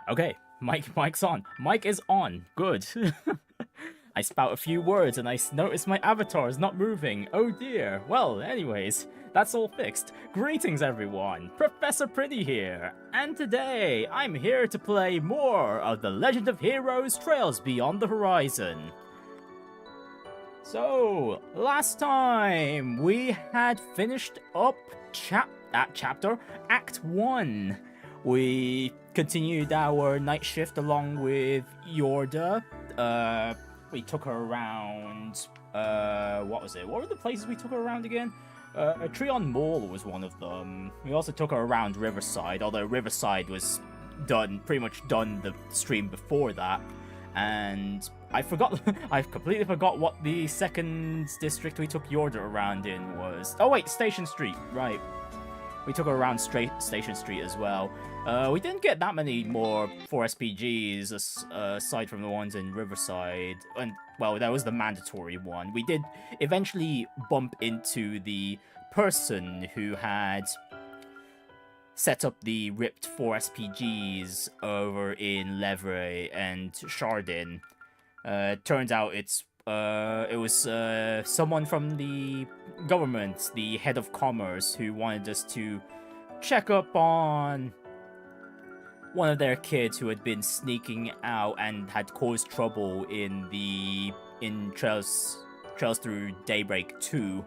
Okay, mic's on. Mic is on. Good. I spout a few words and I notice my avatar is not moving. Oh dear. Well, anyways, that's all fixed. Greetings everyone, Professor Prinny here, and today I'm here to play more of The Legend of Heroes Trails Beyond the Horizon. So, last time we had finished up chapter Act 1. We continued our night shift along with Yorda. We took her around, what was it? What were the places we took her around again? Treon Mall was one of them. We also took her around Riverside, although Riverside was pretty much done the stream before that. And I completely forgot what the second district we took Yorda around in was. Oh wait, Station Street, right. We took her around Station Street as well. We didn't get that many more 4SPGs aside from the ones in Riverside. And, well, that was the mandatory one. We did eventually bump into the person who had set up the ripped 4SPGs over in Levre and Chardin. Turns out it was someone from the government, the head of commerce, who wanted us to check up on one of their kids who had been sneaking out and had caused trouble in Trails Through Daybreak 2.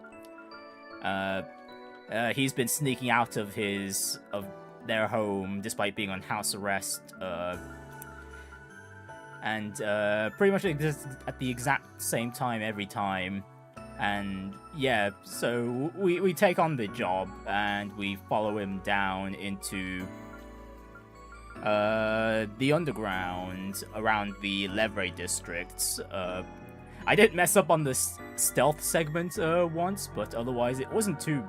He's been sneaking out of their home despite being on house arrest, and pretty much just at the exact same time every time. And yeah, so we take on the job and we follow him down into the underground around the Levre districts. I did mess up on the stealth segment once, but otherwise it wasn't too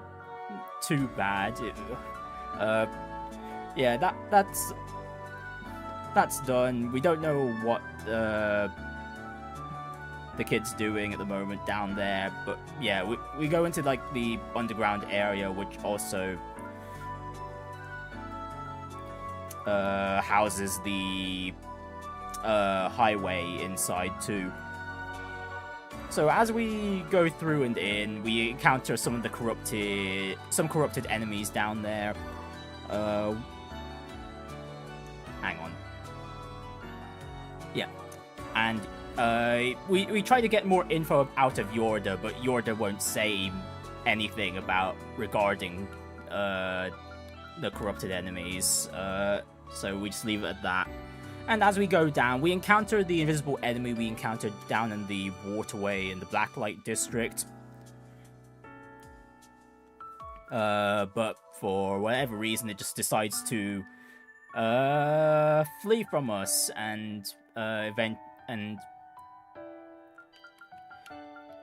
bad. Yeah, that's done. We don't know what the kid's doing at the moment down there, but yeah, we go into like the underground area, which also houses the highway inside too. So as we go through and in, we encounter some corrupted enemies down there. Hang on. Yeah, and we try to get more info out of Yorda, but Yorda won't say anything regarding the corrupted enemies. So we just leave it at that. And as we go down, we encounter the invisible enemy we encountered down in the waterway in the Blacklight district. But for whatever reason, it just decides to flee from us, and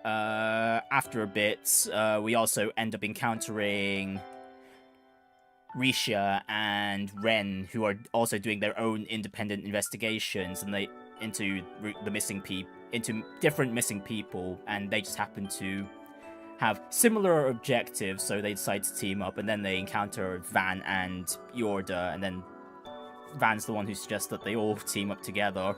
after a bit, we also end up encountering Risha and Ren, who are also doing their own independent investigations, and into different missing people, and they just happen to have similar objectives, so they decide to team up, and then they encounter Van and Yorda, and then Van's the one who suggests that they all team up together.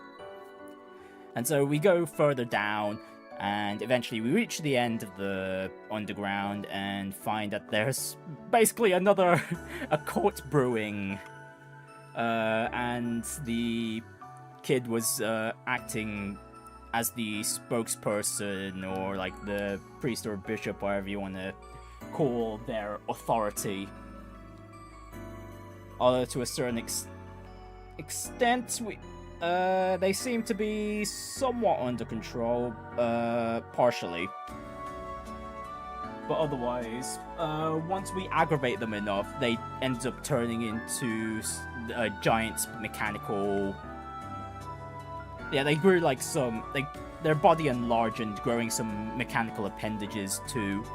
And so we go further down, and eventually we reach the end of the underground and find that there's basically a court brewing. And the kid was acting as the spokesperson, or like the priest or bishop, whatever you want to call their authority. Although to a certain extent, they seem to be somewhat under control, partially. But otherwise, once we aggravate them enough, they end up turning into giant mechanical... Yeah, they grew like their body enlarged and growing some mechanical appendages too.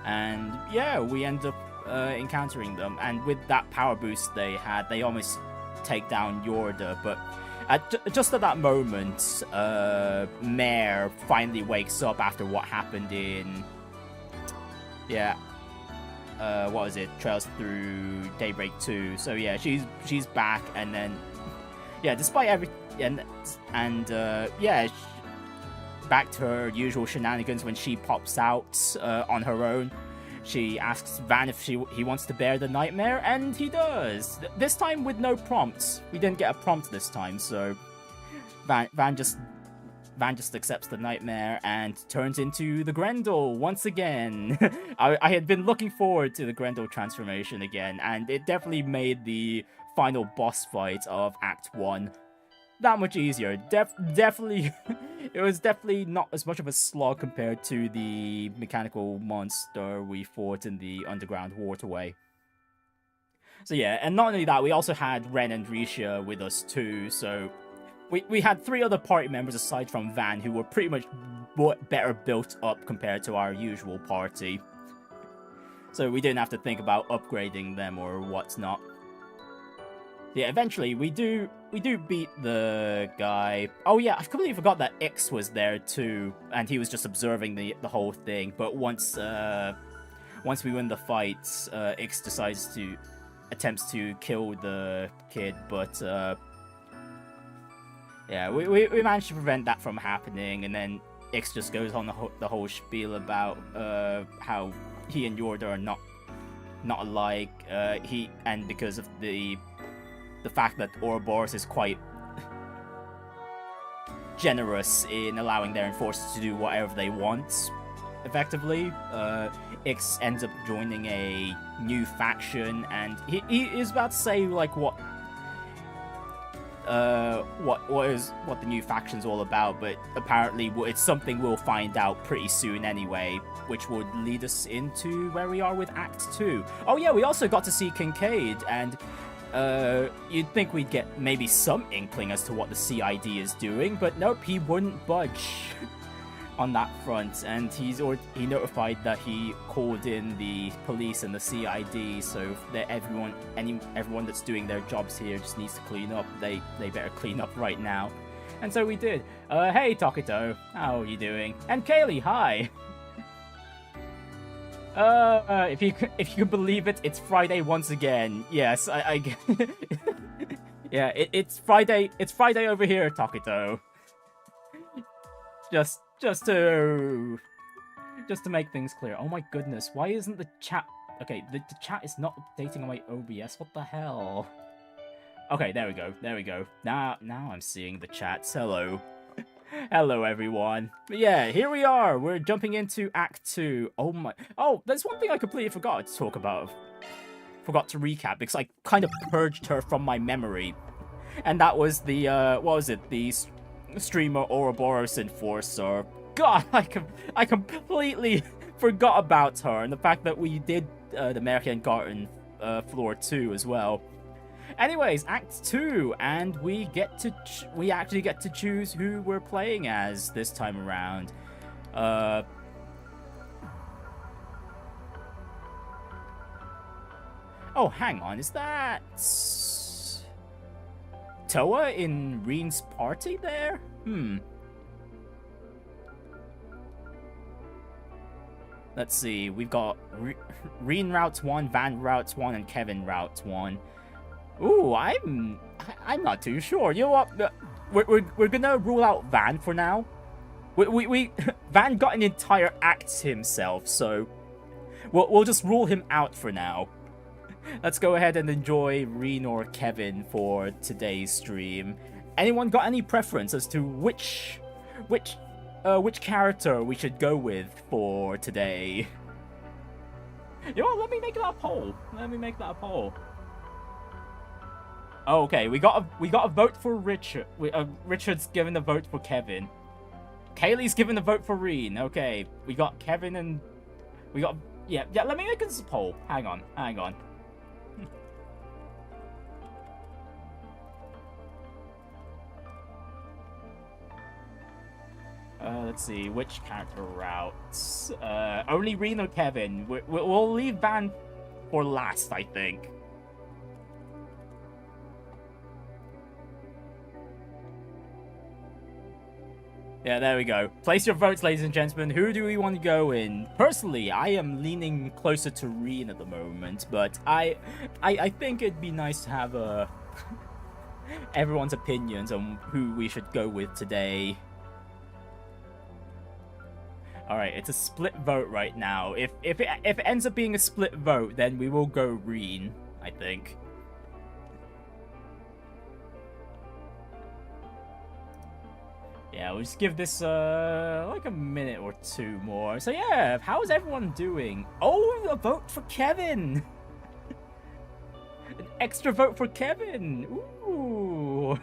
And yeah, we end up encountering them. And with that power boost they had, they almost take down Yorda, but just at that moment, Mare finally wakes up after what happened in... Yeah. What was it? Trails Through Daybreak 2. So yeah, she's back, and then yeah, despite every yeah, back to her usual shenanigans when she pops out on her own. She asks Van if he wants to bear the nightmare, and he does. This time with no prompts. We didn't get a prompt this time, so Van just accepts the nightmare and turns into the Grendel once again. I had been looking forward to the Grendel transformation again, and it definitely made the final boss fight of Act 1 that much easier. Definitely, it was definitely not as much of a slog compared to the mechanical monster we fought in the underground waterway. So yeah, and not only that, we also had Ren and Risha with us too, so we had 3 other party members aside from Van who were pretty much better built up compared to our usual party. So we didn't have to think about upgrading them or whatnot. Yeah, eventually we do beat the guy. Oh yeah, I completely forgot that Ix was there too, and he was just observing the whole thing. But once we win the fight, Ix attempts to kill the kid, but yeah, we managed to prevent that from happening, and then Ix just goes on the whole spiel about how he and Yorda are not alike. And because of the fact that Ouroboros is quite generous in allowing their enforcers to do whatever they want, effectively, Ix ends up joining a new faction, and he is about to say like what the new faction's all about, but apparently it's something we'll find out pretty soon anyway, which would lead us into where we are with Act 2. Oh yeah, we also got to see Kincaid, and you'd think we'd get maybe some inkling as to what the CID is doing, but nope, he wouldn't budge on that front, and he notified that he called in the police and the CID, so that everyone that's doing their jobs here just needs to clean up. They better clean up right now. And so we did. Hey Tokito, how are you doing? And Kaylee, hi! If you can believe it, it's Friday once again. Yes, I yeah, it's Friday. It's Friday over here, Tokito. Just to make things clear. Oh my goodness, why isn't the chat? Okay, the chat is not updating on my OBS. What the hell? Okay, there we go. There we go. Now I'm seeing the chats. Hello. Hello, everyone. But yeah, here we are. We're jumping into Act 2. Oh my... Oh, there's one thing I completely forgot to talk about. Forgot to recap, because I kind of purged her from my memory. And that was the, what was it? The streamer Ouroboros Enforcer. God, I completely forgot about her. And the fact that we did the American Garten floor 2 as well. Anyways, Act 2, and we actually get to choose who we're playing as this time around. Oh, hang on, is that Toa in Reen's party there? Let's see, we've got Reen Route 1, Van Route 1, and Kevin Route 1. Ooh, I'm not too sure. You know what? We're gonna rule out Van for now. Van got an entire act himself, so we'll just rule him out for now. Let's go ahead and enjoy Reen or Kevin for today's stream. Anyone got any preference as to which character we should go with for today? You know what? Let me make that a poll. Oh, okay, we got a vote for Richard. Richard's given a vote for Kevin. Kaylee's given a vote for Reen. Okay, we got Kevin and we got yeah. Let me make this a poll. Hang on. Let's see which character routes. Only Reen or Kevin. We'll leave Van for last, I think. Yeah, there we go. Place your votes, ladies and gentlemen. Who do we want to go in? Personally, I am leaning closer to Reen at the moment, but I think it'd be nice to have a everyone's opinions on who we should go with today. Alright, it's a split vote right now. If it ends up being a split vote, then we will go green, I think. Yeah, we'll just give this like a minute or two more. So yeah, how's everyone doing? Oh, a vote for Kevin! An extra vote for Kevin! Ooh!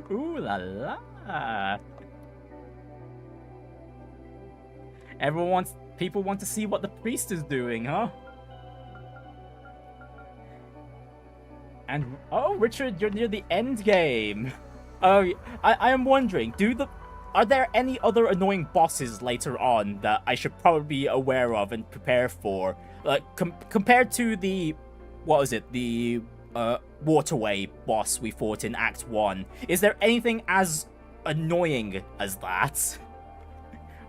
Ooh la la! People want to see what the priest is doing, huh? And, oh, Richard, you're near the end game. Oh, I am wondering, are there any other annoying bosses later on that I should probably be aware of and prepare for? Like, compared to the, what was it, the waterway boss we fought in Act 1, is there anything as annoying as that?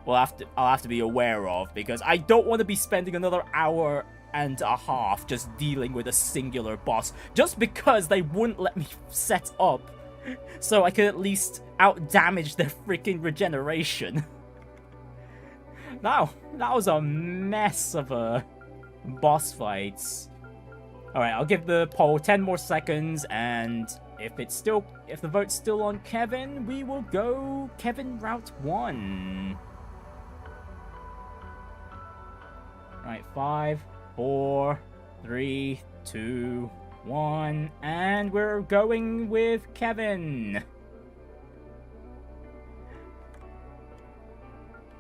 I'll have to be aware of, because I don't want to be spending another hour and a half just dealing with a singular boss, just because they wouldn't let me set up so I could at least out-damage their freaking regeneration. Now, that was a mess of a boss fight. Alright, I'll give the poll 10 more seconds, and if the vote's still on Kevin, we will go Kevin Route 1. Right, 5, 4, 3, 2, 1, and we're going with Kevin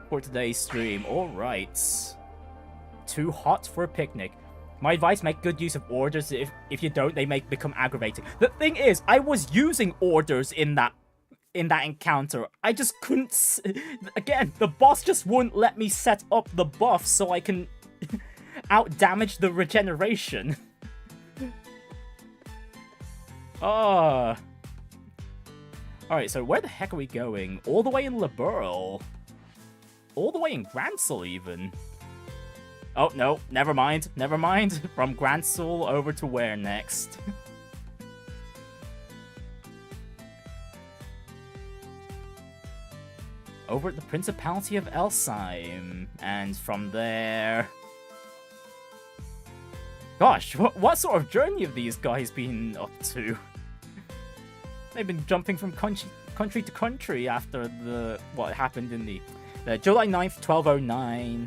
for today's stream. Alright. Too hot for a picnic. My advice, make good use of orders. If you don't, they become aggravating. The thing is, I was using orders in that encounter. I just couldn't... Again, the boss just wouldn't let me set up the buff so I can out-damage the regeneration. Oh. Alright, so where the heck are we going? All the way in Liberl. All the way in Gransel, even. Oh, no, never mind. Never mind. From Gransel over to where next? Over at the Principality of Elsheim. And from there... Gosh, what sort of journey have these guys been up to? They've been jumping from country to country after what happened in the July 9th, 1209,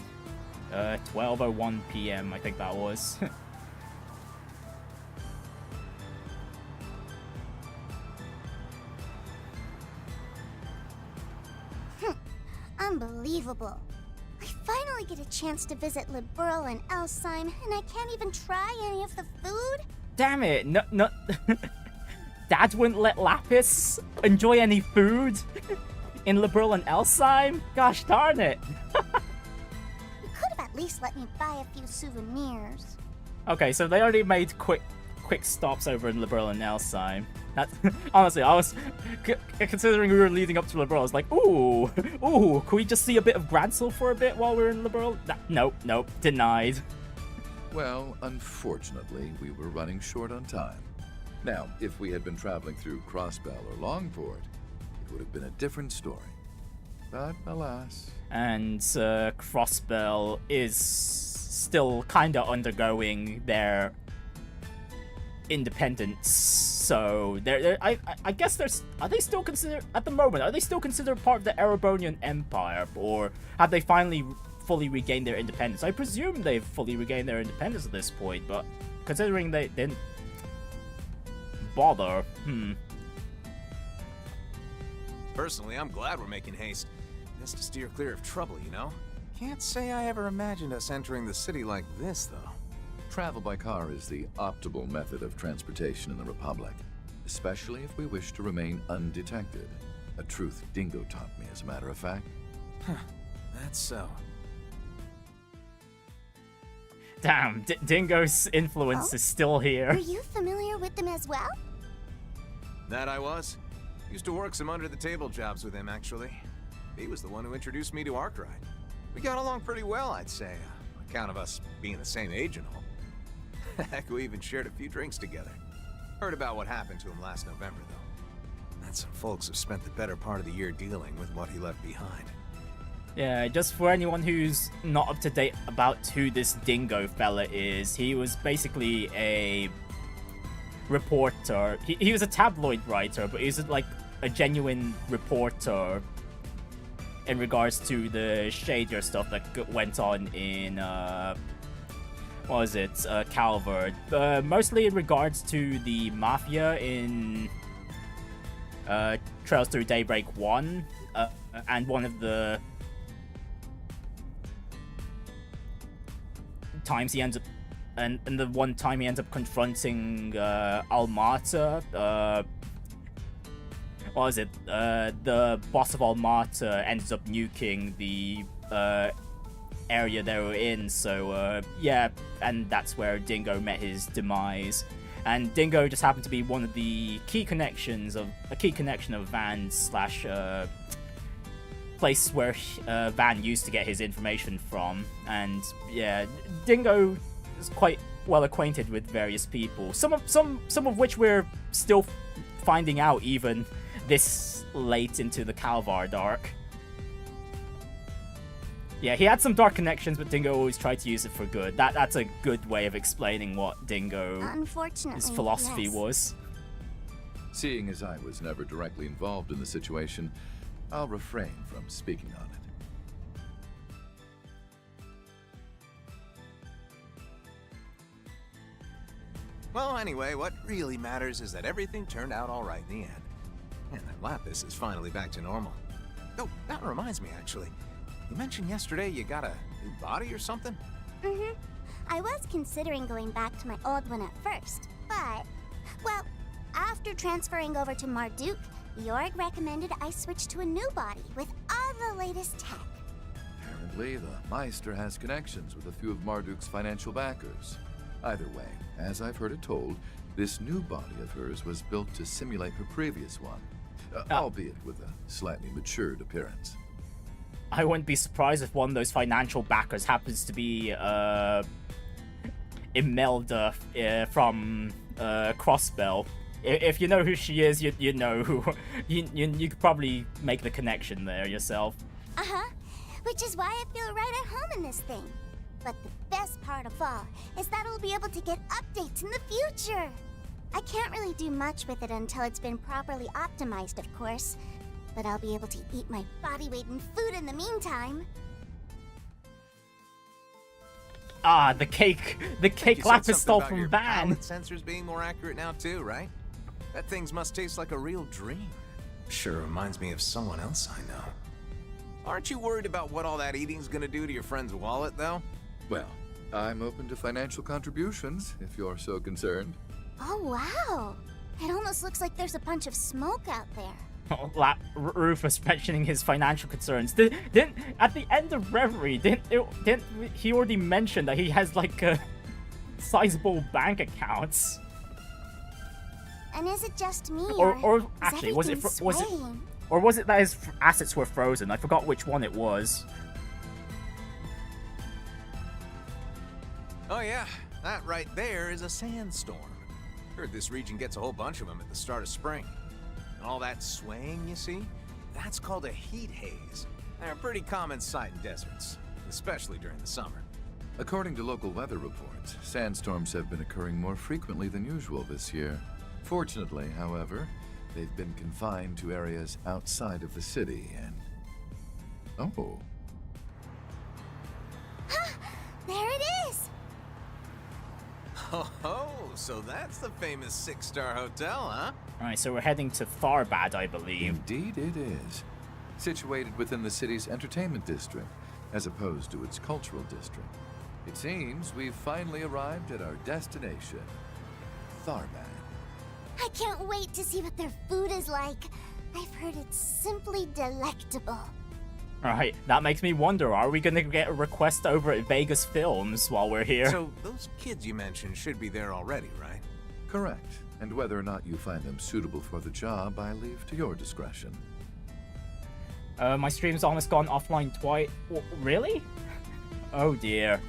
12:01 p.m. I think that was. Unbelievable. I finally get a chance to visit Liberl and Elsheim, and I can't even try any of the food? Damn it! No. Dad wouldn't let Lapis enjoy any food in Liberl and Elsheim? Gosh darn it! You could have at least let me buy a few souvenirs. Okay, so they already made quick stops over in Liberl and Elsheim. That's honestly, I was considering we were leading up to Liberl. I was like, ooh, could we just see a bit of Gransel for a bit while we're in Liberl? Nope, denied. Well, unfortunately, we were running short on time. Now, if we had been traveling through Crossbell or Longport, it would have been a different story. But alas. And Crossbell is still kind of undergoing their independence, so I guess are they still considered at the moment? Are they still considered part of the Erebonian Empire, or have they finally fully regained their independence? I presume they've fully regained their independence at this point, but considering they didn't bother, Personally, I'm glad we're making haste. Just to steer clear of trouble, you know? Can't say I ever imagined us entering the city like this, though. Travel by car is the optimal method of transportation in the Republic, especially if we wish to remain undetected. A truth Dingo taught me, as a matter of fact. That's so. Damn, Dingo's influence is still here. Are you familiar with them as well? That I was. Used to work some under-the-table jobs with him, actually. He was the one who introduced me to Arkwright. We got along pretty well, I'd say, on account of us being the same age and all. Heck, we even shared a few drinks together. Heard about what happened to him last November, though. And some folks have spent the better part of the year dealing with what he left behind. Yeah, just for anyone who's not up to date about who this Dingo fella is, he was basically a reporter. He was a tabloid writer, but he was like a genuine reporter in regards to the shadier stuff that went on in, what was it, Calvard. Mostly in regards to the Mafia in Trails Through Daybreak 1, and one of the times he ends up, and the one time he ends up confronting Almata, what was it, the boss of Almata ends up nuking the area they were in, so yeah, and that's where Dingo met his demise. And Dingo just happened to be one of the key connections of Van slash place where Van used to get his information from. And yeah, Dingo is quite well acquainted with various people, some of which we're still finding out even this late into the Calvard arc. Yeah, he had some dark connections, but Dingo always tried to use it for good. That's a good way of explaining what Dingo, his philosophy, yes. was. Seeing as I was never directly involved in the situation, I'll refrain from speaking on it. Well, anyway, what really matters is that everything turned out all right in the end. And that Lapis is finally back to normal. Oh, that reminds me, actually. You mentioned yesterday you got a new body or something? Mm-hmm. I was considering going back to my old one at first, but, well, after transferring over to Marduk, the org recommended I switch to a new body with all the latest tech. Apparently, the Meister has connections with a few of Marduk's financial backers. Either way, as I've heard it told, this new body of hers was built to simulate her previous one, albeit with a slightly matured appearance. I wouldn't be surprised if one of those financial backers happens to be Imelda from Crossbell. If you know who she is, you know who. You could probably make the connection there yourself. Uh-huh. Which is why I feel right at home in this thing. But the best part of all is that I'll be able to get updates in the future. I can't really do much with it until it's been properly optimized, of course. But I'll be able to eat my body weight in food in the meantime. Ah, the cake Lapis stole from Van. Palate sensors being more accurate now too, right? That things must taste like a real dream. Sure reminds me of someone else I know. Aren't you worried about what all that eating's gonna do to your friend's wallet, though? Well, I'm open to financial contributions, if you're so concerned. Oh, wow. It almost looks like there's a bunch of smoke out there. Oh, Rufus mentioning his financial concerns. Didn't at the end of Reverie, didn't he already mention that he has like a sizable bank accounts? And is it just me, or actually, was it that his assets were frozen? I forgot which one it was. Oh yeah, that right there is a sandstorm. Heard this region gets a whole bunch of them at the start of spring. And all that swaying you see, that's called a heat haze. They're a pretty common sight in deserts, especially during the summer. According to local weather reports, sandstorms have been occurring more frequently than usual this year. Fortunately, however, they've been confined to areas outside of the city and... Oh. There it is! Oh, so that's the famous 6-star hotel, huh? Alright, so we're heading to Tharbad, I believe. Indeed it is. Situated within the city's entertainment district, as opposed to its cultural district. It seems we've finally arrived at our destination, Tharbad. I can't wait to see what their food is like. I've heard it's simply delectable. Alright, that makes me wonder, are we gonna get a request over at Vegas Films while we're here? So those kids you mentioned should be there already, right? Correct. And whether or not you find them suitable for the job, I leave to your discretion. My stream's almost gone offline twice. Really? Oh dear.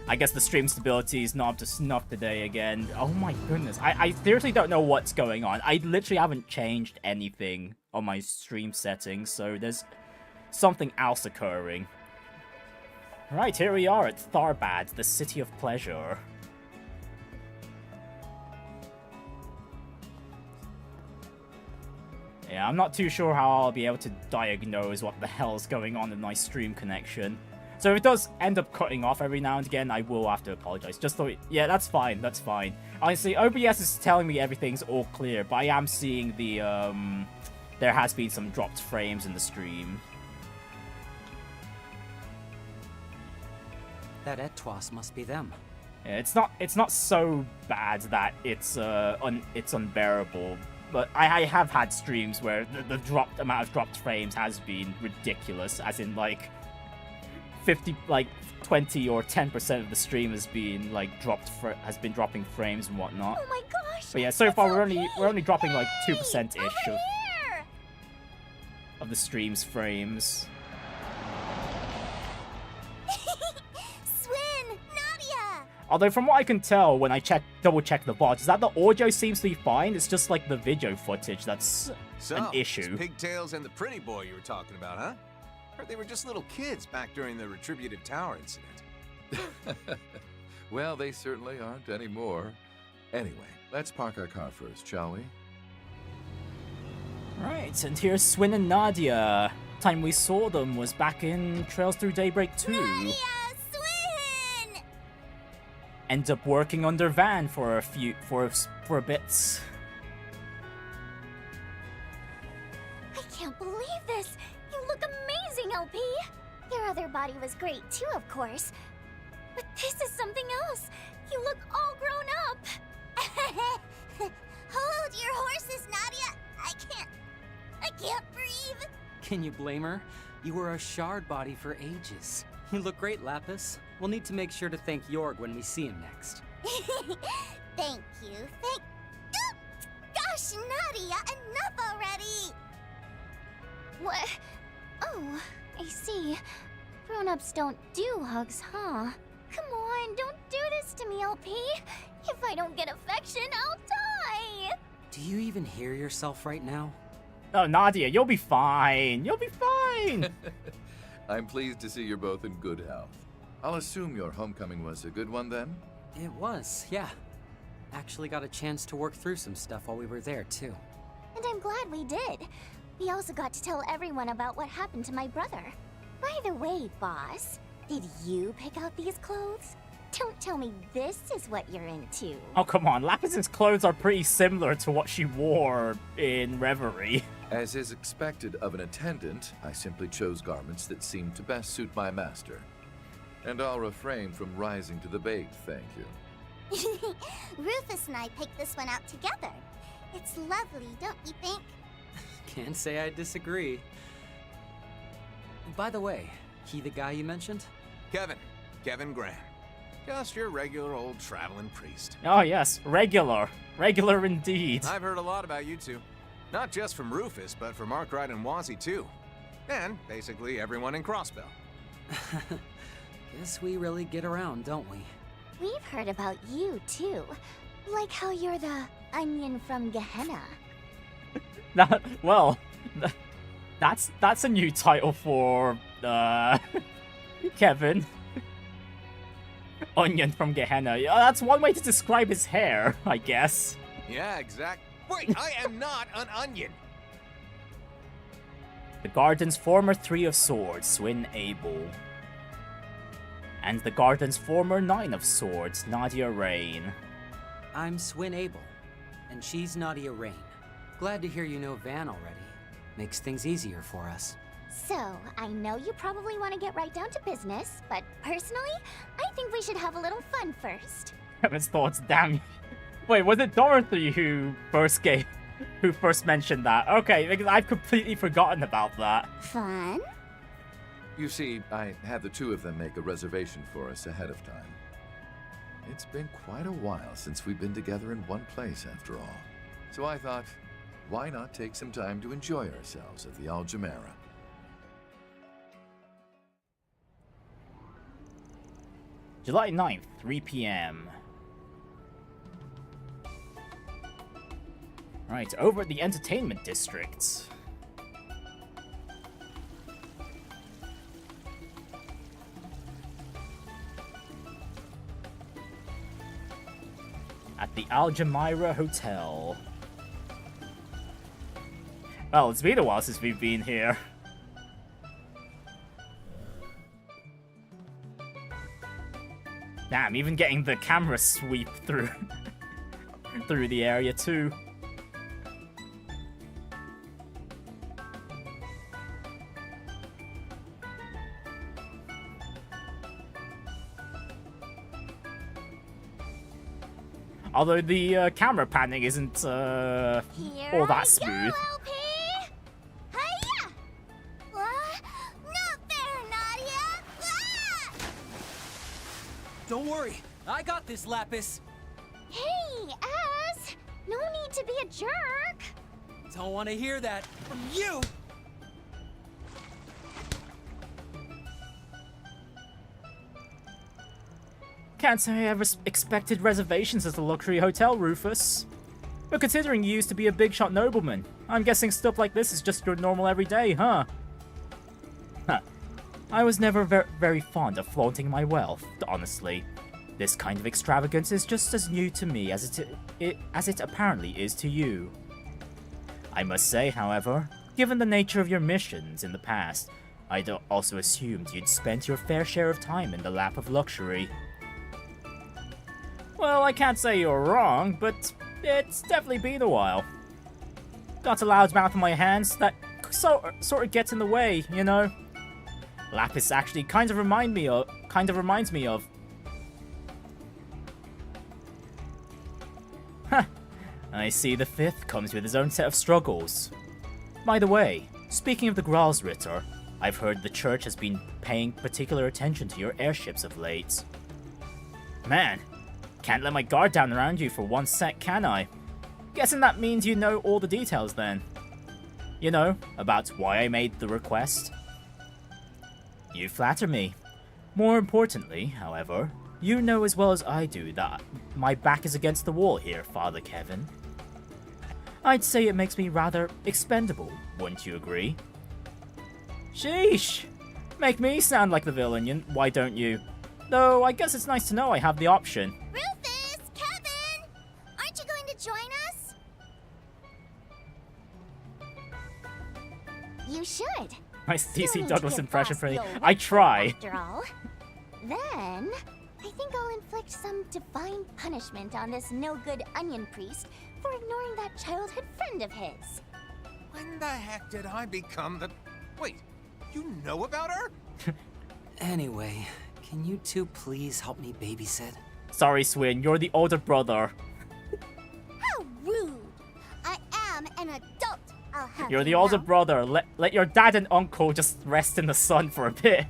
I guess the stream stability is not up to snuff today again. Oh my goodness. I seriously don't know what's going on. I literally haven't changed anything on my stream settings, so there's something else occurring. Right, here we are at Tharbad, the City of Pleasure. Yeah, I'm not too sure how I'll be able to diagnose what the hell's going on in my stream connection. So if it does end up cutting off every now and again, I will have to apologize. Just so, yeah, that's fine, that's fine. Honestly, OBS is telling me everything's all clear, but I am seeing the, there has been some dropped frames in the stream. That Etwas must be them. Yeah, it's not so bad that it's unbearable. But I have had streams where the amount of dropped frames has been ridiculous, as in like 20 or 10% of the stream has been like has been dropping frames and whatnot. Oh my gosh! But yeah, so far we're only dropping like 2% ish of the stream's frames. Swin, Nadia. Although from what I can tell when I double check the VOD, is that the audio seems to be fine. It's just like the video footage that's an issue. It's Pigtails and the Prinny boy you were talking about, huh? Heard they were just little kids back during the Retributive Tower incident. Well, they certainly aren't anymore. Anyway, let's park our car first, shall we? Right, and here's Swin and Nadia. Time we saw them was back in Trails Through Daybreak 2. Nadia, Swin! End up working on their van for a bit. I can't believe this! You look amazing, LP! Your other body was great too, of course. But this is something else! You look all grown up! Hold your horses, Nadia! I can't breathe! Can you blame her? You were a shard body for ages. You look great, Lapis. We'll need to make sure to thank Jorg when we see him next. Thank you, Gosh, Nadia, enough already! What? Oh, I see. Grown-ups don't do hugs, huh? Come on, don't do this to me, LP. If I don't get affection, I'll die! Do you even hear yourself right now? Oh, Nadia, you'll be fine. You'll be fine. I'm pleased to see you're both in good health. I'll assume your homecoming was a good one then? It was, yeah. Actually got a chance to work through some stuff while we were there, too. And I'm glad we did. We also got to tell everyone about what happened to my brother. By the way, boss, did you pick out these clothes? Don't tell me this is what you're into. Oh, come on. Lapis's clothes are pretty similar to what she wore in Reverie. As is expected of an attendant, I simply chose garments that seemed to best suit my master. And I'll refrain from rising to the bait, thank you. Rufus and I picked this one out together. It's lovely, don't you think? Can't say I disagree. By the way, he the guy you mentioned? Kevin Graham. Just your regular old traveling priest. Oh, yes. Regular. Regular indeed. I've heard a lot about you two. Not just from Rufus, but from Arkwright and Wazzy, too. And basically everyone in Crossbell. Guess we really get around, don't we? We've heard about you, too. Like how you're the onion from Gehenna. That's a new title for, Kevin. Onion from Gehenna. Yeah, that's one way to describe his hair, I guess. Yeah, exact. Wait, I am not an onion! The Garden's former Three of Swords, Swin Abel. And the Garden's former Nine of Swords, Nadia Rain. I'm Swin Abel, and she's Nadia Rain. Glad to hear you know Van already. Makes things easier for us. So, I know you probably want to get right down to business, but personally, I think we should have a little fun first. Kevin's thoughts, damn. Wait, was it Dorothy who first mentioned that? Okay, because I've completely forgotten about that. Fun? You see, I had the two of them make a reservation for us ahead of time. It's been quite a while since we've been together in one place, after all. So I thought, why not take some time to enjoy ourselves at the July 9th, 3 p.m. Right, over at the entertainment district. At the Al Jumeirah Hotel. Well, it's been a while since we've been here. Damn, even getting the camera sweep through through the area too. Although the camera panning isn't all that smooth. Don't worry, I got this, Lapis. Hey, Az! No need to be a jerk. Don't want to hear that from you. Can't say I ever expected reservations at the luxury hotel, Rufus. But considering you used to be a big-shot nobleman, I'm guessing stuff like this is just your normal everyday, huh? Huh. I was never very fond of flaunting my wealth, honestly. This kind of extravagance is just as new to me as it apparently is to you. I must say, however, given the nature of your missions in the past, I'd also assumed you'd spent your fair share of time in the lap of luxury. Well, I can't say you're wrong, but it's definitely been a while. Got a loudmouth in my hands that sort of gets in the way, you know. Lapis actually kind of reminds me of. Huh. I see the fifth comes with his own set of struggles. By the way, speaking of the Gralsritter, I've heard the church has been paying particular attention to your airships of late. Man, can't let my guard down around you for one sec, can I? Guessing that means you know all the details then. You know, about why I made the request. You flatter me. More importantly, however, you know as well as I do that my back is against the wall here, Father Kevin. I'd say it makes me rather expendable, wouldn't you agree? Sheesh! Make me sound like the villain, why don't you? Though, I guess it's nice to know I have the option. Rufus! Kevin! Aren't you going to join us? You should. Nice DC Douglas impression, Prinny. Your I try. After all. Then, I think I'll inflict some divine punishment on this no-good onion priest for ignoring that childhood friend of his. When the heck did I become the... Wait, you know about her? Anyway, can you two please help me babysit? Sorry, Swin, you're the older brother. How rude! I am an adult. I'll have You're the you older know. brother. Let your dad and uncle just rest in the sun for a bit.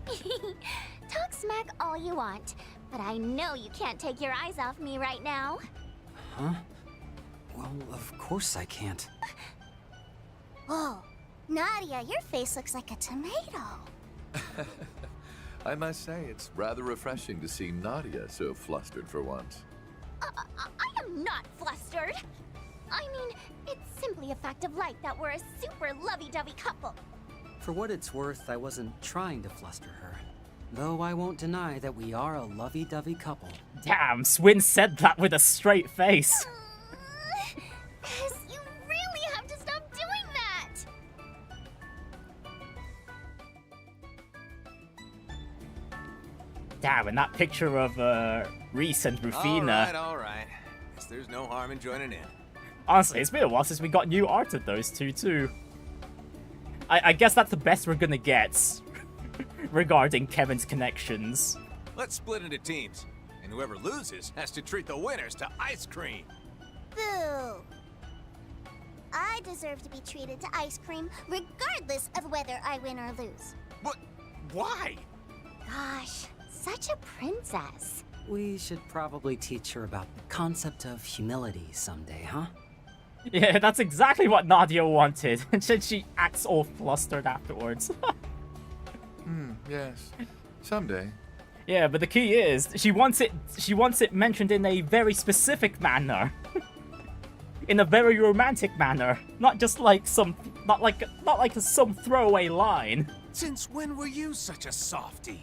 Talk smack all you want, but I know you can't take your eyes off me right now. Huh? Well, of course I can't. Oh, Nadia, your face looks like a tomato. I must say, it's rather refreshing to see Nadia so flustered for once. I am not flustered. I mean, it's simply a fact of life that we're a super lovey-dovey couple. For what it's worth, I wasn't trying to fluster her. Though I won't deny that we are a lovey-dovey couple. Damn, Swin said that with a straight face. Yes, you really have to stop doing that! Damn, and that picture of Reese and Rufina. All right. Guess there's no harm in joining in. Honestly, it's been a while since we got new art of those two, too. I guess that's the best we're gonna get regarding Kevin's connections. Let's split into teams, and whoever loses has to treat the winners to ice cream. Boo! I deserve to be treated to ice cream regardless of whether I win or lose. What? Why? Gosh, such a princess. We should probably teach her about the concept of humility someday, huh? Yeah, that's exactly what Nadia wanted. And then she acts all flustered afterwards. Yes. Someday. Yeah, but the key is she wants it mentioned in a very specific manner. In a very romantic manner, not just like some some throwaway line. Since when were you such a softie?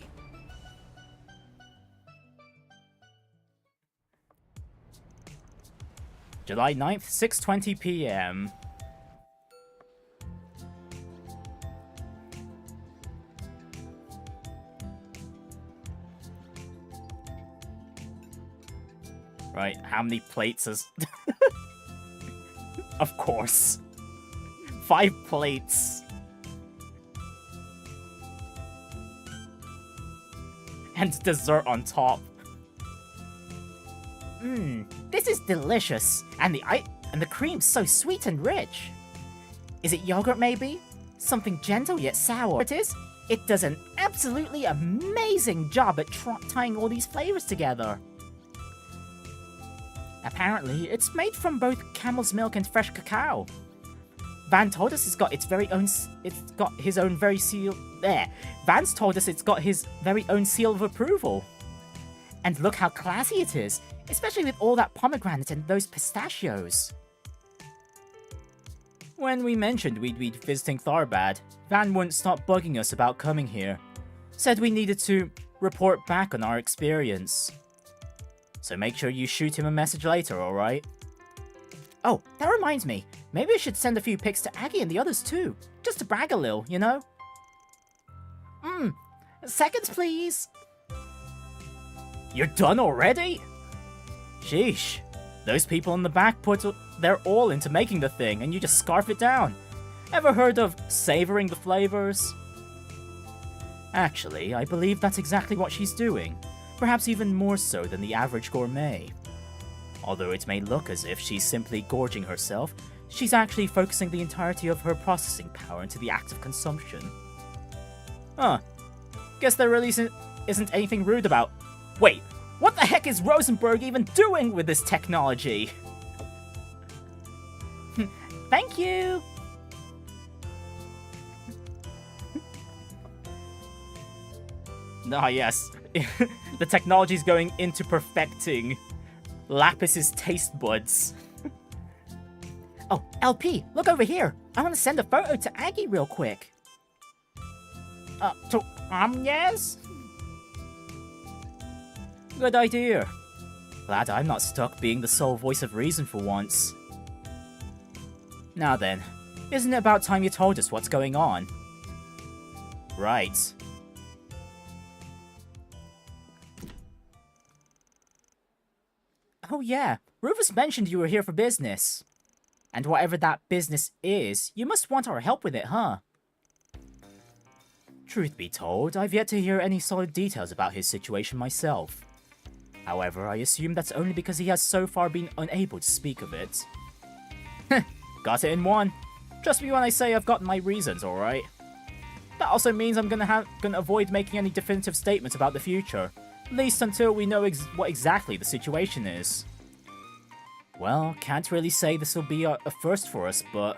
July 9th, 6:20 p.m. Right, how many plates is... Of course. 5 plates. And dessert on top. This is delicious. And the cream's so sweet and rich. Is it yogurt maybe? Something gentle yet sour. It is. It does an absolutely amazing job at tying all these flavors together. Apparently, it's made from both camel's milk and fresh cacao. Van told us it's got his own very seal. Vance told us it's got his very own seal of approval. And look how classy it is, especially with all that pomegranate and those pistachios. When we mentioned we'd be visiting Tharbad, Van wouldn't stop bugging us about coming here. Said we needed to report back on our experience. So make sure you shoot him a message later, alright? Oh, that reminds me. Maybe I should send a few pics to Aggie and the others too. Just to brag a little, you know? Seconds, please! You're done already? Sheesh. Those people in the back put their all into making the thing, and you just scarf it down. Ever heard of savoring the flavors? Actually, I believe that's exactly what she's doing. Perhaps even more so than the average gourmet. Although it may look as if she's simply gorging herself, she's actually focusing the entirety of her processing power into the act of consumption. Huh. Guess there really isn't anything rude about... Wait, what the heck is Rosenberg even doing with this technology? Thank you! Ah, yes. The technology's going into perfecting Lapis's taste buds. Oh, LP, look over here. I want to send a photo to Aggie real quick. Yes? Good idea. Glad I'm not stuck being the sole voice of reason for once. Now then, isn't it about time you told us what's going on? Right. Oh yeah, Rufus mentioned you were here for business. And whatever that business is, you must want our help with it, huh? Truth be told, I've yet to hear any solid details about his situation myself. However, I assume that's only because he has so far been unable to speak of it. Got it in one. Trust me when I say I've got my reasons, alright? That also means I'm gonna avoid making any definitive statements about the future. At least until we know what exactly the situation is. Well, can't really say this will be a first for us, but...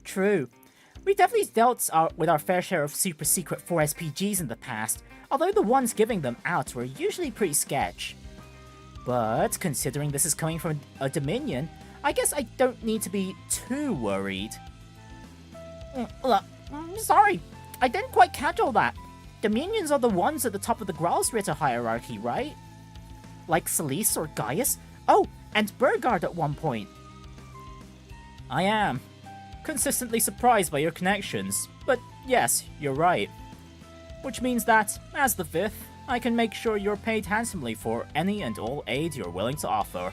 True. We definitely dealt with our fair share of super secret 4SPGs in the past, although the ones giving them out were usually pretty sketch. But, considering this is coming from a Dominion, I guess I don't need to be too worried. Look, sorry, I didn't quite catch all that. Dominions are the ones at the top of the Graalsritter hierarchy, right? Like Celise or Gaius? Oh, and Burgard at one point. I am. Consistently surprised by your connections, but yes, you're right. Which means that, as the 5th, I can make sure you're paid handsomely for any and all aid you're willing to offer.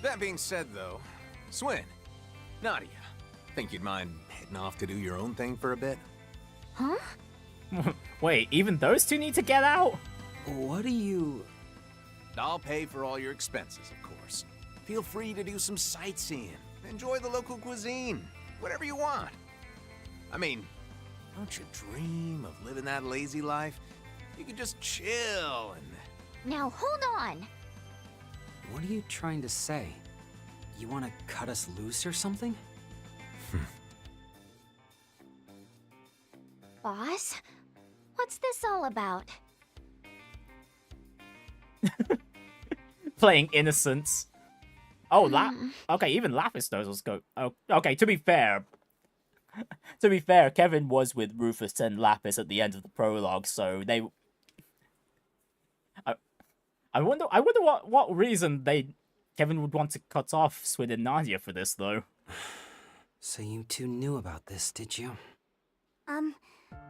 That being said, though, Swin, Nadia, think you'd mind heading off to do your own thing for a bit? Huh? Wait, even those two need to get out? What do you... I'll pay for all your expenses, of course. Feel free to do some sightseeing, enjoy the local cuisine, whatever you want. I mean, don't you dream of living that lazy life? You could just chill and... Now hold on. What are you trying to say? You want to cut us loose or something? Boss? what's this all about? Playing innocence. Oh, okay, even Lapis knows what's going. Oh, okay, to be fair, Kevin was with Rufus and Lapis at the end of the prologue, so they. I wonder what reason Kevin would want to cut off Swin and Nadia for this, though. So you two knew about this, did you?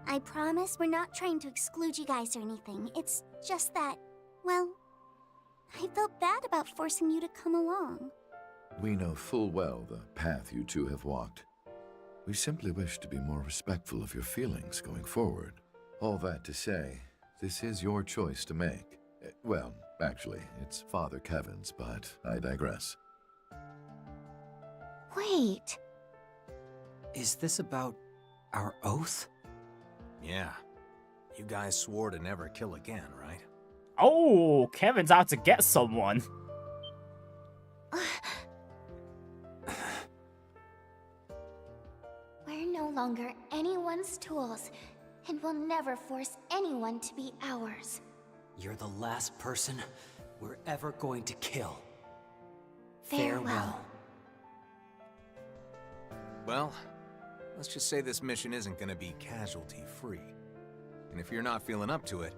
I promise we're not trying to exclude you guys or anything. It's just that, well, I felt bad about forcing you to come along. We know full well the path you two have walked. We simply wish to be more respectful of your feelings going forward. All that to say, this is your choice to make. Well, actually, it's Father Kevin's, but I digress. Wait. Is this about our oath? Yeah. You guys swore to never kill again, right? Oh, Kevin's out to get someone. We're no longer anyone's tools, and we'll never force anyone to be ours. You're the last person we're ever going to kill. Farewell. Well, let's just say this mission isn't gonna be casualty-free. And if you're not feeling up to it,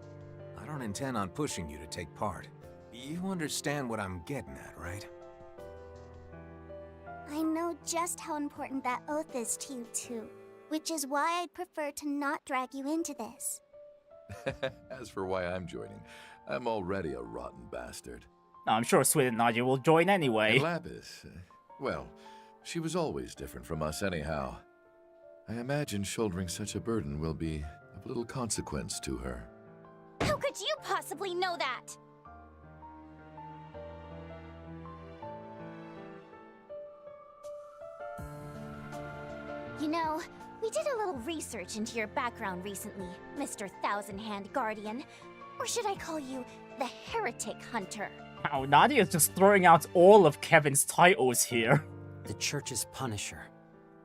I don't intend on pushing you to take part. You understand what I'm getting at, right? I know just how important that oath is to you too, which is why I'd prefer to not drag you into this. As for why I'm joining, I'm already a rotten bastard. I'm sure Swin and Nadia will join anyway. And Lapis, well, she was always different from us anyhow. I imagine shouldering such a burden will be of little consequence to her. How could you possibly know that? You know, we did a little research into your background recently, Mr. Thousand Hand Guardian. Or should I call you the Heretic Hunter? Wow, Nadia's just throwing out all of Kevin's titles here. The Church's Punisher.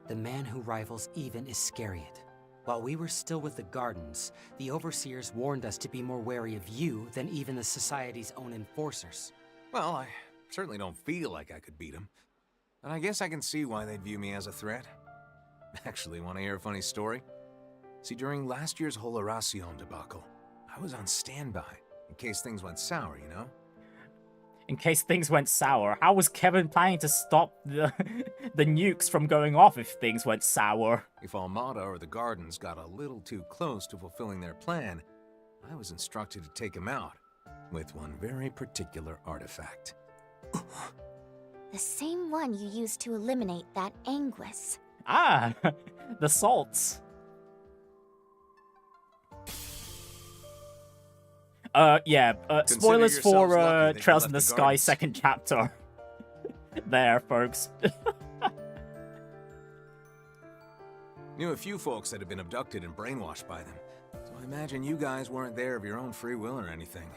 The man who rivals even Iscariot. While we were still with the Gardens, the Overseers warned us to be more wary of you than even the Society's own enforcers. Well, I certainly don't feel like I could beat him. And I guess I can see why they'd view me as a threat. Actually, want to hear a funny story? See, during last year's whole Relaxation debacle, I was on standby, in case things went sour, you know? In case things went sour, how was Kevin planning to stop the nukes from going off if things went sour? If Armada or the Gardens got a little too close to fulfilling their plan, I was instructed to take them out, with one very particular artifact. The same one you used to eliminate that Anguis. Ah, the salts. Spoilers for Trails in the Sky second chapter. There, folks. Knew a few folks that had been abducted and brainwashed by them, so I imagine you guys weren't there of your own free will or anything.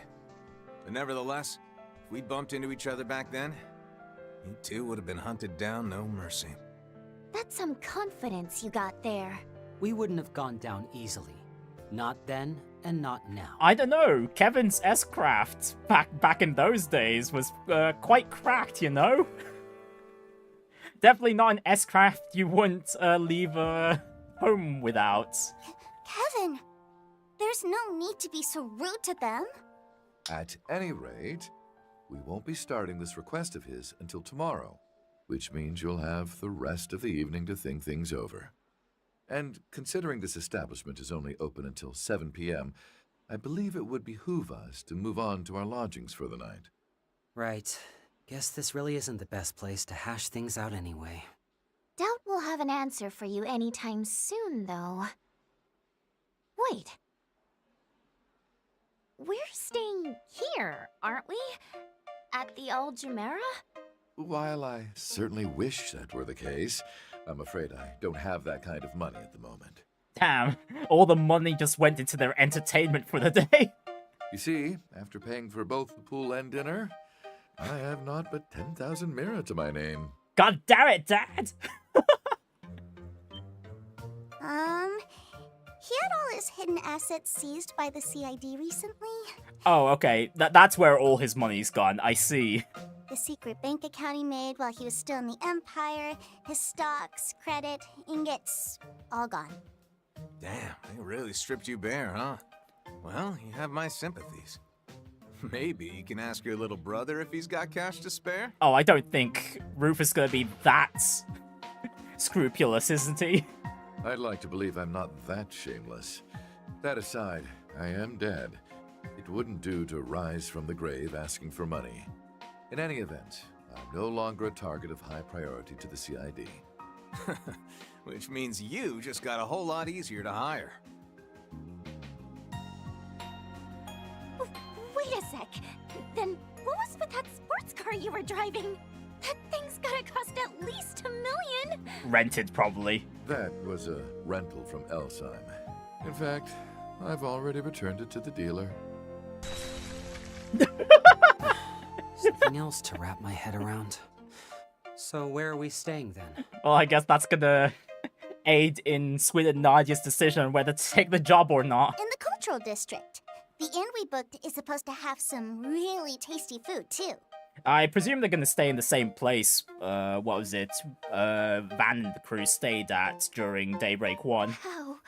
But nevertheless, if we'd bumped into each other back then, you two would have been hunted down, no mercy. That's some confidence you got there. We wouldn't have gone down easily. Not then, and not now. I don't know. Kevin's S-craft back in those days was quite cracked, you know? Definitely not an S-craft you wouldn't leave home without. Kevin, there's no need to be so rude to them. At any rate, we won't be starting this request of his until tomorrow, which means you'll have the rest of the evening to think things over. And considering this establishment is only open until 7 p.m., I believe it would behoove us to move on to our lodgings for the night. Right. Guess this really isn't the best place to hash things out anyway. Doubt we'll have an answer for you anytime soon, though. Wait. We're staying here, aren't we? At the Algemera? While I certainly wish that were the case, I'm afraid I don't have that kind of money at the moment. Damn, all the money just went into their entertainment for the day. You see, after paying for both the pool and dinner, I have not but 10,000 mira to my name. God damn it, Dad! He had all his hidden assets seized by the CID recently. Oh, okay. That's where all his money's gone. I see. The secret bank account he made while he was still in the Empire, his stocks, credit, ingots, all gone. Damn, they really stripped you bare, huh? Well, you have my sympathies. Maybe you can ask your little brother if he's got cash to spare? Oh, I don't think Rufus is gonna be that scrupulous, isn't he? I'd like to believe I'm not that shameless. That aside, I am dead. It wouldn't do to rise from the grave asking for money. In any event, I'm no longer a target of high priority to the CID. Which means you just got a whole lot easier to hire. Wait a sec. Then what was with that sports car you were driving? That thing's gotta cost at least $1 million. Rented, probably. That was a rental from Elsheim. In fact, I've already returned it to the dealer. Something else to wrap my head around. So where are we staying then? Well, I guess that's gonna aid in Swin and Nadia's decision on whether to take the job or not. In the cultural district. The inn we booked is supposed to have some really tasty food, too. I presume they're gonna stay in the same place, what was it, Van and the crew stayed at during Daybreak 1. How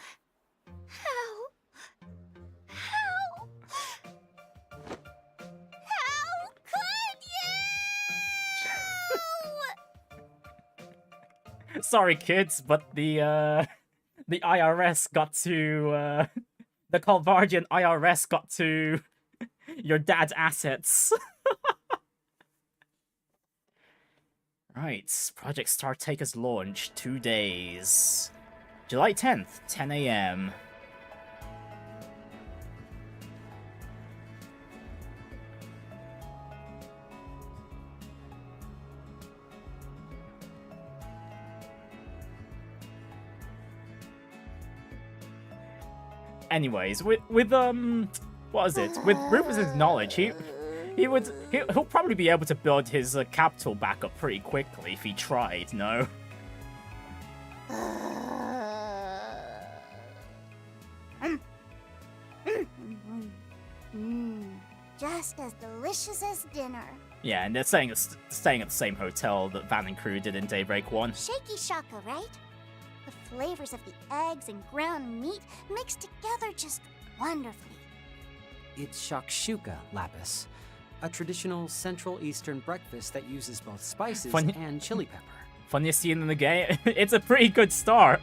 could you? Sorry, kids, but the IRS got to, the Calvardian IRS got to your dad's assets. Right, Project Star Taker's launch, 2 days. July 10th, 10 AM. Anyways, with what was it? With Rufus's knowledge, he'll probably be able to build his capital back up pretty quickly if he tried, no? Just as delicious as dinner. Yeah, and they're staying at the same hotel that Van and crew did in Daybreak 1. Shaky shaka, right? The flavors of the eggs and ground meat mixed together just wonderfully. It's shakshuka, Lapis. A traditional Central Eastern breakfast that uses both spices and chili pepper. Funniest scene in the game? It's a pretty good start.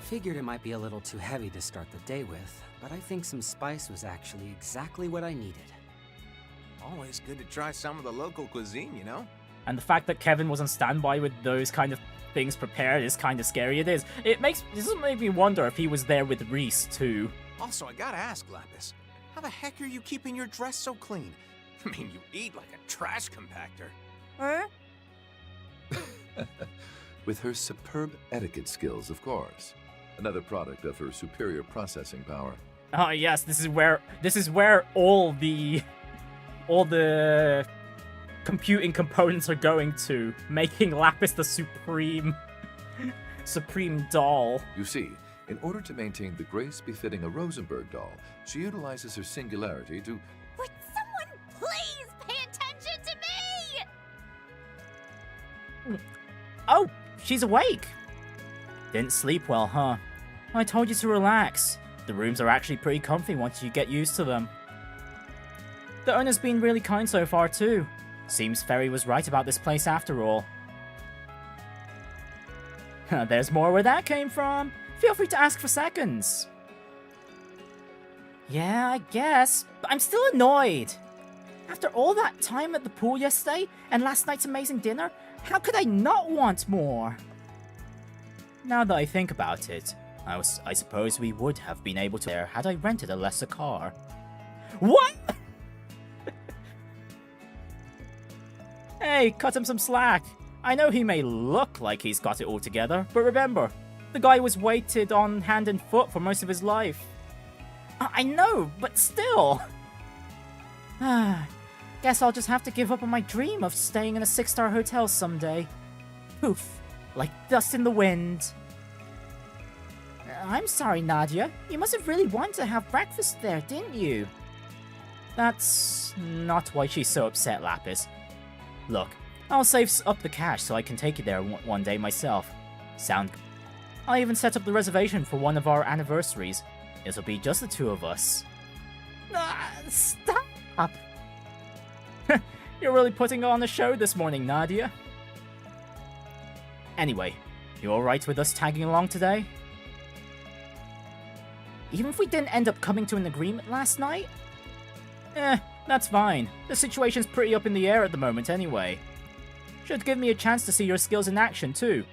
Figured it might be a little too heavy to start the day with, but I think some spice was actually exactly what I needed. Always good to try some of the local cuisine, you know? And the fact that Kevin was on standby with those kind of things prepared is kind of scary. This makes me wonder if he was there with Reese too. Also, I gotta ask, Lapis, how the heck are you keeping your dress so clean? I mean, you eat like a trash compactor. Huh? With her superb etiquette skills, of course. Another product of her superior processing power. Oh yes, this is where all the computing components are going to, making Lapis the supreme doll. You see, in order to maintain the grace befitting a Rosenberg doll, she utilizes her singularity to... Would someone please pay attention to me? Oh, she's awake. Didn't sleep well, huh? I told you to relax. The rooms are actually pretty comfy once you get used to them. The owner's been really kind so far too. Seems Ferry was right about this place after all. There's more where that came from. Feel free to ask for seconds. Yeah, I guess, but I'm still annoyed. After all that time at the pool yesterday and last night's amazing dinner, how could I not want more? Now that I think about it, I suppose we would have been able to there had I rented a lesser car. What? Hey, cut him some slack. I know he may look like he's got it all together, but remember, the guy was weighted on hand and foot for most of his life. I know, but still. Guess I'll just have to give up on my dream of staying in a 6-star hotel someday. Poof, like dust in the wind. I'm sorry, Nadia. You must have really wanted to have breakfast there, didn't you? That's not why she's so upset, Lapis. Look, I'll save up the cash so I can take you there one day myself. Sound good? I'll even set up the reservation for one of our anniversaries. It'll be just the two of us. Stop! You're really putting on a show this morning, Nadia. Anyway, you alright with us tagging along today? Even if we didn't end up coming to an agreement last night? That's fine. The situation's pretty up in the air at the moment anyway. Should give me a chance to see your skills in action too.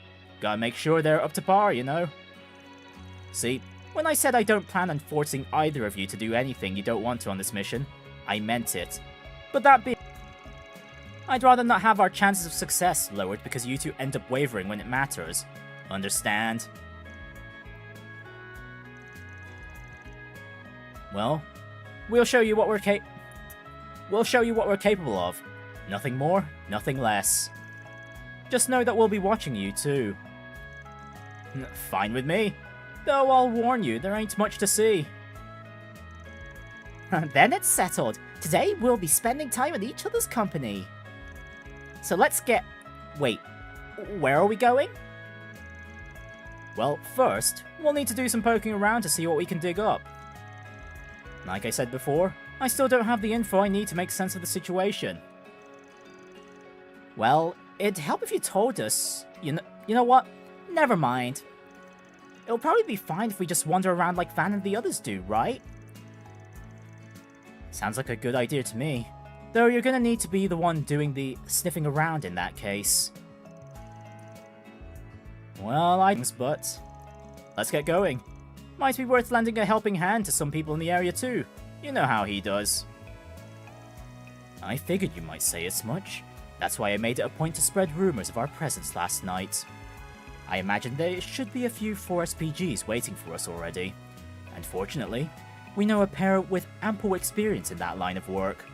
Gotta make sure they're up to par, you know? See, when I said I don't plan on forcing either of you to do anything you don't want to on this mission, I meant it. But that being... I'd rather not have our chances of success lowered because you two end up wavering when it matters. Understand? Well, we'll show you what we're capable of. Nothing more, nothing less. Just know that we'll be watching you too. Fine with me. Though I'll warn you, there ain't much to see. Then it's settled. Today we'll be spending time in each other's company. So let's get... Wait, where are we going? Well, first, we'll need to do some poking around to see what we can dig up. Like I said before, I still don't have the info I need to make sense of the situation. Well, it'd help if you told us. You know what? Never mind. It'll probably be fine if we just wander around like Van and the others do, right? Sounds like a good idea to me. Though you're gonna need to be the one doing the sniffing around in that case. Well, but let's get going. Might be worth lending a helping hand to some people in the area too. You know how he does. I figured you might say as much. That's why I made it a point to spread rumors of our presence last night. I imagine there should be a few 4SPGs waiting for us already. And fortunately, we know a pair with ample experience in that line of work.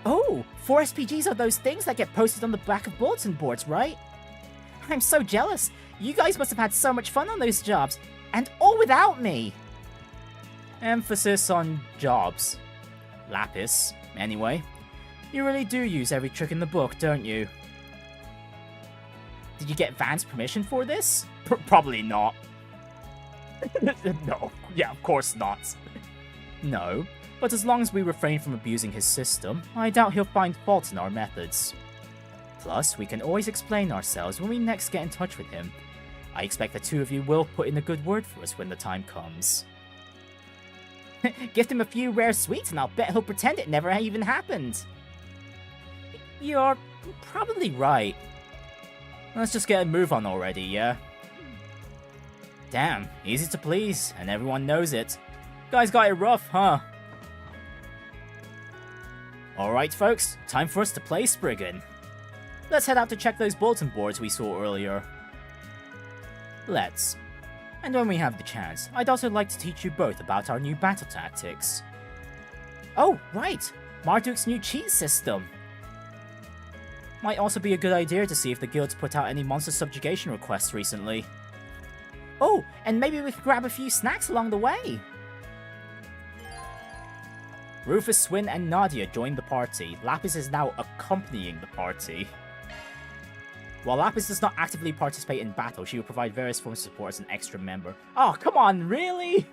Oh, 4SPGs are those things that get posted on the back of bulletin boards, right? I'm so jealous. You guys must have had so much fun on those jobs, and all without me! Emphasis on jobs. Lapis, anyway. You really do use every trick in the book, don't you? Did you get Van's permission for this? Probably not. No, yeah, of course not. No, but as long as we refrain from abusing his system, I doubt he'll find fault in our methods. Plus, we can always explain ourselves when we next get in touch with him. I expect the two of you will put in a good word for us when the time comes. Gift him a few rare sweets and I'll bet he'll pretend it never even happened. You're probably right. Let's just get a move on already, yeah? Damn, easy to please, and everyone knows it. Guys got it rough, huh? Alright folks, time for us to play Spriggan. Let's head out to check those bulletin boards we saw earlier. Let's. And when we have the chance, I'd also like to teach you both about our new battle tactics. Oh, right! Marduk's new cheat system! Might also be a good idea to see if the guild's put out any monster subjugation requests recently. Oh, and maybe we could grab a few snacks along the way! Rufus, Swin, and Nadia joined the party. Lapis is now accompanying the party. While Lapis does not actively participate in battle, she will provide various forms of support as an extra member. Oh, come on, really?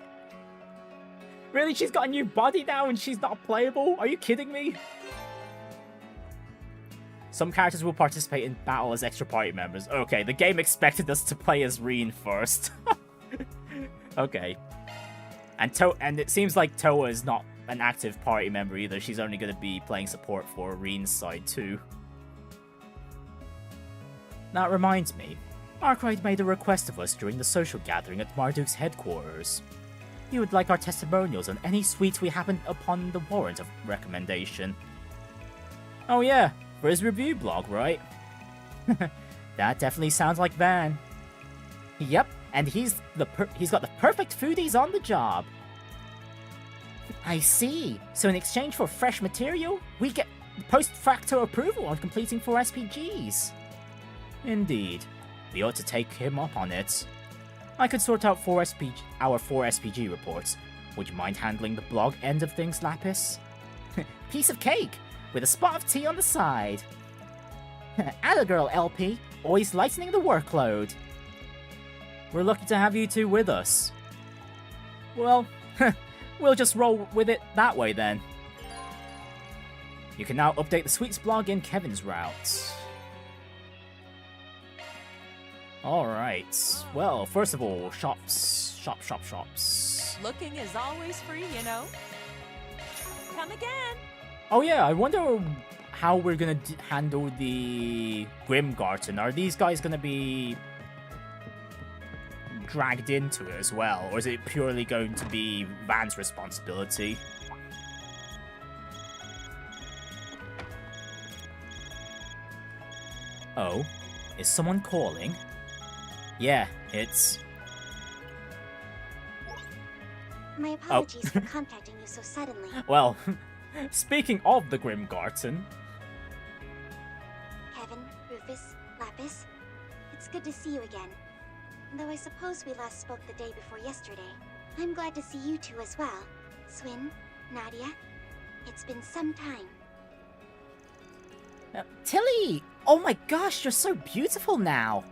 Really? She's got a new body now and she's not playable? Are you kidding me? Some characters will participate in battle as extra party members. Okay, the game expected us to play as Reen first. Okay. And it seems like Toa is not an active party member either. She's only going to be playing support for Reen's side too. That reminds me, Arkwright made a request of us during the social gathering at Marduk's headquarters. He would like our testimonials on any suites we happened upon the warrant of recommendation. Oh yeah, for his review blog, right? That definitely sounds like Van. Yep, and he's got the perfect foodies on the job. I see. So in exchange for fresh material, we get post-facto approval on completing 4 SPGs. Indeed. we ought to take him up on it. I could sort out our 4 SPG reports. Would you mind handling the blog end of things, Lapis? Piece of cake, with a spot of tea on the side. Atta girl, LP, always lightening the workload. We're lucky to have you two with us. Well, we'll just roll with it that way then. You can now update the Sweets blog in Kevin's route. Alright, well, first of all, shops. Looking is always free, you know. Come again. Oh yeah, I wonder how we're gonna handle the Garten. Are these guys gonna be dragged into it as well, or is it purely going to be Van's responsibility? Oh, is someone calling? Yeah, it's... My apologies for contacting you so suddenly. Well, speaking of the Garten... Kevin, Rufus, Lapis, it's good to see you again. Though I suppose we last spoke the day before yesterday. I'm glad to see you two as well. Swin, Nadia, it's been some time. Tilly! Oh my gosh, you're so beautiful now!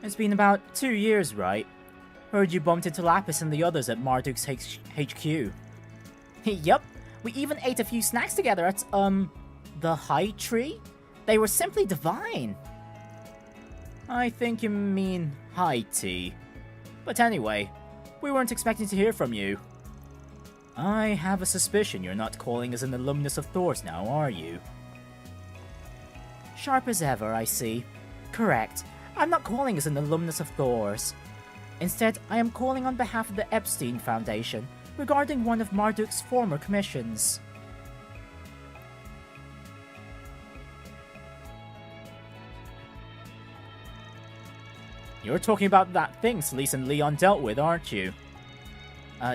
It's been about 2 years, right? Heard you bumped into Lapis and the others at Marduk's HQ. Yup, we even ate a few snacks together at, the High Tree? They were simply divine! I think you mean high tea. But anyway, we weren't expecting to hear from you. I have a suspicion you're not calling as an alumnus of Thor's now, are you? Sharp as ever, I see. Correct. I'm not calling as an alumnus of Thor's. Instead, I am calling on behalf of the Epstein Foundation regarding one of Marduk's former commissions. You're talking about that thing Celise and Leon dealt with, aren't you?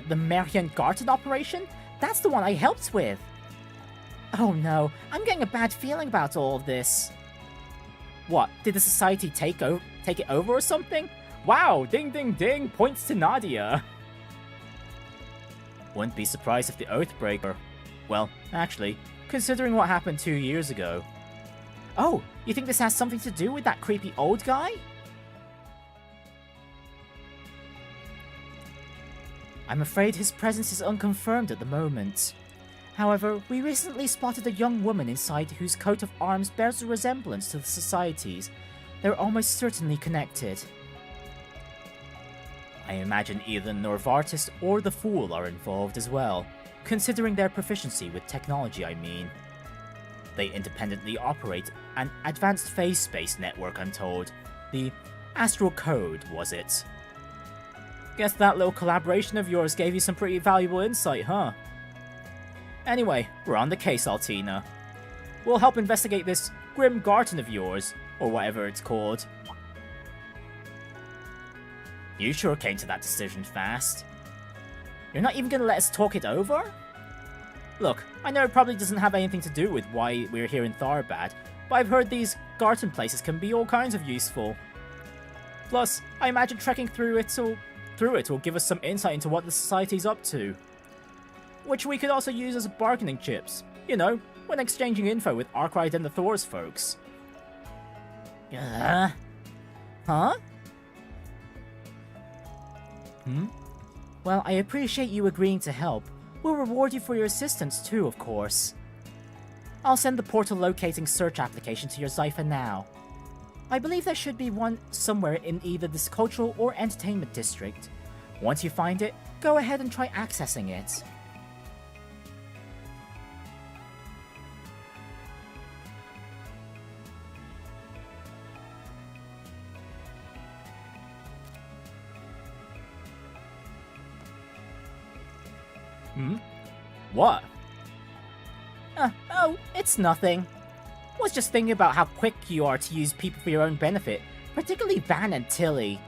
The Marian Garten operation? That's the one I helped with! Oh no, I'm getting a bad feeling about all of this. What, did the society take it over or something? Wow, ding ding ding, points to Nadia! Wouldn't be surprised if the Oathbreaker... Well, actually, considering what happened 2 years ago... Oh, you think this has something to do with that creepy old guy? I'm afraid his presence is unconfirmed at the moment. However, we recently spotted a young woman inside whose coat of arms bears a resemblance to the Society's. They're almost certainly connected. I imagine either Norvartis or the Fool are involved as well, considering their proficiency with technology, I mean. They independently operate an advanced phase space network, I'm told. The Astral Code, was it? Guess that little collaboration of yours gave you some pretty valuable insight, huh? Anyway, we're on the case, Altina. We'll help investigate this Garten of yours, or whatever it's called. You sure came to that decision fast. You're not even gonna let us talk it over? Look, I know it probably doesn't have anything to do with why we're here in Tharbad, but I've heard these Garten places can be all kinds of useful. Plus, I imagine trekking through it will give us some insight into what the Society's up to. Which we could also use as bargaining chips, you know, when exchanging info with Arkwright and the Thor's folks. Huh? Well, I appreciate you agreeing to help. We'll reward you for your assistance too, of course. I'll send the portal locating search application to your Zypha now. I believe there should be one somewhere in either this cultural or entertainment district. Once you find it, go ahead and try accessing it. What? Oh, it's nothing. Was just thinking about how quick you are to use people for your own benefit, particularly Van and Tilly.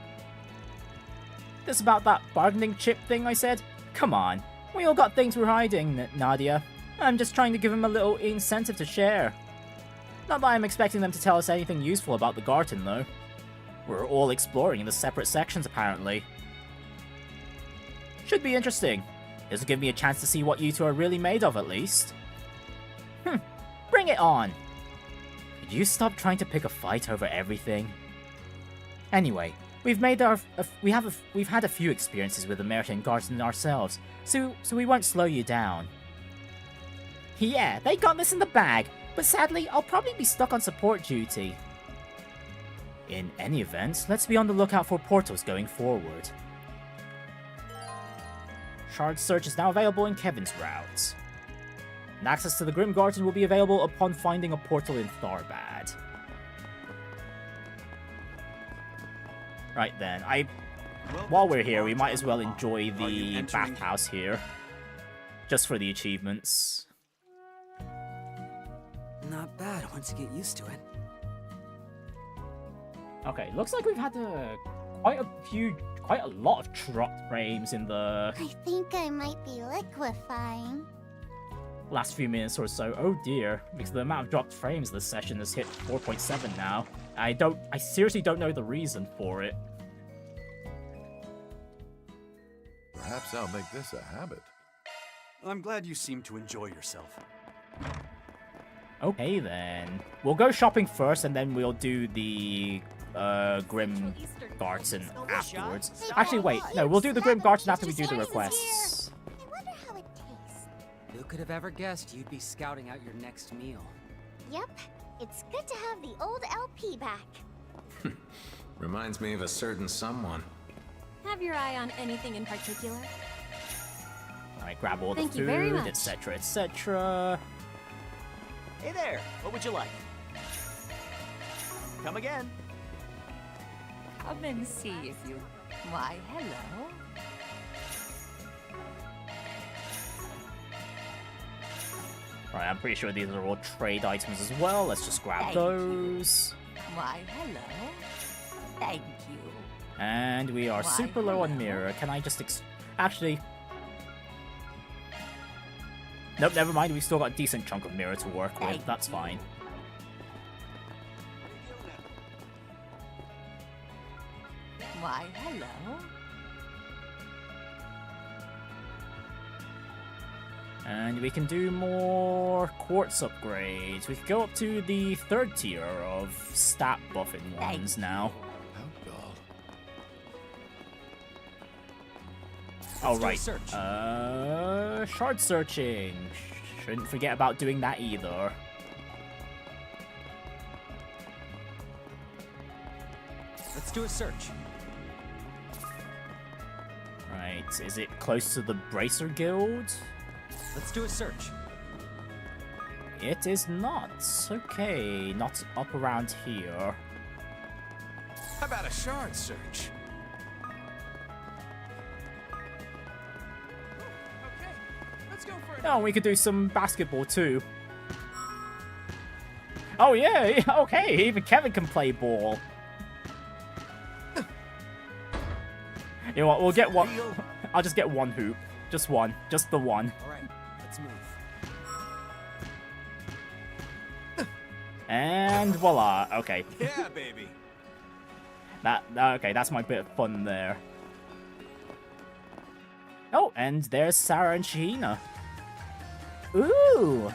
This about that bargaining chip thing I said? Come on, we all got things we're hiding, Nadia. I'm just trying to give them a little incentive to share. Not that I'm expecting them to tell us anything useful about the Garten, though. We're all exploring in the separate sections, apparently. Should be interesting. This'll give me a chance to see what you two are really made of, at least. Bring it on! Could you stop trying to pick a fight over everything? Anyway, we've had a few experiences with the American Garden ourselves, so we won't slow you down. Yeah, they got this in the bag, but sadly, I'll probably be stuck on support duty. In any event, let's be on the lookout for portals going forward. Shard search is now available in Kevin's route. And access to the Grim Garden will be available upon finding a portal in Tharbad. Right then, while we're here, we might as well enjoy the bathhouse here. Just for the achievements. Not bad once you get used to it. Okay, looks like we've had quite a lot of dropped frames in the I think I might be liquefying. last few minutes or so. Oh dear, because the amount of dropped frames this session has hit 4.7 now. I seriously don't know the reason for it. Perhaps I'll make this a habit. I'm glad you seem to enjoy yourself. Okay then. We'll go shopping first and then we'll do the Grim Garden afterwards. Actually wait, no, we'll do the Grim Garden after we do the requests. I wonder how it tastes. Who could have ever guessed you'd be scouting out your next meal? Yep, it's good to have the old LP back. Reminds me of a certain someone. Have your eye on anything in particular? Alright, grab all the Thank you very food, much. etc, etc. Hey there, what would you like? Come again. Come and see if you... Why, hello. Right, I'm pretty sure these are all trade items as well. Let's just grab Thank those. Why, hello. Thank you. And we are Why, super low on hello. mirror. Can I just actually... Nope, never mind. We've still got a decent chunk of mirror to work with. Thank That's you. fine. Why, hello. And we can do more quartz upgrades. We can go up to the 3rd tier of stat buffing Thank ones now. How dull. Oh, do a right. search. Shard searching. Shouldn't forget about doing that either. Let's do a search. Right, is it close to the Bracer Guild? Let's do a search. It is not. Okay, not up around here. How about a shard search? Okay, let's go for it. Oh, we could do some basketball too. Oh yeah, okay, even Kevin can play ball. You know what, we'll get one. I'll just get one hoop. Just one. Just the one. All right, let's move. And voila. Okay. Yeah, baby. Okay, that's my bit of fun there. Oh, and there's Sarah and Shahina. Ooh!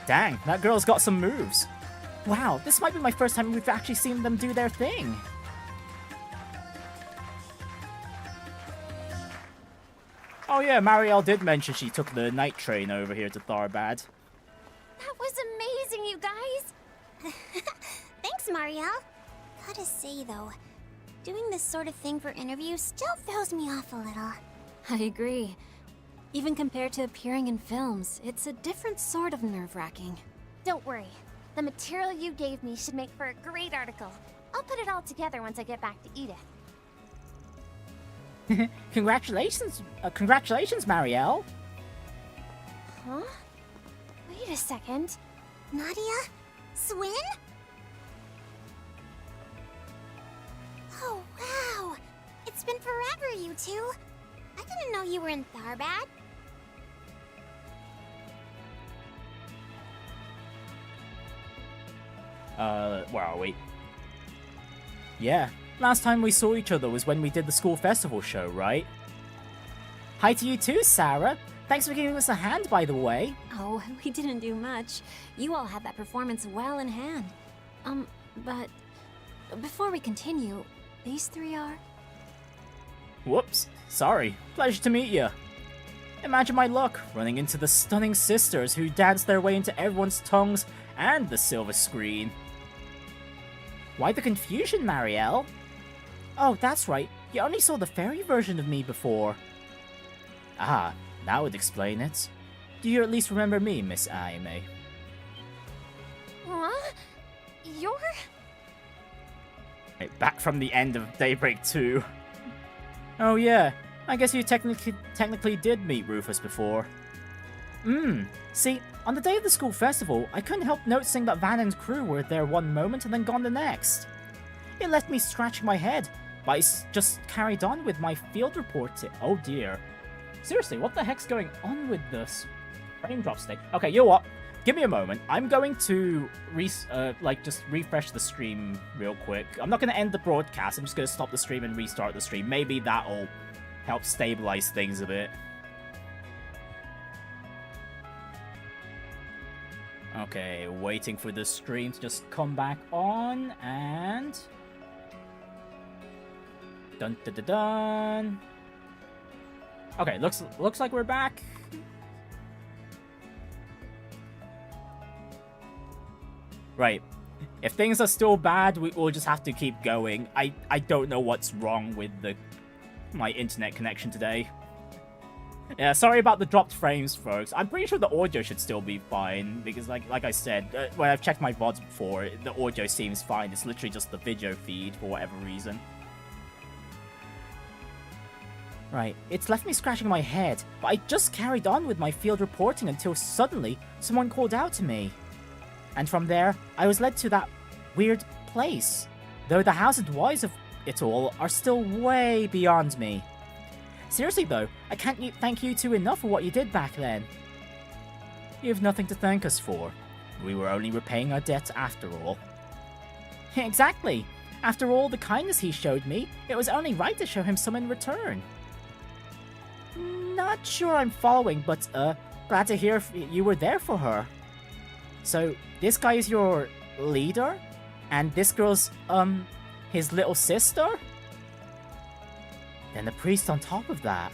Dang, that girl's got some moves. Wow, this might be my first time we've actually seen them do their thing. Oh yeah, Marielle did mention she took the night train over here to Tharbad. That was amazing, you guys! Thanks, Marielle. Gotta say, though, doing this sort of thing for interviews still throws me off a little. I agree. Even compared to appearing in films, it's a different sort of nerve-wracking. Don't worry. The material you gave me should make for a great article. I'll put it all together once I get back to Edith. Congratulations, Marielle. Huh? Wait a second. Nadia? Swin? Oh, wow. It's been forever, you two. I didn't know you were in Tharbad. Where are we? Yeah, Last time we saw each other was when we did the school festival show, right? Hi to you too, Sarah. Thanks for giving us a hand, by the way. Oh, we didn't do much. You all had that performance well in hand. But before we continue, these three are... Whoops. Sorry. Pleasure to meet you. Imagine my luck, running into the stunning sisters who dance their way into everyone's tongues and the silver screen. Why the confusion, Marielle? Oh, that's right. You only saw the fairy version of me before. Ah, that would explain it. Do you at least remember me, Miss Aime? Huh? You're... Right, back from the end of Daybreak 2. Oh yeah, I guess you technically did meet Rufus before. See, on the day of the school festival, I couldn't help noticing that Van and crew were there one moment and then gone the next. It left me scratching my head, but I just carried on with my field reporting. Oh dear. Seriously, what the heck's going on with this frame drop state? Okay, you know what? Give me a moment. I'm going to just refresh the stream real quick. I'm not going to end the broadcast. I'm just going to stop the stream and restart the stream. Maybe that'll help stabilize things a bit. Okay, waiting for the stream to just come back on, and... Dun dun dun dun! Okay, looks like we're back. Right. If things are still bad, we'll just have to keep going. I don't know what's wrong with my internet connection today. Yeah, sorry about the dropped frames, folks. I'm pretty sure the audio should still be fine, because like I said, when I've checked my VODs before, the audio seems fine. It's literally just the video feed for whatever reason. Right, it's left me scratching my head, but I just carried on with my field reporting until suddenly someone called out to me. And from there, I was led to that weird place, though the hows and whys of it all are still way beyond me. Seriously though, I can't thank you two enough for what you did back then. You have nothing to thank us for. We were only repaying our debt after all. Exactly. After all the kindness he showed me, it was only right to show him some in return. Not sure I'm following, but glad to hear you were there for her. So, this guy is your leader? And this girl's, his little sister? Then the priest on top of that.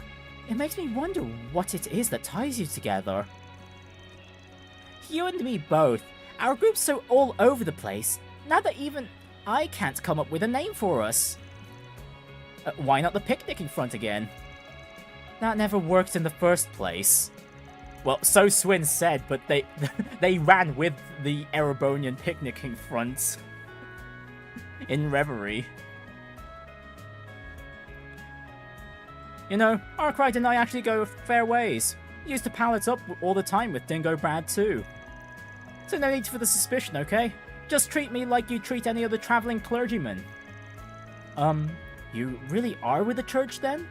It makes me wonder what it is that ties you together. You and me both. Our group's so all over the place, now that even I can't come up with a name for us. Why not the picnicking front again? That never worked in the first place. Well, so Swin said, but they ran with the Erebonian picnicking front in Reverie. You know, Arkwright and I actually go fair ways. Used to pal it up all the time with Dingo Brad too. So no need for the suspicion, okay? Just treat me like you treat any other traveling clergyman. You really are with the church then?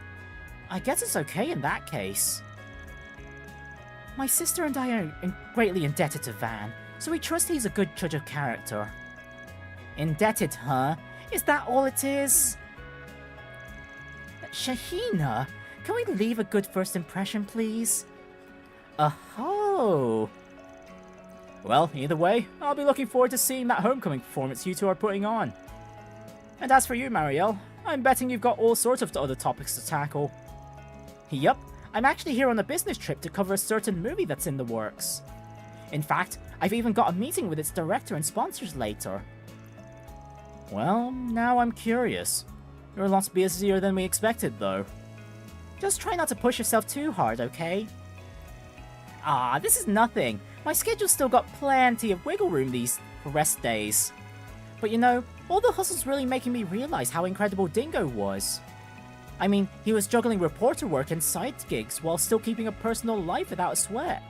I guess it's okay in that case. My sister and I are greatly indebted to Van, so we trust he's a good judge of character. Indebted, huh? Is that all it is? Shahina, can we leave a good first impression, please? Oh. Well, either way, I'll be looking forward to seeing that homecoming performance you two are putting on. And as for you, Marielle, I'm betting you've got all sorts of other topics to tackle. Yup, I'm actually here on a business trip to cover a certain movie that's in the works. In fact, I've even got a meeting with its director and sponsors later. Well, now I'm curious. You're lots busier than we expected, though. Just try not to push yourself too hard, okay? Ah, this is nothing. My schedule's still got plenty of wiggle room these rest days. But you know, all the hustle's really making me realize how incredible Dingo was. I mean, he was juggling reporter work and side gigs while still keeping a personal life without a sweat.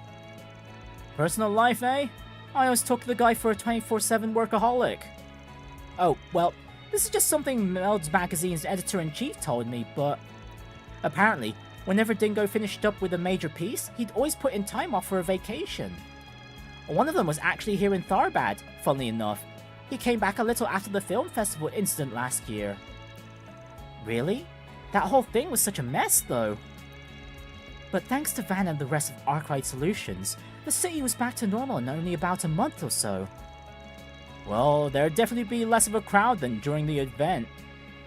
Personal life, eh? I always took the guy for a 24/7 workaholic. Oh, well, this is just something Meld's magazine's editor-in-chief told me, but... apparently, whenever Dingo finished up with a major piece, he'd always put in time off for a vacation. One of them was actually here in Tharbad, funnily enough. He came back a little after the film festival incident last year. Really? That whole thing was such a mess, though. But thanks to Van and the rest of Arkwright Solutions, the city was back to normal in only about a month or so. Well, there'd definitely be less of a crowd than during the event.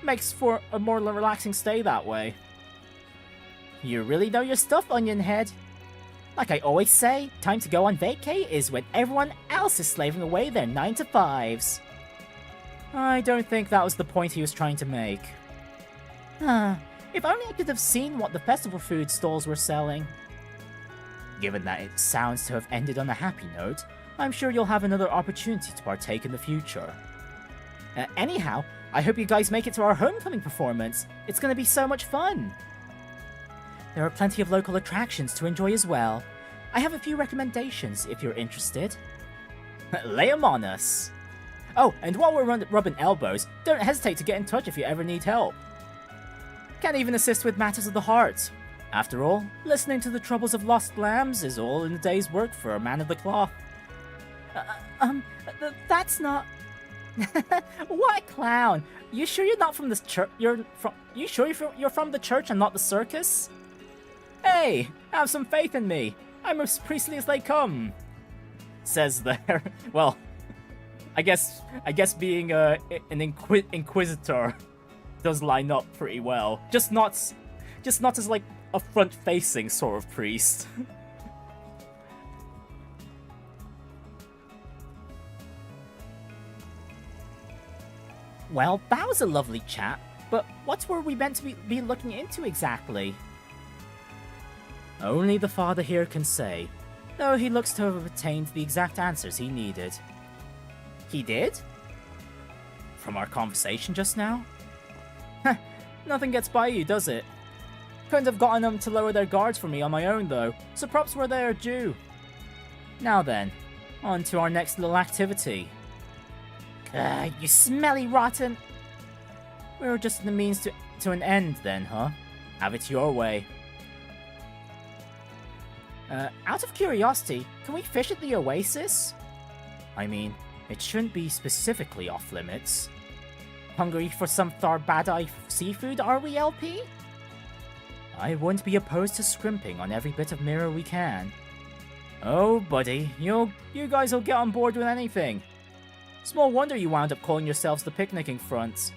Makes for a more relaxing stay that way. You really know your stuff, Onion Head. Like I always say, time to go on vacay is when everyone else is slaving away their 9 to 5s. I don't think that was the point he was trying to make. If only I could have seen what the festival food stalls were selling. Given that it sounds to have ended on a happy note, I'm sure you'll have another opportunity to partake in the future. Anyhow, I hope you guys make it to our homecoming performance. It's gonna be so much fun. There are plenty of local attractions to enjoy as well. I have a few recommendations if you're interested. Lay 'em on us. Oh, and while we're rubbing elbows, don't hesitate to get in touch if you ever need help. Can even assist with matters of the heart. After all, listening to the troubles of lost lambs is all in a day's work for a man of the cloth. That's not... What a clown! You sure you're not from this church? You sure you're from the church and not the circus? Hey, have some faith in me. I'm as priestly as they come. Says there. Well, I guess being an inquisitor does line up pretty well. Just not as like a front-facing sort of priest. Well, that was a lovely chat, but what were we meant to be looking into exactly? Only the father here can say, though he looks to have obtained the exact answers he needed. He did? From our conversation just now? Heh, nothing gets by you, does it? Couldn't have gotten them to lower their guards for me on my own, though, so props where they are due. Now then, on to our next little activity. You smelly rotten! We were just the means to an end then, huh? Have it your way. Out of curiosity, can we fish at the Oasis? I mean, it shouldn't be specifically off limits. Hungry for some Tharbad seafood, are we, LP? I wouldn't be opposed to scrimping on every bit of mirror we can. Oh, buddy, you guys will get on board with anything. Small wonder you wound up calling yourselves the picnicking front.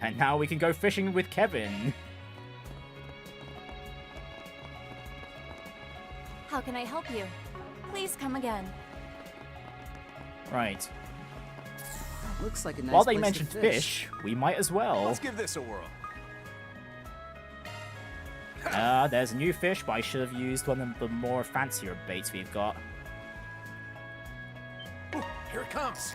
And now we can go fishing with Kevin. How can I help you? Please come again. Right. Looks like a nice While they place mentioned to fish, we might as well. Let's give this a whirl. There's a new fish, but I should have used one of the more fancier baits we've got. Ooh, here it comes.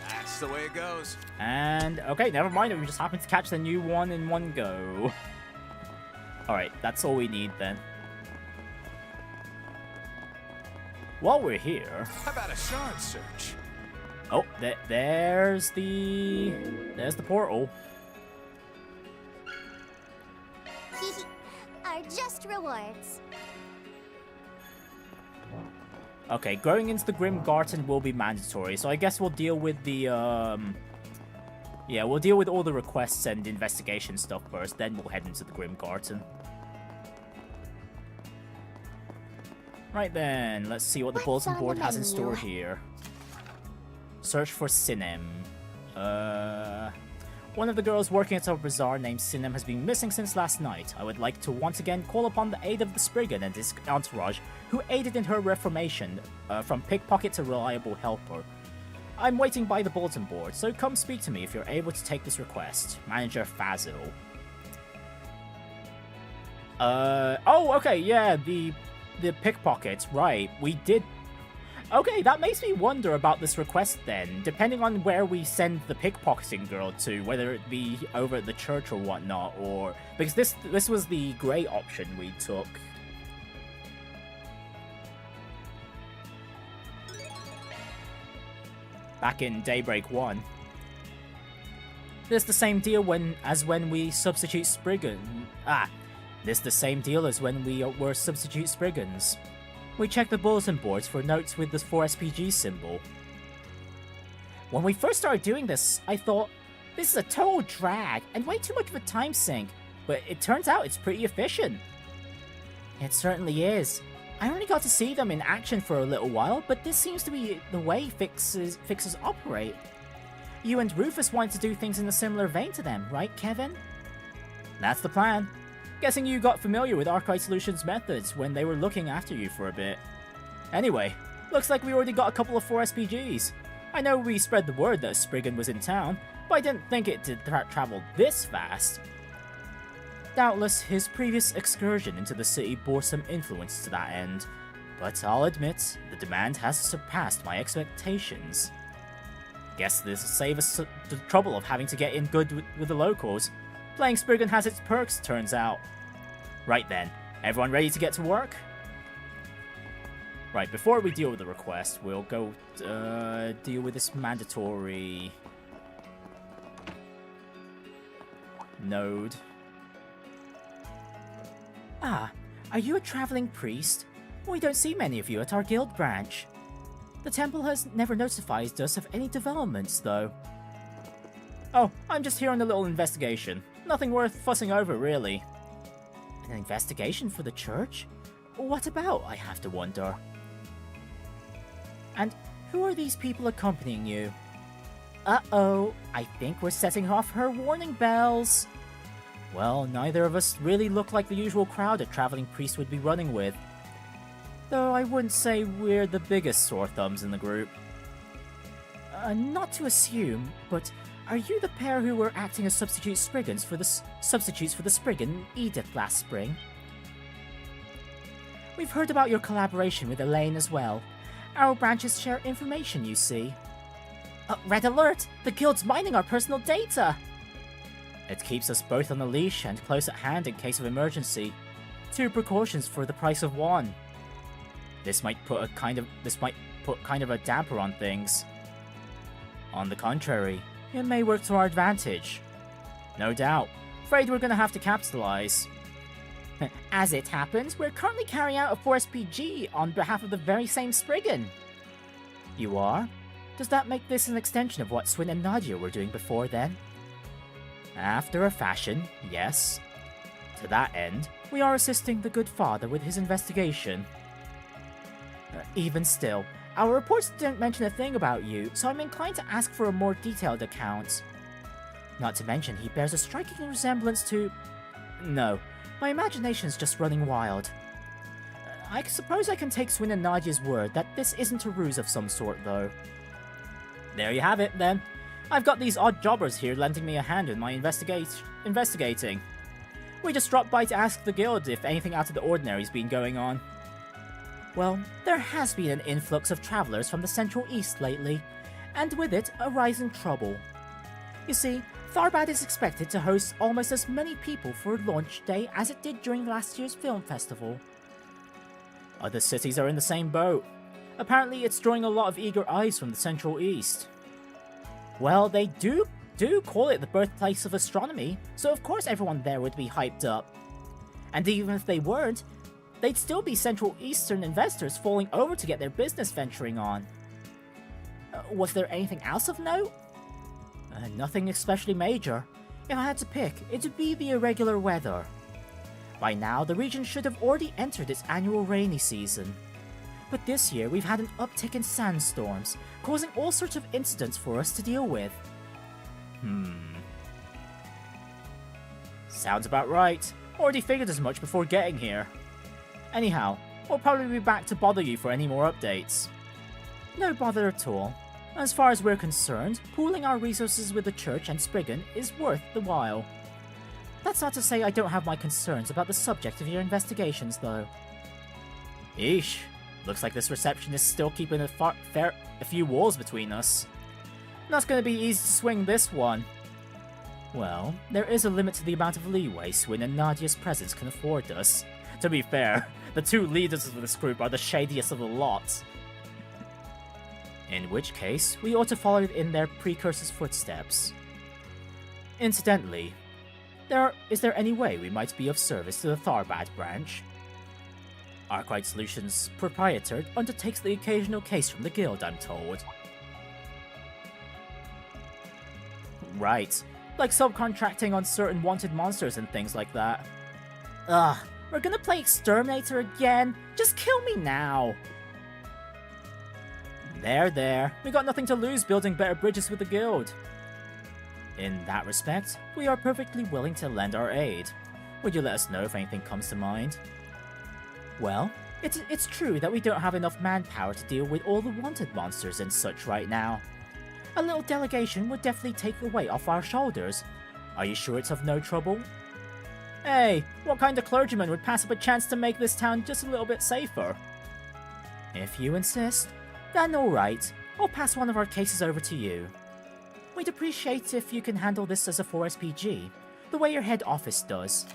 That's the way it goes. And, okay, never mind. We just happened to catch the new one in one go. Alright, that's all we need then. While we're here... How about a shard search? Oh, there's the portal. Are just rewards. Okay, going into the Grim Garten will be mandatory, so I guess we'll deal with the, yeah, we'll deal with all the requests and investigation stuff first, then we'll head into the Grim Garten. Right then, let's see what the bulletin board has in store here. Search for Sinem. One of the girls working at a bazaar named Sinem has been missing since last night. I would like to once again call upon the aid of the Spriggan and his entourage, who aided in her reformation from pickpocket to reliable helper. I'm waiting by the bulletin board, so come speak to me if you're able to take this request. Manager Fazil. Oh, okay, yeah, the pickpockets, right, we did... Okay, that makes me wonder about this request then, depending on where we send the pickpocketing girl to, whether it be over at the church or whatnot, or... Because this was the grey option we took. Back in Daybreak 1. This the same deal as when we substitute Spriggan... This the same deal as when we were substitute Spriggans. We checked the bulletin boards for notes with the 4SPG symbol. When we first started doing this, I thought, this is a total drag and way too much of a time sink, but it turns out it's pretty efficient. It certainly is. I only got to see them in action for a little while, but this seems to be the way fixers operate. You and Rufus wanted to do things in a similar vein to them, right, Kevin? That's the plan. Guessing you got familiar with Archive Solutions' methods when they were looking after you for a bit. Anyway, looks like we already got a couple of 4SPGs. I know we spread the word that Spriggan was in town, but I didn't think it did travel this fast. Doubtless, his previous excursion into the city bore some influence to that end, but I'll admit, the demand has surpassed my expectations. Guess this will save us the trouble of having to get in good with the locals. Playing Spriggan has its perks, turns out. Right then, everyone ready to get to work? Right, before we deal with the request, we'll go deal with this mandatory node. Ah, are you a traveling priest? We don't see many of you at our guild branch. The temple has never notified us of any developments, though. Oh, I'm just here on a little investigation. Nothing worth fussing over, really. An investigation for the church? What about, I have to wonder? And who are these people accompanying you? Uh-oh, I think we're setting off her warning bells. Well, neither of us really look like the usual crowd a traveling priest would be running with. Though I wouldn't say we're the biggest sore thumbs in the group. Not to assume, but are you the pair who were acting as substitutes for the Spriggan Edith last spring? We've heard about your collaboration with Elaine as well. Our branches share information, you see. Red alert! The guild's mining our personal data! It keeps us both on the leash and close at hand in case of emergency. 2 precautions for the price of 1. This might put kind of a damper on things. On the contrary, it may work to our advantage. No doubt. Afraid we're gonna have to capitalize. As it happens, we're currently carrying out a 4SPG on behalf of the very same Spriggan. You are? Does that make this an extension of what Swin and Nadia were doing before then? After a fashion, yes. To that end, we are assisting the good father with his investigation. Even still, our reports don't mention a thing about you, so I'm inclined to ask for a more detailed account. Not to mention, he bears a striking resemblance to... No, my imagination's just running wild. I suppose I can take Swin and Nadia's word that this isn't a ruse of some sort, though. There you have it, then. I've got these odd jobbers here lending me a hand in my investigating. We just dropped by to ask the guild if anything out of the ordinary's been going on. Well, there has been an influx of travelers from the Central East lately, and with it, a rising trouble. You see, Tharbad is expected to host almost as many people for launch day as it did during last year's film festival. Other cities are in the same boat. Apparently, it's drawing a lot of eager eyes from the Central East. Well, they do call it the birthplace of astronomy, so of course everyone there would be hyped up. And even if they weren't, they'd still be Central Eastern investors falling over to get their business venturing on. Was there anything else of note? Nothing especially major. If I had to pick, it would be the irregular weather. By now, the region should have already entered its annual rainy season. But this year, we've had an uptick in sandstorms, causing all sorts of incidents for us to deal with. Sounds about right. Already figured as much before getting here. Anyhow, we'll probably be back to bother you for any more updates. No bother at all. As far as we're concerned, pooling our resources with the church and Spriggan is worth the while. That's not to say I don't have my concerns about the subject of your investigations, though. Eesh. Looks like this reception is still keeping a few walls between us. Not gonna be easy to swing this one. Well, there is a limit to the amount of leeway Swin and Nadia's presence can afford us. To be fair, the 2 leaders of this group are the shadiest of the lot. In which case, we ought to follow in their precursors' footsteps. Incidentally, is there any way we might be of service to the Tharbad branch? Arkwright Solutions proprietor undertakes the occasional case from the guild, I'm told. Right, like subcontracting on certain wanted monsters and things like that. Ugh, we're gonna play Exterminator again? Just kill me now! There, we got nothing to lose building better bridges with the guild. In that respect, we are perfectly willing to lend our aid. Would you let us know if anything comes to mind? Well, it's true that we don't have enough manpower to deal with all the wanted monsters and such right now. A little delegation would definitely take the weight off our shoulders. Are you sure it's of no trouble? Hey, what kind of clergyman would pass up a chance to make this town just a little bit safer? If you insist, then alright, I'll pass one of our cases over to you. We'd appreciate if you can handle this as a 4SPG, the way your head office does.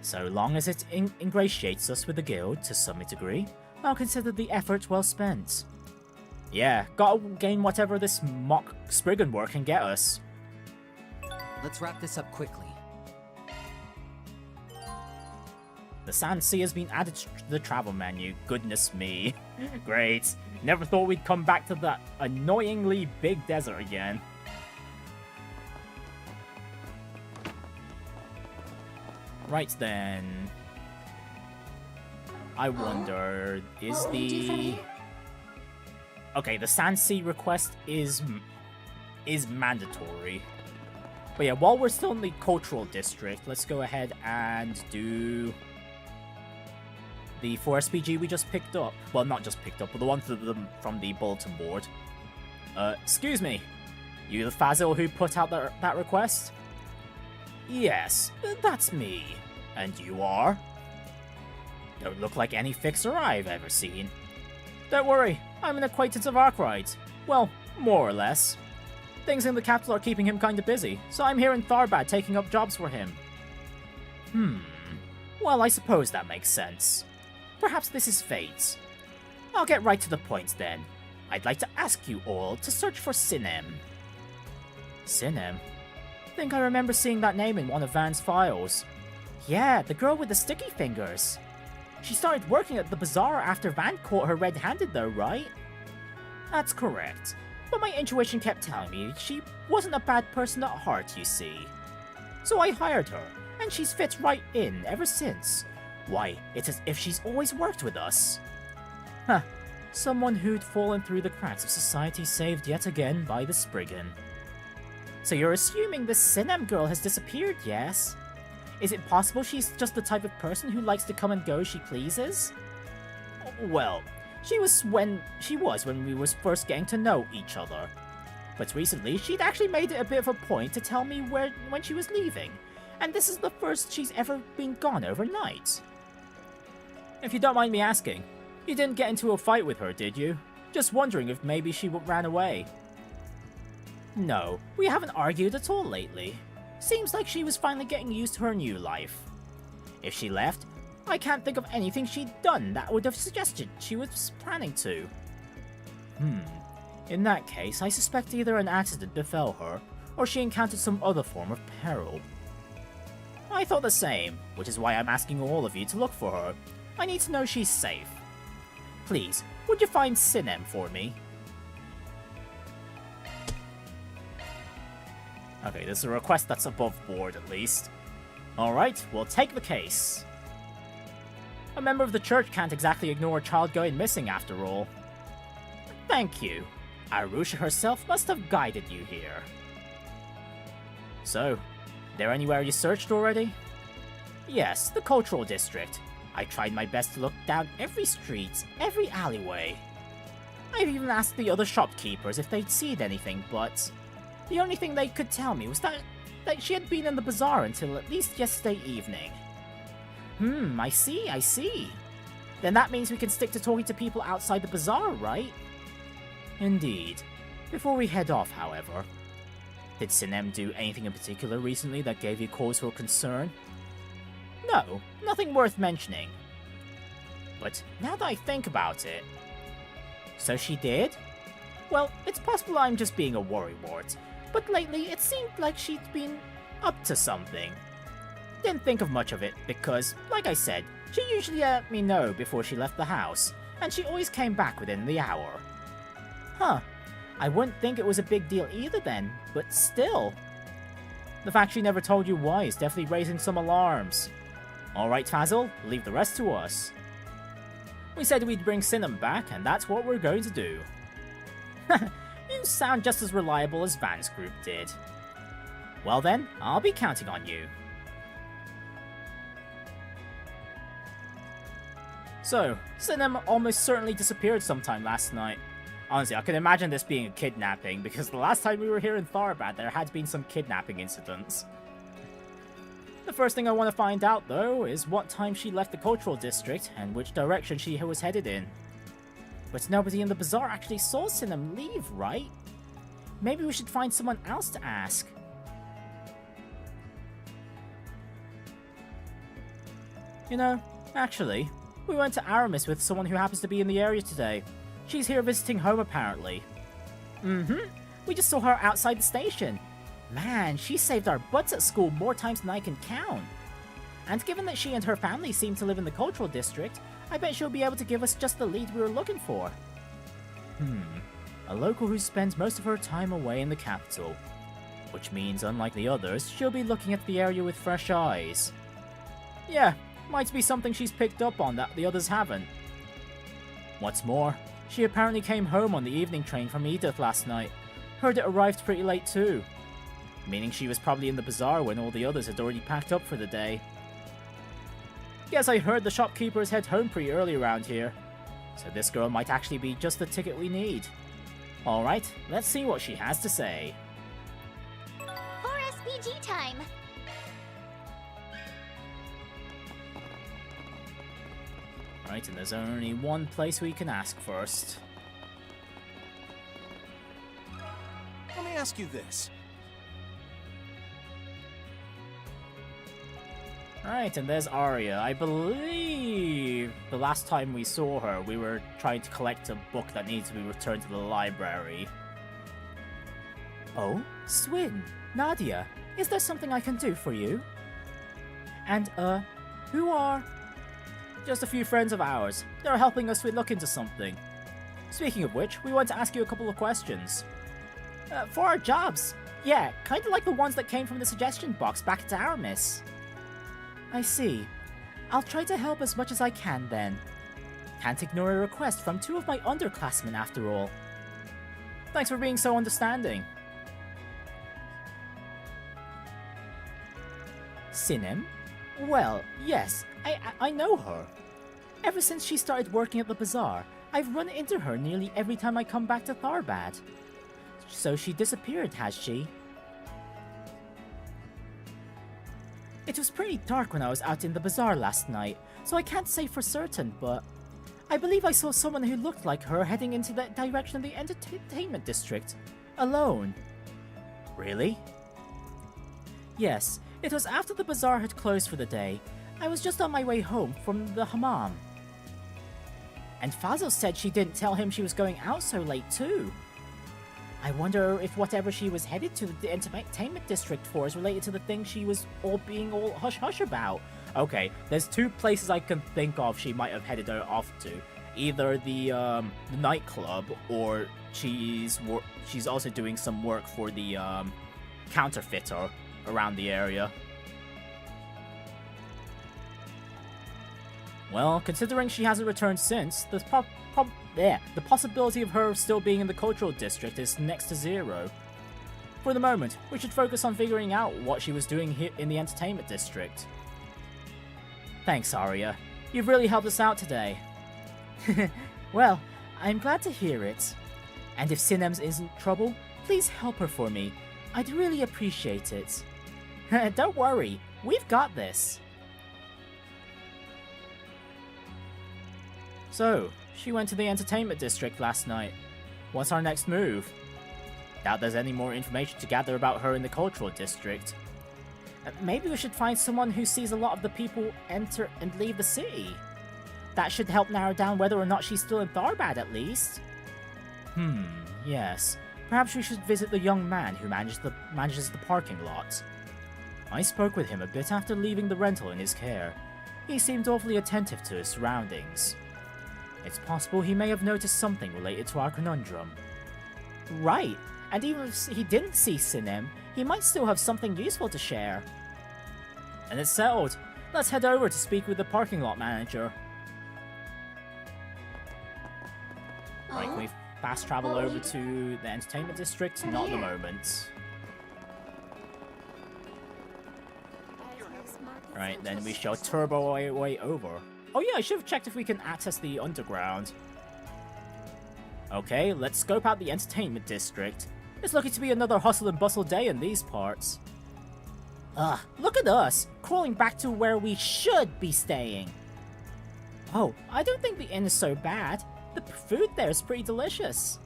So long as it ingratiates us with the guild to some degree, I'll consider the effort well spent. Yeah, gotta gain whatever this mock Spriggan work can get us. Let's wrap this up quickly. The Sandsea has been added to the travel menu. Goodness me. Great. Never thought we'd come back to that annoyingly big desert again. Right then. I wonder, is the... Okay, the Sandsea request is mandatory. But yeah, while we're still in the cultural district, let's go ahead and do the 4SPG we just picked up. Well, not just picked up, but the one from the bulletin board. Excuse me. You the Fazil who put out that request? Yes, that's me. And you are? Don't look like any fixer I've ever seen. Don't worry, I'm an acquaintance of Arkwright. Well, more or less. Things in the capital are keeping him kinda busy, so I'm here in Tharbad taking up jobs for him. Well, I suppose that makes sense. Perhaps this is fate. I'll get right to the point then. I'd like to ask you all to search for Sinem. Sinem? Think I remember seeing that name in one of Van's files. Yeah, the girl with the sticky fingers. She started working at the bazaar after Van caught her red-handed though, right? That's correct. But my intuition kept telling me she wasn't a bad person at heart, you see. So I hired her, and she's fit right in ever since. Why, it's as if she's always worked with us. Huh, someone who'd fallen through the cracks of society saved yet again by the Spriggan. So you're assuming this Sinem girl has disappeared, yes? Is it possible she's just the type of person who likes to come and go as she pleases? Well, she was when we was first getting to know each other. But recently, she'd actually made it a bit of a point to tell me when she was leaving, and this is the first she's ever been gone overnight. If you don't mind me asking, you didn't get into a fight with her, did you? Just wondering if maybe she ran away. No, we haven't argued at all lately. Seems like she was finally getting used to her new life. If she left, I can't think of anything she'd done that would have suggested she was planning to. In that case, I suspect either an accident befell her, or she encountered some other form of peril. I thought the same, which is why I'm asking all of you to look for her. I need to know she's safe. Please, would you find Sinem for me? Okay, this is a request that's above board at least. Alright, we'll take the case. A member of the church can't exactly ignore a child going missing after all. Thank you. Arusha herself must have guided you here. So, there anywhere you searched already? Yes, the cultural district. I tried my best to look down every street, every alleyway. I've even asked the other shopkeepers if they'd seen anything, but the only thing they could tell me was that she had been in the bazaar until at least yesterday evening. I see. Then that means we can stick to talking to people outside the bazaar, right? Indeed. Before we head off, however, did Sinem do anything in particular recently that gave you cause for concern? No, nothing worth mentioning. But now that I think about it... So she did? Well, it's possible I'm just being a worrywart, but lately it seemed like she'd been up to something. Didn't think of much of it because, like I said, she usually let me know before she left the house, and she always came back within the hour. Huh, I wouldn't think it was a big deal either then, but still. The fact she never told you why is definitely raising some alarms. Alright, Fazil, leave the rest to us. We said we'd bring Sinem back, and that's what we're going to do. You sound just as reliable as Van's group did. Well then, I'll be counting on you. So, Sinem almost certainly disappeared sometime last night. Honestly, I can imagine this being a kidnapping, because the last time we were here in Tharbad, there had been some kidnapping incidents. The first thing I want to find out, though, is what time she left the cultural district, and which direction she was headed in. But nobody in the bazaar actually saw Sinem leave, right? Maybe we should find someone else to ask. You know, actually, we went to Aramis with someone who happens to be in the area today. She's here visiting home, apparently. We just saw her outside the station. Man, she saved our butts at school more times than I can count. And given that she and her family seem to live in the cultural district, I bet she'll be able to give us just the lead we were looking for. A local who spends most of her time away in the capital. Which means, unlike the others, she'll be looking at the area with fresh eyes. Yeah, might be something she's picked up on that the others haven't. What's more, she apparently came home on the evening train from Edith last night. Heard it arrived pretty late too. Meaning she was probably in the bazaar when all the others had already packed up for the day. Guess I heard the shopkeepers head home pretty early around here. So this girl might actually be just the ticket we need. Alright, let's see what she has to say. 4SPG time! Right, and there's only one place we can ask first. Let me ask you this. Right, and there's Arya. I believe the last time we saw her, we were trying to collect a book that needs to be returned to the library. Oh, Swin, Nadia, is there something I can do for you? And, who are... Just a few friends of ours. They're helping us look into something. Speaking of which, we want to ask you a couple of questions. For our jobs. Yeah, kinda like the ones that came from the suggestion box back at Aramis. I see. I'll try to help as much as I can then. Can't ignore a request from two of my underclassmen after all. Thanks for being so understanding. Sinem? Well, yes, I know her. Ever since she started working at the bazaar, I've run into her nearly every time I come back to Tharbad. So she disappeared, has she? It was pretty dark when I was out in the bazaar last night, so I can't say for certain, but I believe I saw someone who looked like her heading into the direction of the entertainment district, alone. Really? Yes, it was after the bazaar had closed for the day. I was just on my way home from the hammam. And Fazil said she didn't tell him she was going out so late too. I wonder if whatever she was headed to the entertainment district for is related to the thing she was being all hush-hush about. Okay, there's two places I can think of she might have headed off to. Either the nightclub, or she's also doing some work for the counterfeiter around the area. Well, considering she hasn't returned since, the possibility of her still being in the cultural district is next to zero. For the moment, we should focus on figuring out what she was doing here in the entertainment district. Thanks, Arya. You've really helped us out today. Well, I'm glad to hear it. And if Sinem is in trouble, please help her for me. I'd really appreciate it. Don't worry, we've got this. So, she went to the entertainment district last night. What's our next move? Doubt there's any more information to gather about her in the cultural district. Maybe we should find someone who sees a lot of the people enter and leave the city. That should help narrow down whether or not she's still in Tharbad at least. Yes. Perhaps we should visit the young man who manages the parking lot. I spoke with him a bit after leaving the rental in his care. He seemed awfully attentive to his surroundings. It's possible he may have noticed something related to our conundrum. Right, and even if he didn't see Sinem, he might still have something useful to share. And it's settled. Let's head over to speak with the parking lot manager. Right, can we fast travel over to the entertainment district? Not at the moment. Right, then we shall turbo our way over. Oh yeah, I should have checked if we can access the underground. Okay, let's scope out the entertainment district. It's looking to be another hustle and bustle day in these parts. Ugh, look at us, crawling back to where we should be staying. Oh, I don't think the inn is so bad. The food there is pretty delicious.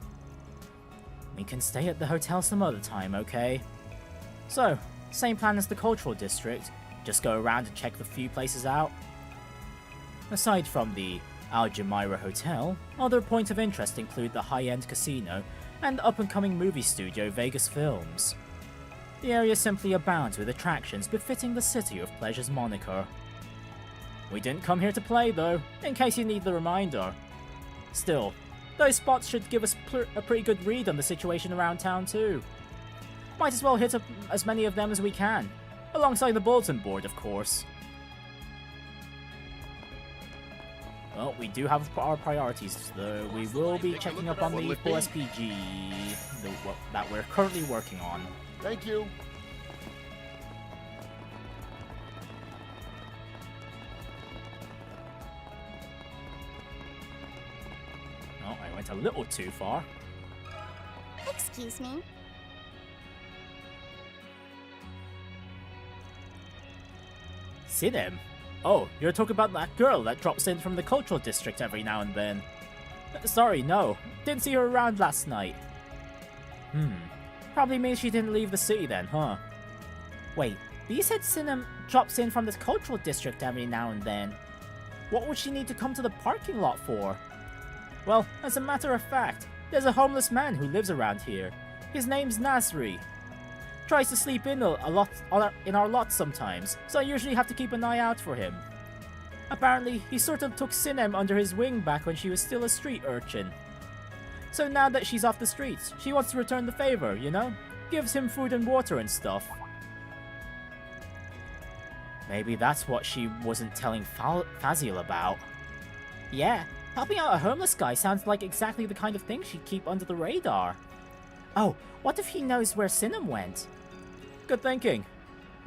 We can stay at the hotel some other time, okay? So, same plan as the cultural district. Just go around and check the few places out. Aside from the Al Jumeirah Hotel, other points of interest include the high-end casino and up-and-coming movie studio Vegas Films. The area simply abounds with attractions befitting the City of Pleasure's moniker. We didn't come here to play though, in case you need the reminder. Still, those spots should give us a pretty good read on the situation around town too. Might as well hit up as many of them as we can, alongside the bulletin board of course. Well, we do have our priorities, though. We will be checking up on the full SPG that we're currently working on. Thank you. Oh, I went a little too far. Excuse me. Sinem? Oh, you're talking about that girl that drops in from the cultural district every now and then. Sorry, no. Didn't see her around last night. Probably means she didn't leave the city then, huh? Wait, you said Sinem drops in from the cultural district every now and then. What would she need to come to the parking lot for? Well, as a matter of fact, there's a homeless man who lives around here. His name's Nasri. Tries to sleep in in our lot sometimes, so I usually have to keep an eye out for him. Apparently, he sort of took Sinem under his wing back when she was still a street urchin. So now that she's off the streets, she wants to return the favor, you know? Gives him food and water and stuff. Maybe that's what she wasn't telling Fazil about. Yeah, helping out a homeless guy sounds like exactly the kind of thing she'd keep under the radar. Oh, what if he knows where Sinem went? Good thinking.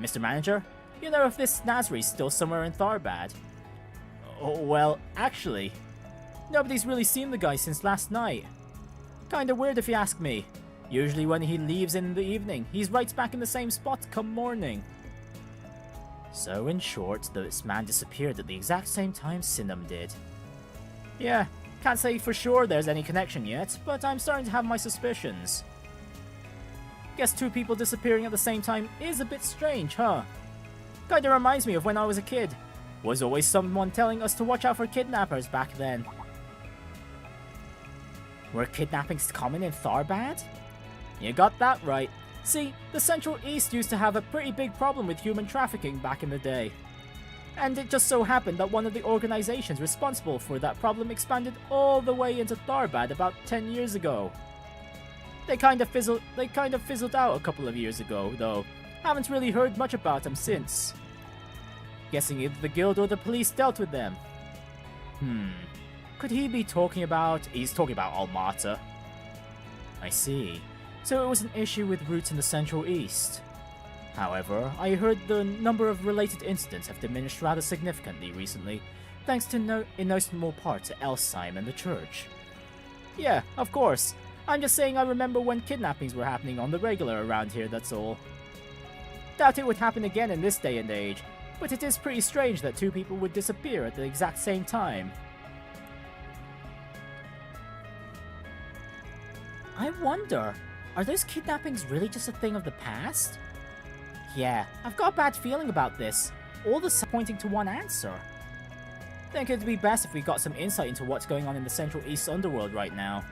Mr. Manager, you know if this Nasri's still somewhere in Tharbad? Oh, well, actually, nobody's really seen the guy since last night. Kinda weird if you ask me. Usually when he leaves in the evening, he's right back in the same spot come morning. So in short, this man disappeared at the exact same time Sinem did. Yeah, can't say for sure there's any connection yet, but I'm starting to have my suspicions. Guess two people disappearing at the same time is a bit strange, huh? Kinda reminds me of when I was a kid. Was always someone telling us to watch out for kidnappers back then. Were kidnappings common in Tharbad? You got that right. See, the Central East used to have a pretty big problem with human trafficking back in the day. And it just so happened that one of the organizations responsible for that problem expanded all the way into Tharbad about 10 years ago. They kind of fizzled out a couple of years ago, though. Haven't really heard much about them since. Guessing either the guild or the police dealt with them. Could he be talking about... He's talking about Almata. I see. So it was an issue with roots in the Central East. However, I heard the number of related incidents have diminished rather significantly recently, thanks to in no small part to Elsheim and the church. Yeah, of course. I'm just saying I remember when kidnappings were happening on the regular around here, that's all. Doubt it would happen again in this day and age, but it is pretty strange that two people would disappear at the exact same time. I wonder, are those kidnappings really just a thing of the past? Yeah, I've got a bad feeling about this. All the signs pointing to one answer. Think it'd be best if we got some insight into what's going on in the Central East underworld right now.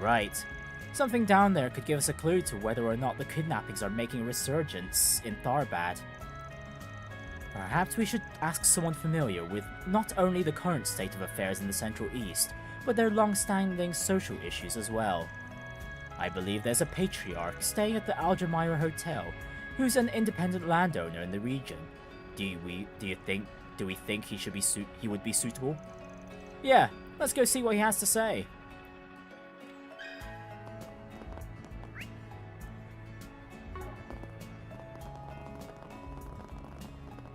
Right. Something down there could give us a clue to whether or not the kidnappings are making a resurgence in Tharbad. Perhaps we should ask someone familiar with not only the current state of affairs in the Central East, but their long-standing social issues as well. I believe there's a patriarch staying at the Algemira Hotel, who's an independent landowner in the region. Do we think he would be suitable? Yeah, let's go see what he has to say.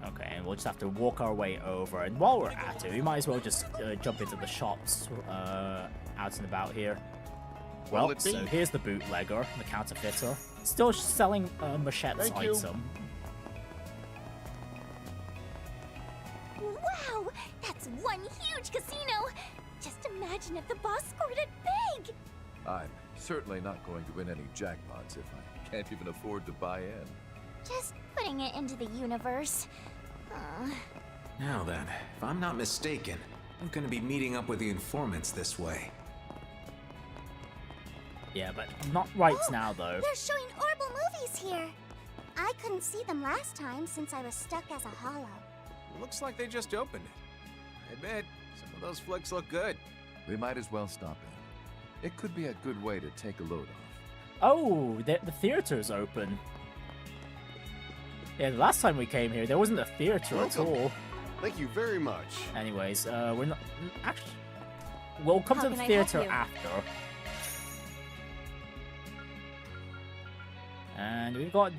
Okay, and we'll just have to walk our way over, and while we're at it, we might as well just jump into the shops out and about here. Well, so here's the bootlegger, the counterfeiter, still selling Machette's item. Wow, that's one huge casino! Just imagine if the boss scored it big! I'm certainly not going to win any jackpots if I can't even afford to buy in. Just putting it into the universe. Now then, if I'm not mistaken, I'm gonna be meeting up with the informants this way. Yeah, but not right now, though. They're showing Orbal movies here! I couldn't see them last time since I was stuck as a hollow. Looks like they just opened it. I bet some of those flicks look good. We might as well stop in. It could be a good way to take a load off. Oh, the theater's open. Yeah, the last time we came here, there wasn't a theater at all. Thank you very much. Anyways, we're not... Actually, we'll come to the theater after. And we've got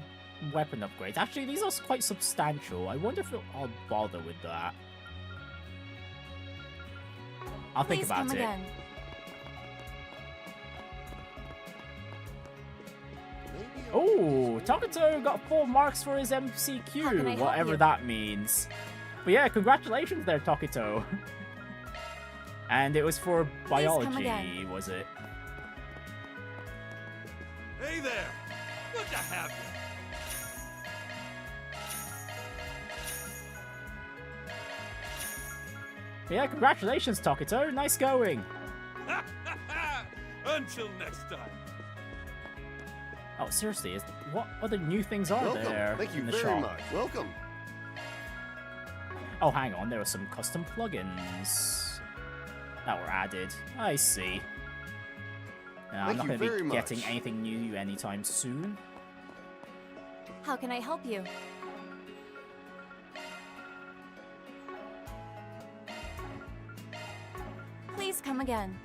weapon upgrades. Actually, these are quite substantial. I wonder if I'll bother with that. I'll think about it. Again. Oh, Takuto got 4 marks for his MCQ, whatever that means. But yeah, congratulations there, Takuto. And it was for biology, was it? Hey there! Good to have you. But yeah, congratulations, Takuto. Nice going. Until next time. Oh, seriously, what other new things are there Thank you in the very shop? much. Welcome. Oh, hang on, there are some custom plugins that were added. I see. I'm not going to be getting anything new anytime soon. How can I help you? Please come again.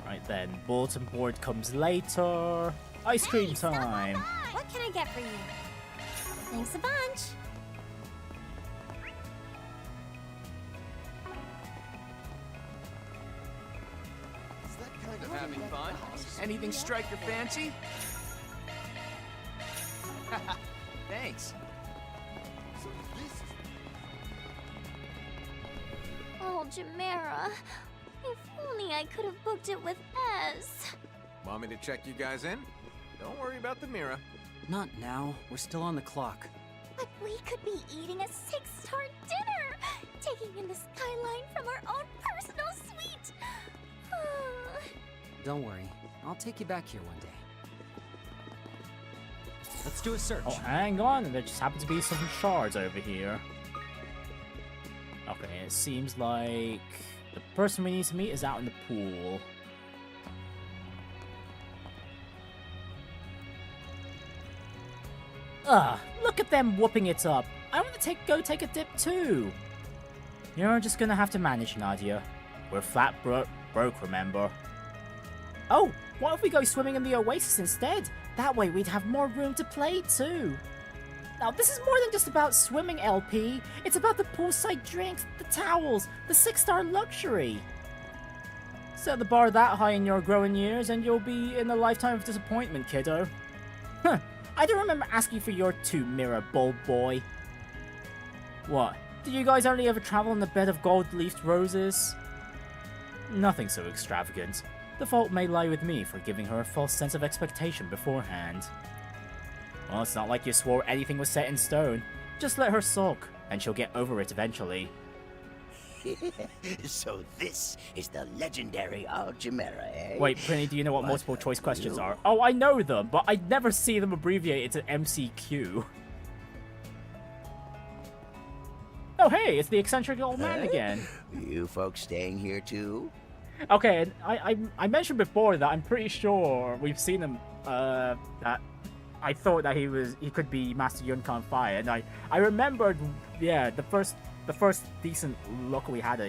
Right then, bulletin board comes later. Ice cream time. What can I get for you? Thanks a bunch. Having fun? Anything strike your fancy? Thanks. Oh, Chimera. If only I could have booked it with Ez. Want me to check you guys in? Don't worry about the mirror. Not now. We're still on the clock. But we could be eating a 6-star dinner! Taking in the skyline from our own personal suite! Don't worry. I'll take you back here one day. Let's do a search. Oh, hang on. There just happen to be some shards over here. Okay, it seems like the person we need to meet is out in the pool. Look at them whooping it up. I want to go take a dip too. You're just gonna have to manage, Nadia. We're flat broke, remember? Oh, what if we go swimming in the oasis instead? That way we'd have more room to play too. Now, this is more than just about swimming, LP. It's about the poolside drinks, the towels, the 6-star luxury. Set the bar that high in your growing years and you'll be in a lifetime of disappointment, kiddo. Huh, I don't remember asking for your 2 mirror, bold boy. What? Did you guys only ever travel on the bed of gold-leafed roses? Nothing so extravagant. The fault may lie with me for giving her a false sense of expectation beforehand. Well, it's not like you swore anything was set in stone. Just let her sulk, and she'll get over it eventually. So this is the legendary Alchimera, eh? Wait, Prinny, do you know what multiple choice questions are? Oh, I know them, but I never see them abbreviated to MCQ. Oh, hey, it's the Eccentric Old Man again. You folks staying here too? Okay, and I mentioned before that I'm pretty sure we've seen him, that I thought that he could be Master Yunkan Fire, and I remembered, yeah, the first decent look we had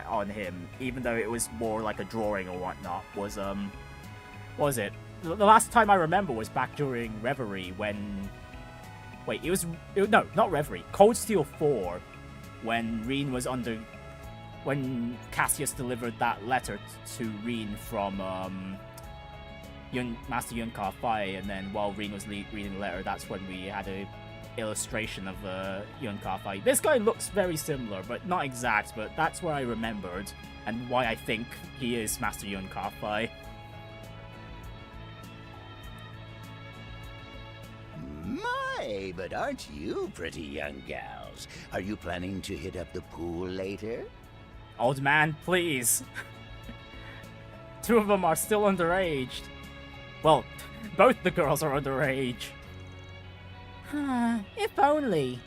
on him, even though it was more like a drawing or whatnot, was, what was it? The last time I remember was back during Reverie when... Wait, no, not Reverie. Cold Steel 4, when Reen was under... When Cassius delivered that letter to Reen from, Master Yunka Fai, and then while Reen was reading the letter, that's when we had a illustration of Yunka Fai. This guy looks very similar, but not exact, but that's where I remembered, and why I think he is Master Yunka Fai. My, but aren't you pretty young gals? Are you planning to hit up the pool later? Old man, please. Two of them are still underage. Well, both the girls are underage. If only.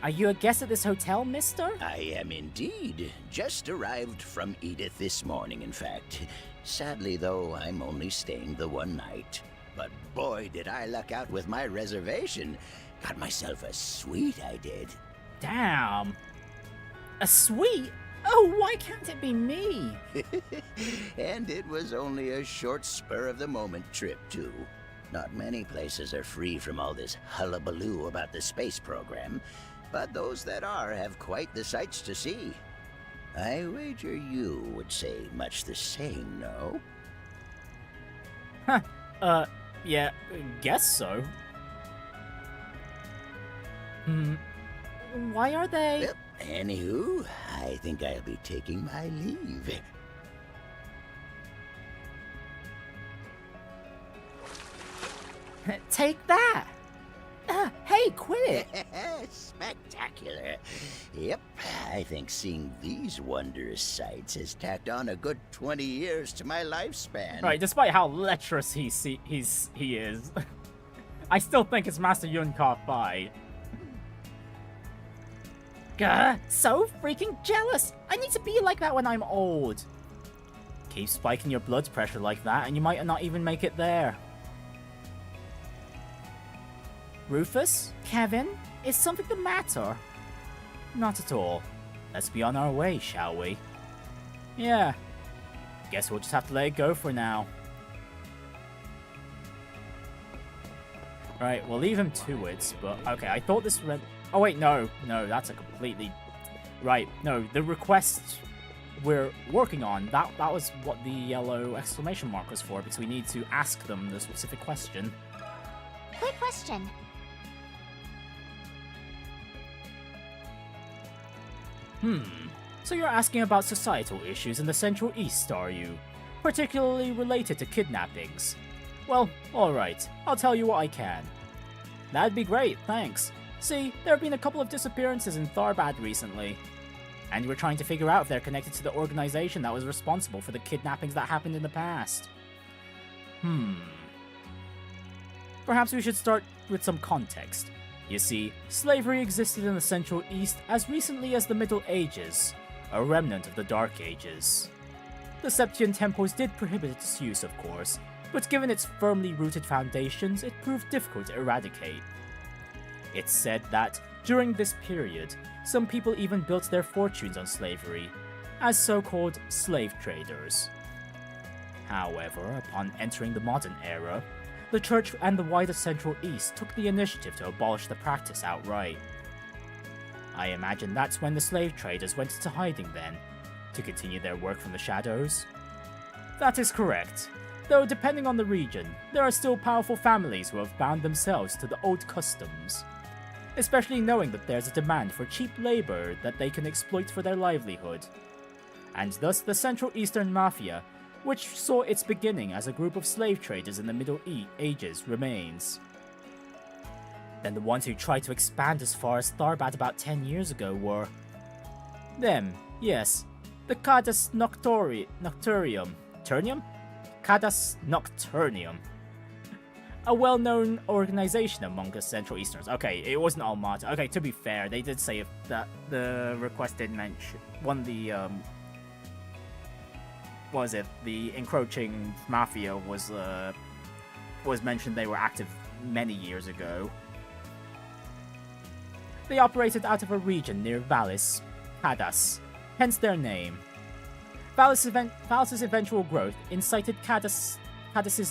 Are you a guest at this hotel, mister? I am indeed. Just arrived from Edith this morning, in fact. Sadly, though, I'm only staying the one night. But boy, did I luck out with my reservation. Got myself a suite, I did. Damn. A suite? Oh, why can't it be me? And it was only a short spur-of-the-moment trip, too. Not many places are free from all this hullabaloo about the space program, but those that are have quite the sights to see. I wager you would say much the same, no? Huh, yeah, guess so. Why are they... Well, anywho, I think I'll be taking my leave. Take that! Hey, quit it! Spectacular. Yep, I think seeing these wondrous sights has tacked on a good 20 years to my lifespan. Right, despite how lecherous he is, I still think it's Master Yunka Fai. Gah, so freaking jealous! I need to be like that when I'm old. Keep spiking your blood pressure like that and you might not even make it there. Rufus? Kevin? Is something the matter? Not at all. Let's be on our way, shall we? Yeah. Guess we'll just have to let it go for now. Right, we'll leave him to it, but okay, I thought this read... Oh wait, no, that's a completely... Right, no, the request we're working on, that was what the yellow exclamation mark was for, because we need to ask them the specific question. Quick question. So you're asking about societal issues in the Central East, are you? Particularly related to kidnappings? Well, alright, I'll tell you what I can. That'd be great, thanks. See, there have been a couple of disappearances in Tharbad recently. And we're trying to figure out if they're connected to the organization that was responsible for the kidnappings that happened in the past. Perhaps we should start with some context. You see, slavery existed in the Central East as recently as the Middle Ages, a remnant of the Dark Ages. The Septian temples did prohibit its use, of course, but given its firmly rooted foundations, it proved difficult to eradicate. It's said that, during this period, some people even built their fortunes on slavery, as so-called slave traders. However, upon entering the modern era, the Church and the wider Central East took the initiative to abolish the practice outright. I imagine that's when the slave traders went into hiding then, to continue their work from the shadows. That is correct, though depending on the region, there are still powerful families who have bound themselves to the old customs, especially knowing that there's a demand for cheap labor that they can exploit for their livelihood. And thus the Central Eastern Mafia which saw its beginning as a group of slave traders in the Middle Ages, remains. Then the ones who tried to expand as far as Tharbad about 10 years ago were... them, yes. The Cadas Nocturium. Turnium? Cadas Nocturnium. A well-known organization among the Central Easterners. Okay, it wasn't Almata. Okay, to be fair, they did say that the request did mention... one of the, what was it? The encroaching mafia was mentioned they were active many years ago. They operated out of a region near Valis, Cadas, hence their name. Valis' eventual growth incited Cadas'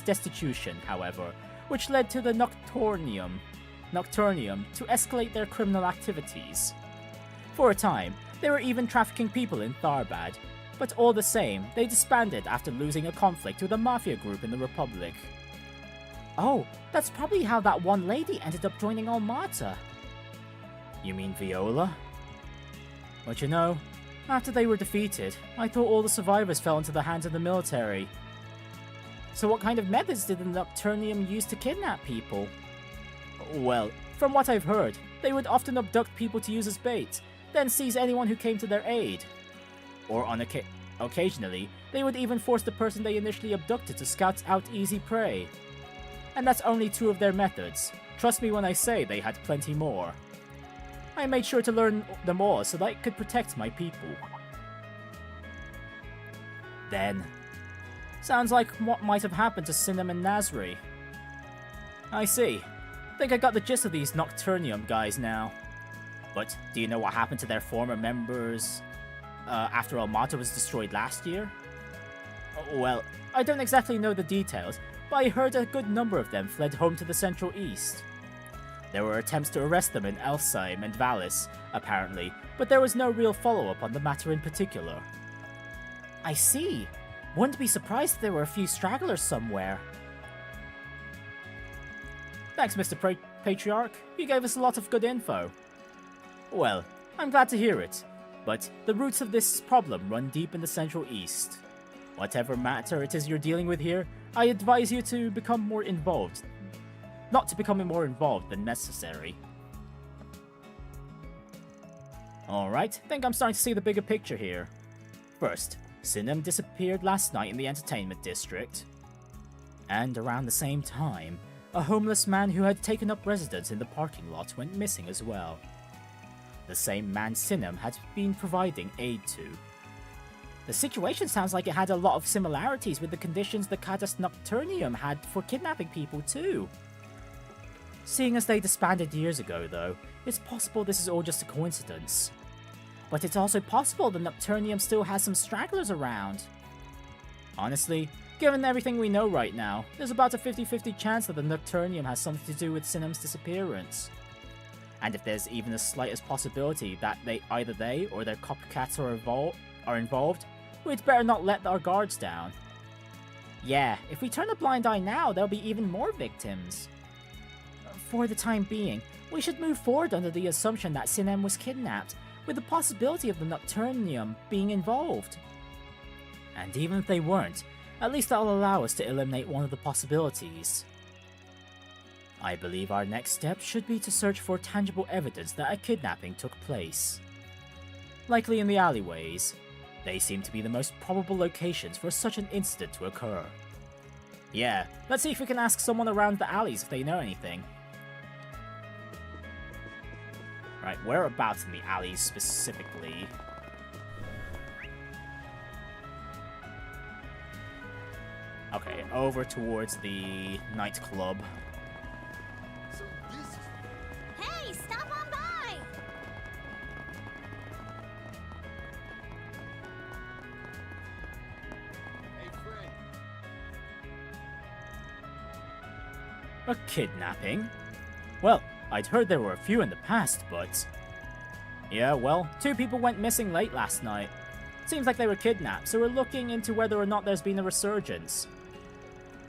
destitution, however, which led to the Nocturnium to escalate their criminal activities. For a time, they were even trafficking people in Tharbad, but all the same, they disbanded after losing a conflict with a mafia group in the Republic. Oh, that's probably how that one lady ended up joining Almata. You mean Viola? But you know, after they were defeated, I thought all the survivors fell into the hands of the military. So what kind of methods did the Nocturnium use to kidnap people? Well, from what I've heard, they would often abduct people to use as bait, then seize anyone who came to their aid. Or occasionally, they would even force the person they initially abducted to scout out easy prey. And that's only 2 of their methods. Trust me when I say they had plenty more. I made sure to learn them all so that I could protect my people. Then... sounds like what might have happened to Sinem and Nasri. I see. Think I got the gist of these Nocturnium guys now. But do you know what happened to their former members after Almata was destroyed last year? Well, I don't exactly know the details, but I heard a good number of them fled home to the Central East. There were attempts to arrest them in Elsheim and Valis, apparently, but there was no real follow-up on the matter in particular. I see. Wouldn't be surprised if there were a few stragglers somewhere. Thanks, Mr. Patriarch. You gave us a lot of good info. Well, I'm glad to hear it, but the roots of this problem run deep in the Central East. Whatever matter it is you're dealing with here, I advise you to become more involved. Not to become more involved than necessary. Alright, think I'm starting to see the bigger picture here. First, Sinem disappeared last night in the entertainment district. And around the same time, a homeless man who had taken up residence in the parking lot went missing as well. The same man Sinem had been providing aid to. The situation sounds like it had a lot of similarities with the conditions the Cadas Nocturnium had for kidnapping people too. Seeing as they disbanded years ago though, it's possible this is all just a coincidence. But it's also possible the Nocturnium still has some stragglers around. Honestly, given everything we know right now, there's about a 50-50 chance that the Nocturnium has something to do with Sinem's disappearance. And if there's even the slightest possibility that either they or their copycats are involved, we'd better not let our guards down. Yeah, if we turn a blind eye now, there'll be even more victims. For the time being, we should move forward under the assumption that Sinem was kidnapped, with the possibility of the Nocturnium being involved. And even if they weren't, at least that'll allow us to eliminate one of the possibilities. I believe our next step should be to search for tangible evidence that a kidnapping took place. Likely in the alleyways. They seem to be the most probable locations for such an incident to occur. Yeah, let's see if we can ask someone around the alleys if they know anything. Right, whereabouts in the alleys specifically? Okay, over towards the nightclub. Hey, stop on by! Hey, friend. A kidnapping? Well, I'd heard there were a few in the past, but... yeah, well, 2 people went missing late last night. Seems like they were kidnapped, so we're looking into whether or not there's been a resurgence.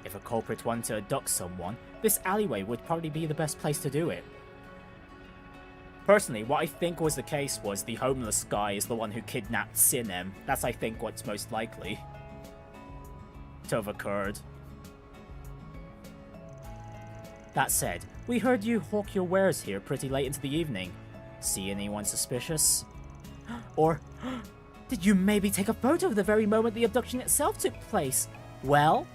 If a culprit wanted to abduct someone, this alleyway would probably be the best place to do it. Personally, what I think was the case was the homeless guy is the one who kidnapped Sinem. That's, I think, what's most likely. to have occurred. That said, we heard you hawk your wares here pretty late into the evening. See anyone suspicious? Or did you maybe take a photo of the very moment the abduction itself took place? Well?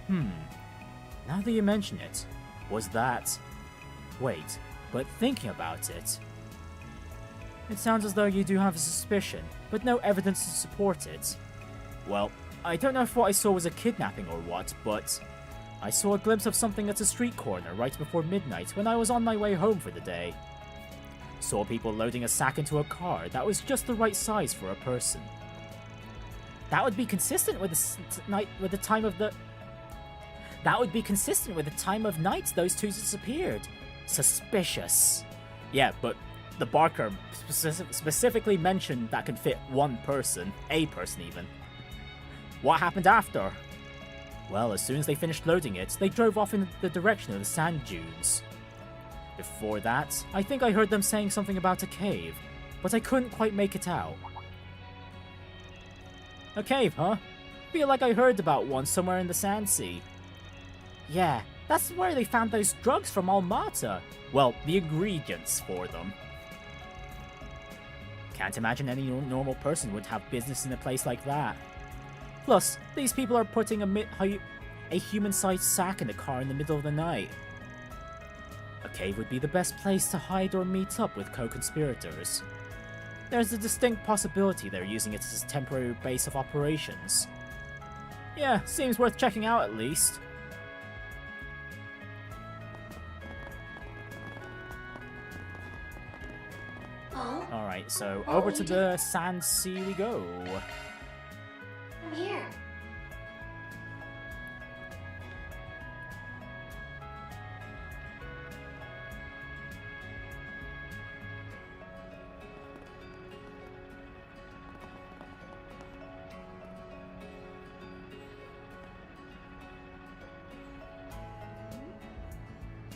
Now that you mention it, was that... Wait, but thinking about it... It sounds as though you do have a suspicion, but no evidence to support it. Well, I don't know if what I saw was a kidnapping or what, but... I saw a glimpse of something at a street corner right before midnight when I was on my way home for the day. Saw people loading a sack into a car that was just the right size for a person. That would be consistent with the time of the... That would be consistent with the time of night those two disappeared. Suspicious. Yeah, but the Barker specifically mentioned that could fit one person. A person, even. What happened after? Well, as soon as they finished loading it, they drove off in the direction of the sand dunes. Before that, I think I heard them saying something about a cave, but I couldn't quite make it out. A cave, huh? Feel like I heard about one somewhere in the Sandsea. Yeah, that's where they found those drugs from Almata. Well, the ingredients for them. Can't imagine any normal person would have business in a place like that. Plus, these people are putting a human-sized sack in the car in the middle of the night. A cave would be the best place to hide or meet up with co-conspirators. There's a distinct possibility they're using it as a temporary base of operations. Yeah, seems worth checking out at least. Alright, so over to the Sandsea we go. I'm here.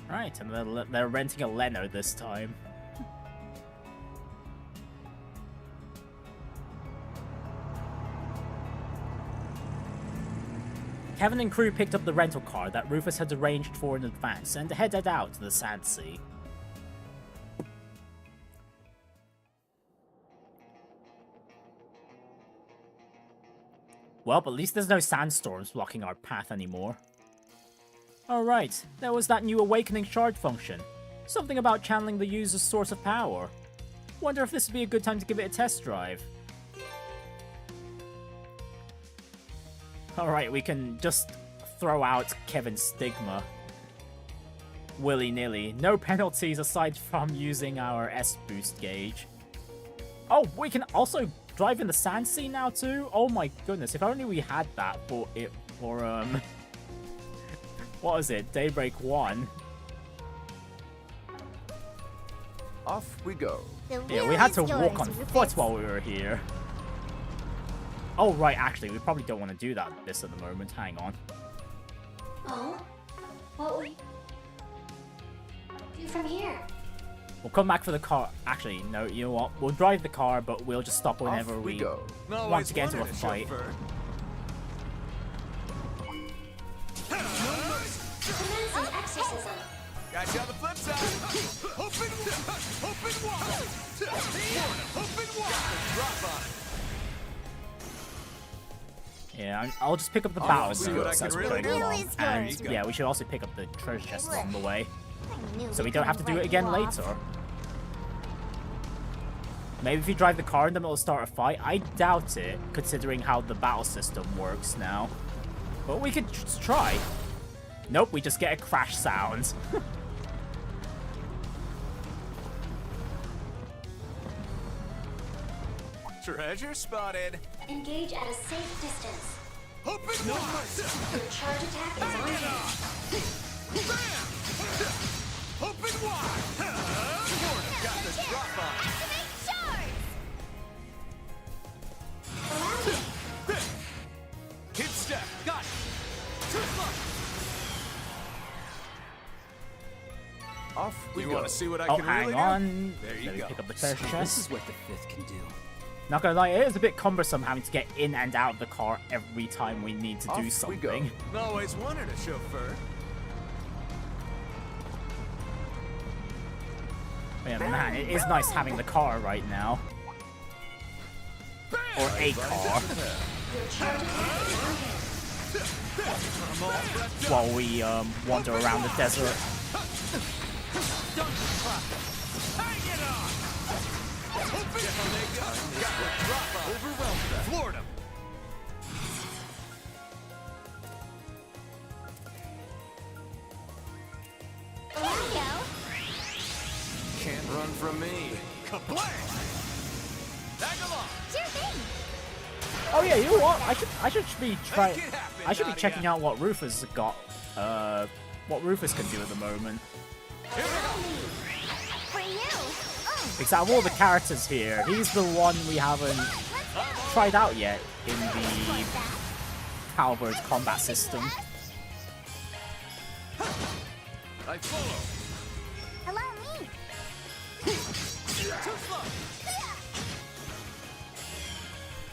Right, and they're renting a Leno this time. Kevin and crew picked up the rental car that Rufus had arranged for in advance and headed out to the Sandsea. Well, at least there's no sandstorms blocking our path anymore. Alright, there was that new awakening shard function. Something about channeling the user's source of power. Wonder if this would be a good time to give it a test drive. Alright, we can just throw out Kevin's stigma. Willy-nilly. No penalties aside from using our S-boost gauge. Oh, we can also drive in the Sandsea now too? Oh my goodness, if only we had that for what was it? Daybreak 1. Off we go. Yeah, we had to walk on foot while we were here. Oh, right, actually, we probably don't want to do this at the moment. Hang on. Oh? What will you do from here? We'll come back for the car. Actually, no, you know what? We'll drive the car, but we'll just stop whenever we go. Want to get into a fight. Commencing exorcism. Got you on the flip side. Open wide. Open wide. Drop on it. Yeah, I'll just pick up the battle suits as we go really along. And yeah, we should also pick up the treasure chest along the way. So we don't have to do it again later. Maybe if you drive the car and then it'll start a fight. I doubt it, considering how the battle system works now. But we could just try. Nope, we just get a crash sound. Treasure spotted. Engage at a safe distance. Open wide. Your charge attack is on hand. Open wide. Got this drop on. Activate shards! Allow me. Hit step. Got it. Off we You go. want to see what I Oh, can hang really on. do? There you Let me go. pick up the treasure This chest. is what the fifth can do. Not gonna lie, it is a bit cumbersome having to get in and out of the car every time we need to do Off we something. go. Always wanted a chauffeur. Yeah, man, it is nice having the car right now. Or a car. While we wander around the desert. Floored him. There we go. Can't run from me. Kablam! Tag along. Sure thing. Oh yeah, you know what? I should be trying. Make it happen, I should be Nadia. checking out what Rufus has got. What Rufus can do at the moment. For you. Oh, Because out of all the characters here, he's the one we haven't tried out yet in the Halberd combat system. I follow. allow me.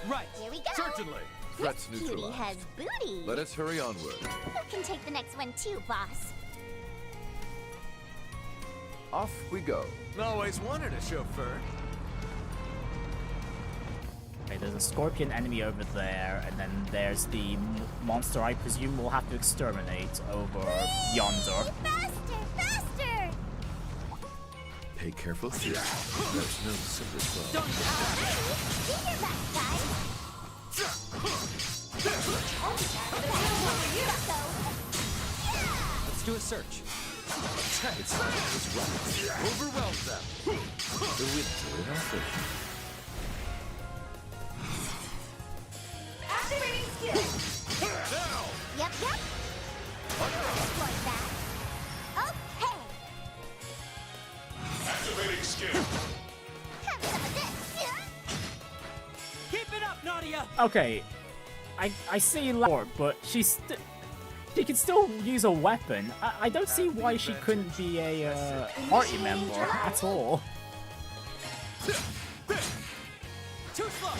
Right. Here we go. Certainly. Threats This cutie neutralized. has booty. Let us hurry onward. You can take the next one too, boss. Off we go. Always wanted a chauffeur. Okay, there's a scorpion enemy over there, and then there's the monster I presume we'll have to exterminate over yonder. Faster, faster. Pay careful heed. There's no silver club. See your back, guys. Let's do a search. It's right. Overwhelm them. The winter in our favor. Activating skill. Now. Yep. Like that. Okay. Activating skill. Have some of this. Keep it up, Nadia! Okay, I see Lord, but she can still use a weapon. I don't see why she couldn't be a party member at all. Too slow!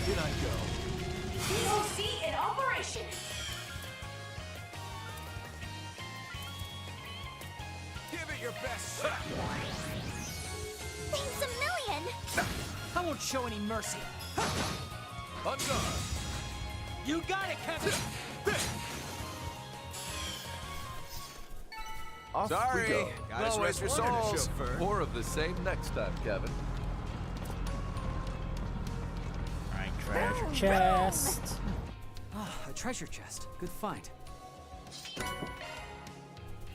In I go. POC in operation. Give it your best shot. Thanks a million. I won't show any mercy. On guard. You got it, Kevin! Off Sorry. we go. Gotta Always rest your wanted a souls. chauffeur. More of the same next time, Kevin. Alright, treasure chest. Ah, a treasure chest. Good find.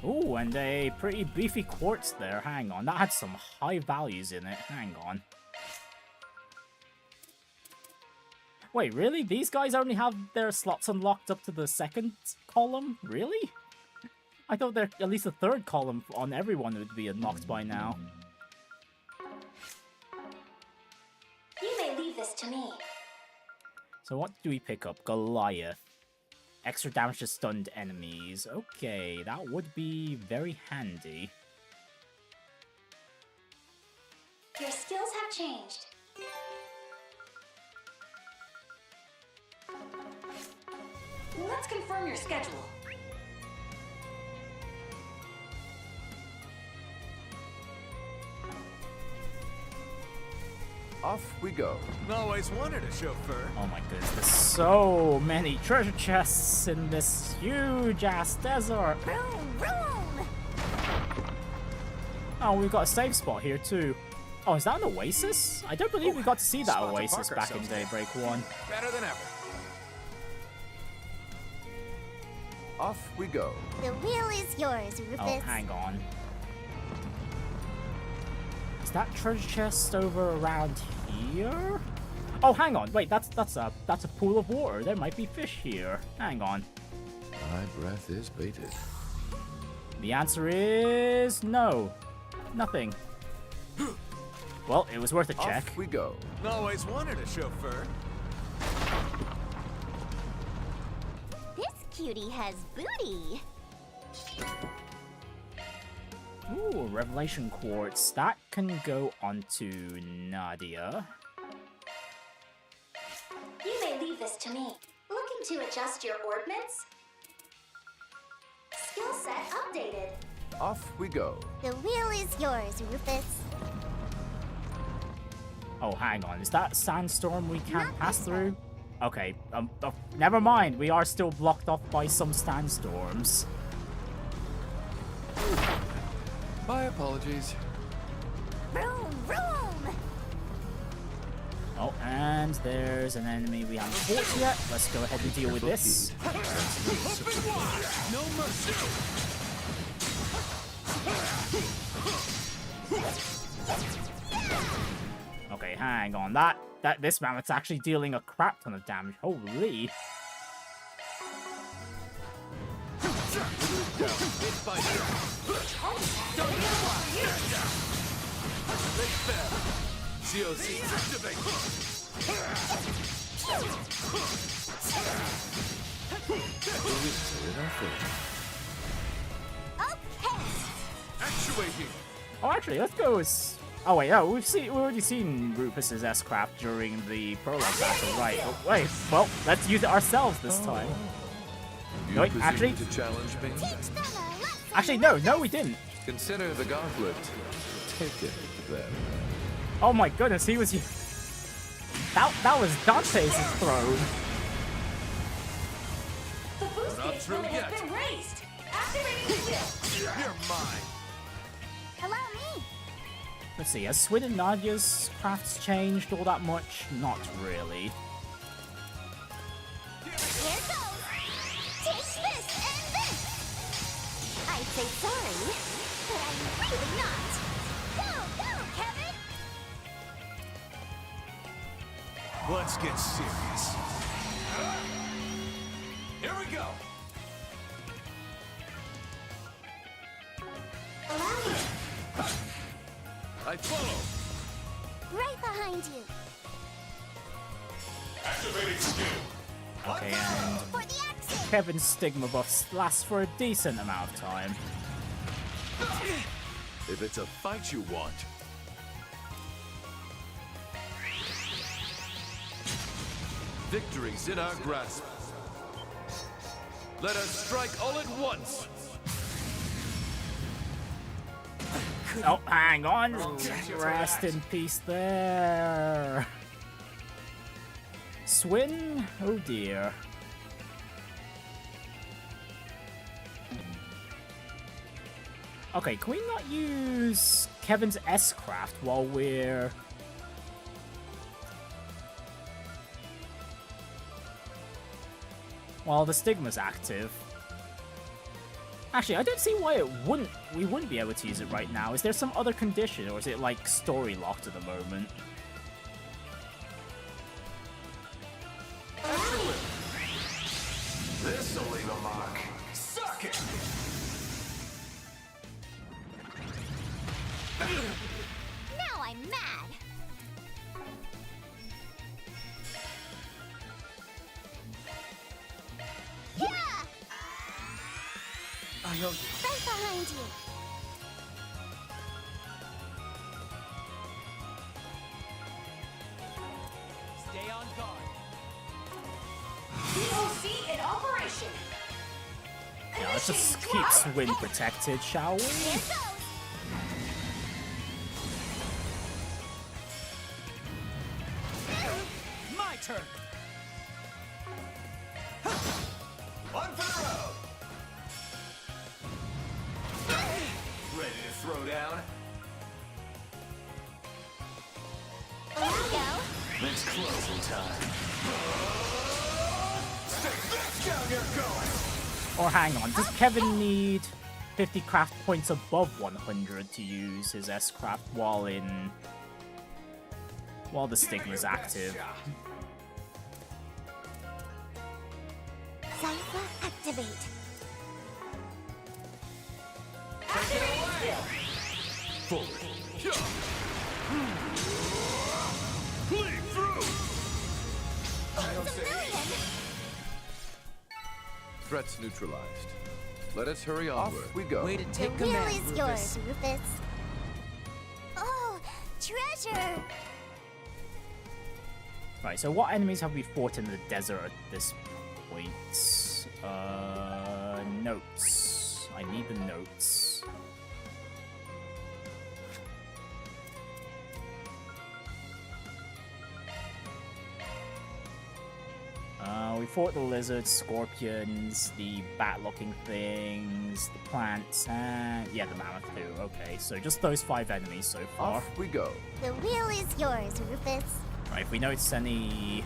Ooh, and a pretty beefy quartz there. Hang on, that had some high values in it. Hang on. Wait, really? These guys only have their slots unlocked up to the second column? Really? I thought at least the third column on everyone would be unlocked by now. You may leave this to me. So what do we pick up? Goliath. Extra damage to stunned enemies. Okay, that would be very handy. Your skills have changed. Let's confirm your schedule. Off we go. Always wanted a chauffeur. Oh my goodness, there's so many treasure chests in this huge-ass desert. Room, room. Oh, we've got a safe spot here too. Oh, is that an oasis? I don't believe we got to see that Spot to oasis park back in ourselves. Daybreak 1. Better than ever. Off we go. The wheel is yours, Rufus. Oh, hang on. Is that treasure chest over around here? Oh, hang on. Wait, that's a pool of water. There might be fish here. Hang on. My breath is bated. The answer is no. Nothing. Well, it was worth a check. Off we go. Always wanted a chauffeur. This cutie has booty. Ooh, Revelation Quartz. That can go onto Nadia. You may leave this to me. Looking to adjust your Orbments? Skill set updated. Off we go. The wheel is yours, Rufus. Oh, hang on. Is that sandstorm we can't pass through? Okay, never mind. We are still blocked off by some sandstorms. My apologies. Vroom, vroom! Oh, and there's an enemy we haven't fought yet. Let's go ahead and deal with this. No mercy. Okay, hang on. This mammoth's actually dealing a crap ton of damage. Holy. Actuating. Oh, actually, let's go as... Oh wait, no, we've already seen Rufus's S-Craft during the prologue battle, right? Oh, wait, well, let's use it ourselves this time. You No, wait, presume to challenge me? Actually, no, we didn't. Consider the gauntlet. Take it then. Oh my goodness, he was... That was Dante's throne. The boost Not gauge through limit yet. has been raised. Activating the wheel. You're mine. Allow me. Let's see, has Swin and Nadia's crafts changed all that much? Not really. Here goes. Take this and this. I'd say sorry, but I'm really not. Go, Kevin. Let's get serious. Here we go. Allow me. I follow. Right behind you. Activating skill. Okay, and For the exit. Kevin's stigma buffs last for a decent amount of time. If it's a fight you want. Victory's in our grasp. Let us strike all at once. Oh, hang on. Rest in peace there. Swin? Oh dear. Okay, can we not use Kevin's S-Craft while we're... while the stigma's active? Actually, I don't see why we wouldn't be able to use it right now. Is there some other condition, or is it like story locked at the moment? This'll leave a mark. Suck it. Now I'm mad. Yeah! Right behind you. Stay on guard. POC in operation. Yeah, let's just keep Swin protected, shall we? Here goes. My turn. One for the road. Ready to throw down? There we go. It's closing time. Stick this down you're going. Or hang on, does Kevin need 50 craft points above 100 to use his S-Craft while the stigma's active? Cypher activate. Forward. Bleed through. It's a million. threats neutralized. Let us hurry onward. We go. Way to The take wheel command, is Rufus. yours, Rufus. Oh, treasure! Right, so what enemies have we fought in the desert at this point? Notes. I need the notes. We fought the lizards, scorpions, the bat-looking things, the plants, and yeah, the mammoth too. Okay, so just those 5 enemies so far. Off we go. The wheel is yours, Rufus. Right, if we notice anything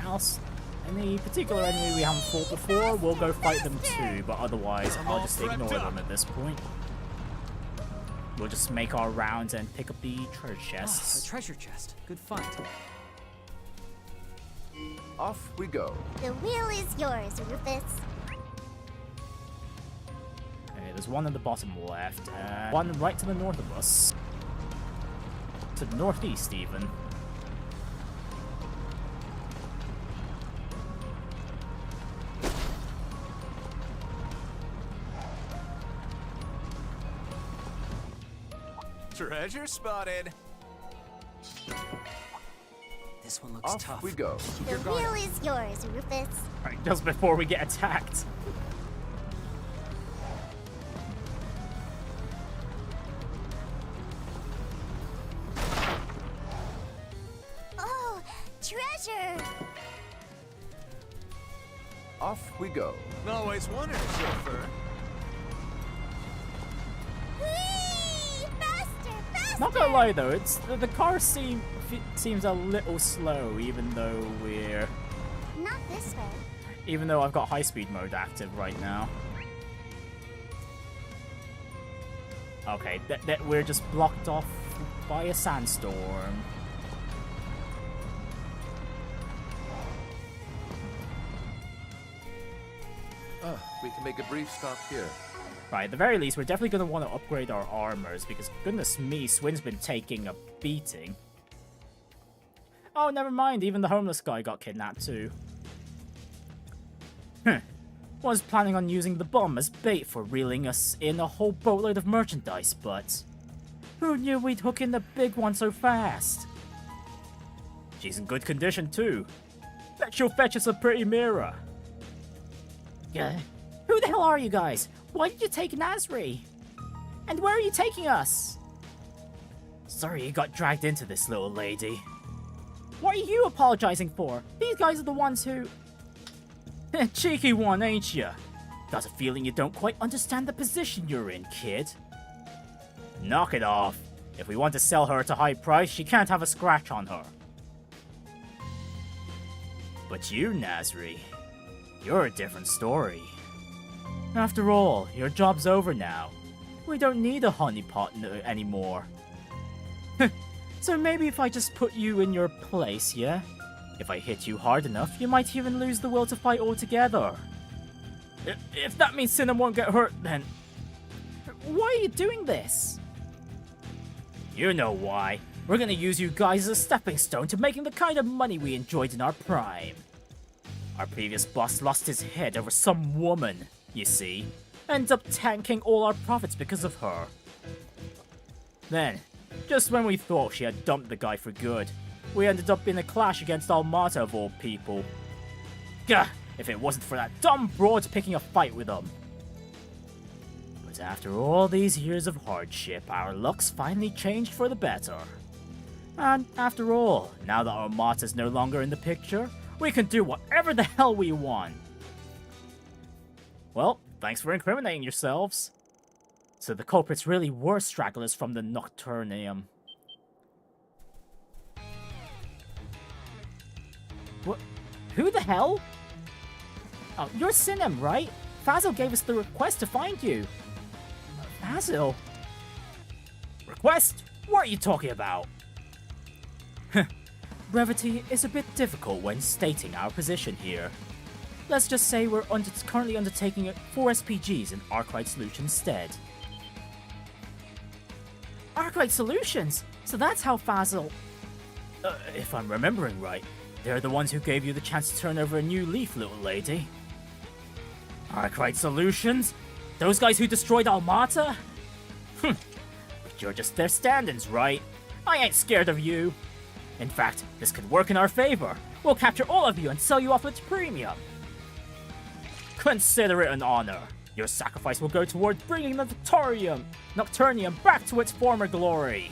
else, any particular enemy we haven't fought before, we'll go fight them too, but otherwise I'll just ignore them at this point. We'll just make our rounds and pick up the treasure Ah, chests. a treasure chest. Good find. Off we go. The wheel is yours, Rufus. Okay, there's one at the bottom left, and one right to the north of us. To the northeast, even. Treasure spotted. This one looks Off tough. we go. The wheel is yours, Rufus. Right, just before we get attacked. Oh, treasure! Off we go. Always wanted a chauffeur. Whee! Faster, faster! Not gonna lie though, it's the car seems a little slow, even though Not this way. even though I've got high speed mode active right now. Okay, that we're just blocked off by a sandstorm. We can make a brief stop here. Right, at the very least, we're definitely going to want to upgrade our armors, because goodness me, Swin's been taking a beating. Oh, never mind, even the homeless guy got kidnapped too. Was planning on using the bomb as bait for reeling us in a whole boatload of merchandise, but who knew we'd hook in the big one so fast? She's in good condition too. Bet she'll fetch us a pretty mirror. Yeah. Who the hell are you guys? Why did you take Nasri? And where are you taking us? Sorry you got dragged into this, little lady. What are you apologizing for? These guys are the ones who... Cheeky one, ain't ya? Got a feeling you don't quite understand the position you're in, kid. Knock it off. If we want to sell her at a high price, she can't have a scratch on her. But you, Nasri, you're a different story. After all, your job's over now. We don't need a honeypot anymore. So maybe if I just put you in your place, yeah? If I hit you hard enough, you might even lose the will to fight altogether. If that means Sinem won't get hurt, then... Why are you doing this? You know why. We're gonna use you guys as a stepping stone to making the kind of money we enjoyed in our prime. Our previous boss lost his head over some woman, you see. Ends up tanking all our profits because of her. Then, just when we thought she had dumped the guy for good, we ended up in a clash against Almata of all people. Gah! If it wasn't for that dumb broad picking a fight with them. But after all these years of hardship, our luck's finally changed for the better. And after all, now that Almata's no longer in the picture, we can do whatever the hell we want. Well, thanks for incriminating yourselves. So the culprits really were stragglers from the Nocturnium. What? Who the hell? Oh, you're Sinem, right? Fazil gave us the request to find you. Fazil? Request? What are you talking about? Brevity is a bit difficult when stating our position here. Let's just say we're currently undertaking 4 SPGs in Arkwright Solutions instead. Arkwright Solutions? So that's how Fazil... if I'm remembering right, they're the ones who gave you the chance to turn over a new leaf, little lady. Arkwright Solutions? Those guys who destroyed Almata? But you're just their stand-ins, right? I ain't scared of you. In fact, this could work in our favor. We'll capture all of you and sell you off at premium. Consider it an honor. Your sacrifice will go towards bringing the Nocturnium back to its former glory.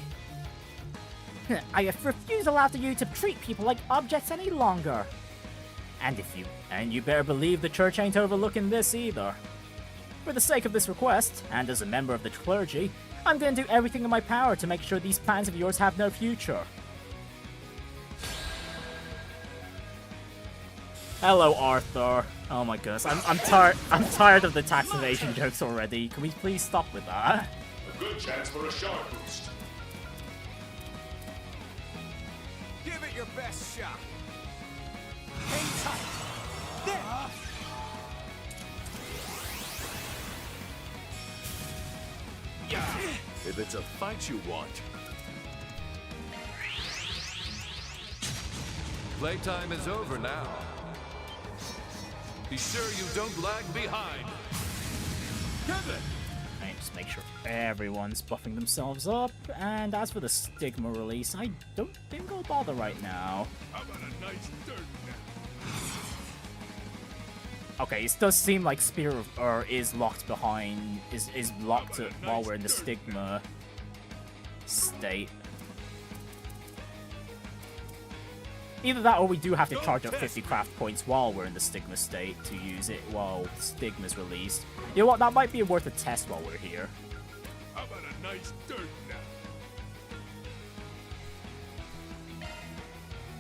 I refuse to allow you to treat people like objects any longer. And you better believe the church ain't overlooking this either. For the sake of this request, and as a member of the clergy, I'm gonna do everything in my power to make sure these plans of yours have no future. Hello, Arthur. Oh my goodness, I'm tired of the tax evasion jokes already. Can we please stop with that? A good chance for a shard boost. Give it your best shot. Hang tight. There. If it's a fight you want. Playtime is over now. Be sure you don't lag behind. Pivot! Right, just make sure everyone's buffing themselves up. And as for the Stigma release, I don't think I'll bother right now. How about a nice dirt Okay, it does seem like Spear is locked behind, is locked while we're in the Stigma state. Either that or we do have to charge up 50 craft points while we're in the Stigma state to use it while Stigma's released. You know what, that might be worth a test while we're here. How about a nice dirt now?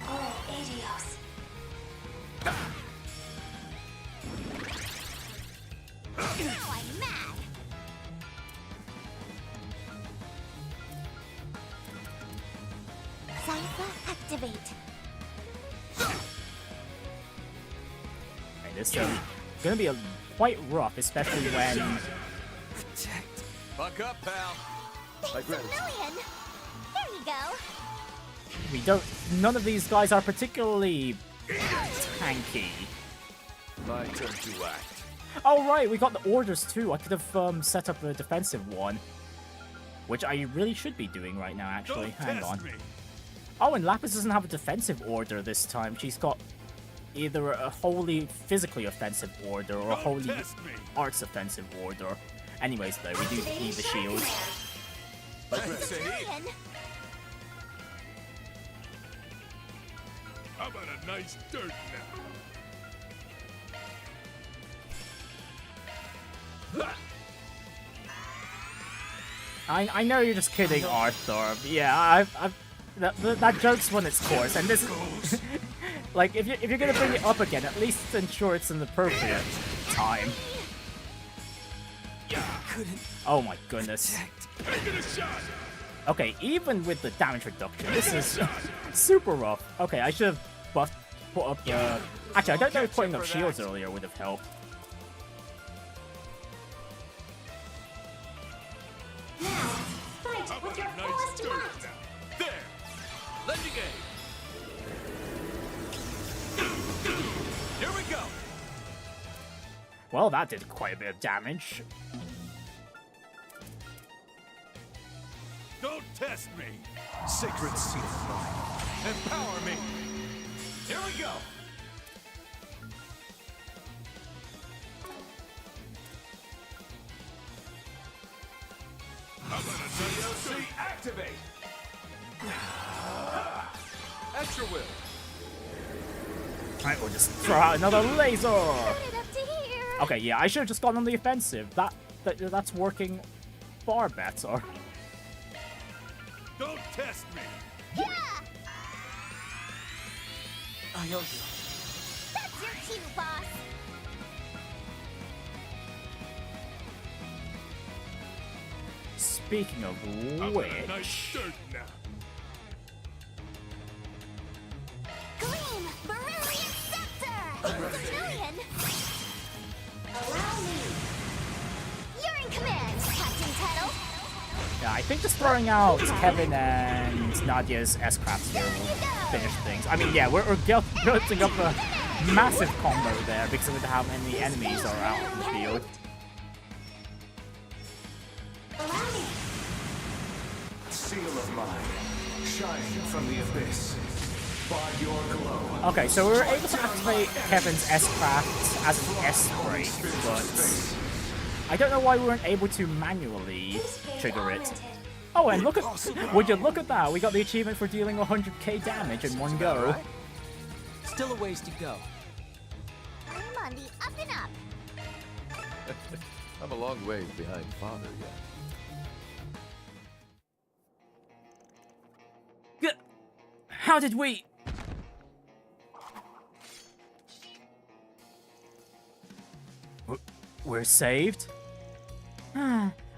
Oh, idios. Now I'm mad. Cypher activate. Right, this is gonna be quite rough, especially when... Buck up, pal. Thanks a million. There you go. we don't... None of these guys are particularly tanky. My turn to act. Oh right, we got the orders too. I could have set up a defensive one. Which I really should be doing right now, actually. Hang on. Oh, and Lapis doesn't have a defensive order this time. She's got either a wholly physically offensive order or a wholly arts offensive order. Anyways, though, we do need the shields. Thanks a million. How about a nice dirt now? I know you're just kidding, Arthur. Yeah, that joke's run its course, and this, like, if you're gonna bring it up again, at least ensure it's in the appropriate time. Oh my goodness. Okay, even with the damage reduction, this is super rough. Okay, I should have put up the... Actually, I don't know if putting up shields earlier would have helped. Now, fight with your fullest might. There! Let me game! Here we go! Well, that did quite a bit of damage. Don't test me! Sacred seed of mine. Empower me! Here we go! How about a DLC activate? At your will. Alright, we'll just throw out another laser! Put it up to here. Okay, yeah, I should have just gone on the offensive. That's working far better. Don't test me! Yeah! I owe you. That's your cue, boss. Speaking of How about a nice which... dirt now? Gleam, Beryllian Scepter! Thanks a million. Allow me. You're in command, Captain Tuttle. Yeah, I think just throwing out Kevin and Nadia's S-Crafts here will finish things. I mean, yeah, we're building up a massive combo there because of how many enemies are out in the field. Seal of mine, shining from the abyss. By your glow. Okay, so we were able to activate Kevin's S-Craft as an S-Break, but I don't know why we weren't able to manually trigger it. Oh, and look at, would you look at that? We got the achievement for dealing 100k damage in one go. Right. Still a ways to go. I'm on the up and up. I'm a long ways behind Father yet. How did we... We're saved?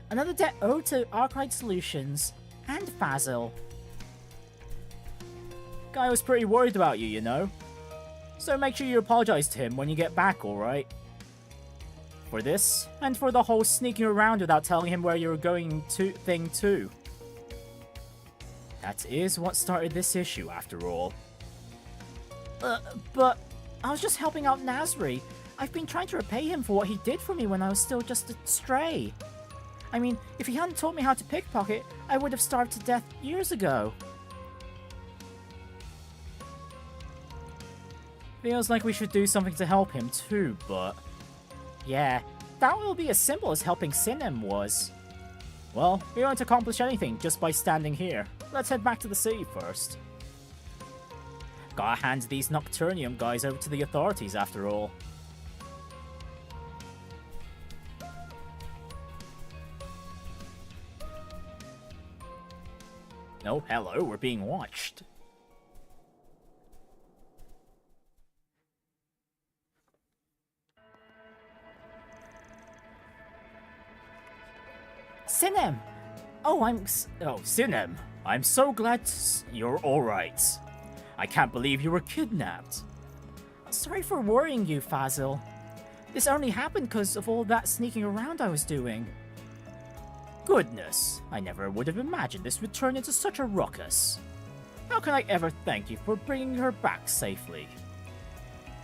Another debt owed to Arkwright Solutions and Fazil. Guy was pretty worried about you, you know. So make sure you apologize to him when you get back, alright? For this, and for the whole sneaking around without telling him where you were going to thing too. That is what started this issue, after all. But I was just helping out Nasri. I've been trying to repay him for what he did for me when I was still just a stray. I mean, if he hadn't taught me how to pickpocket, I would have starved to death years ago. Feels like we should do something to help him too, but... yeah, that will be as simple as helping Sinem was. Well, we won't accomplish anything just by standing here. Let's head back to the city first. Gotta hand these Nocturnium guys over to the authorities after all. Oh, hello, we're being watched. Sinem! Oh, Sinem. I'm so glad you're alright. I can't believe you were kidnapped. Sorry for worrying you, Fazil. This only happened because of all that sneaking around I was doing. Goodness, I never would have imagined this would turn into such a ruckus. How can I ever thank you for bringing her back safely?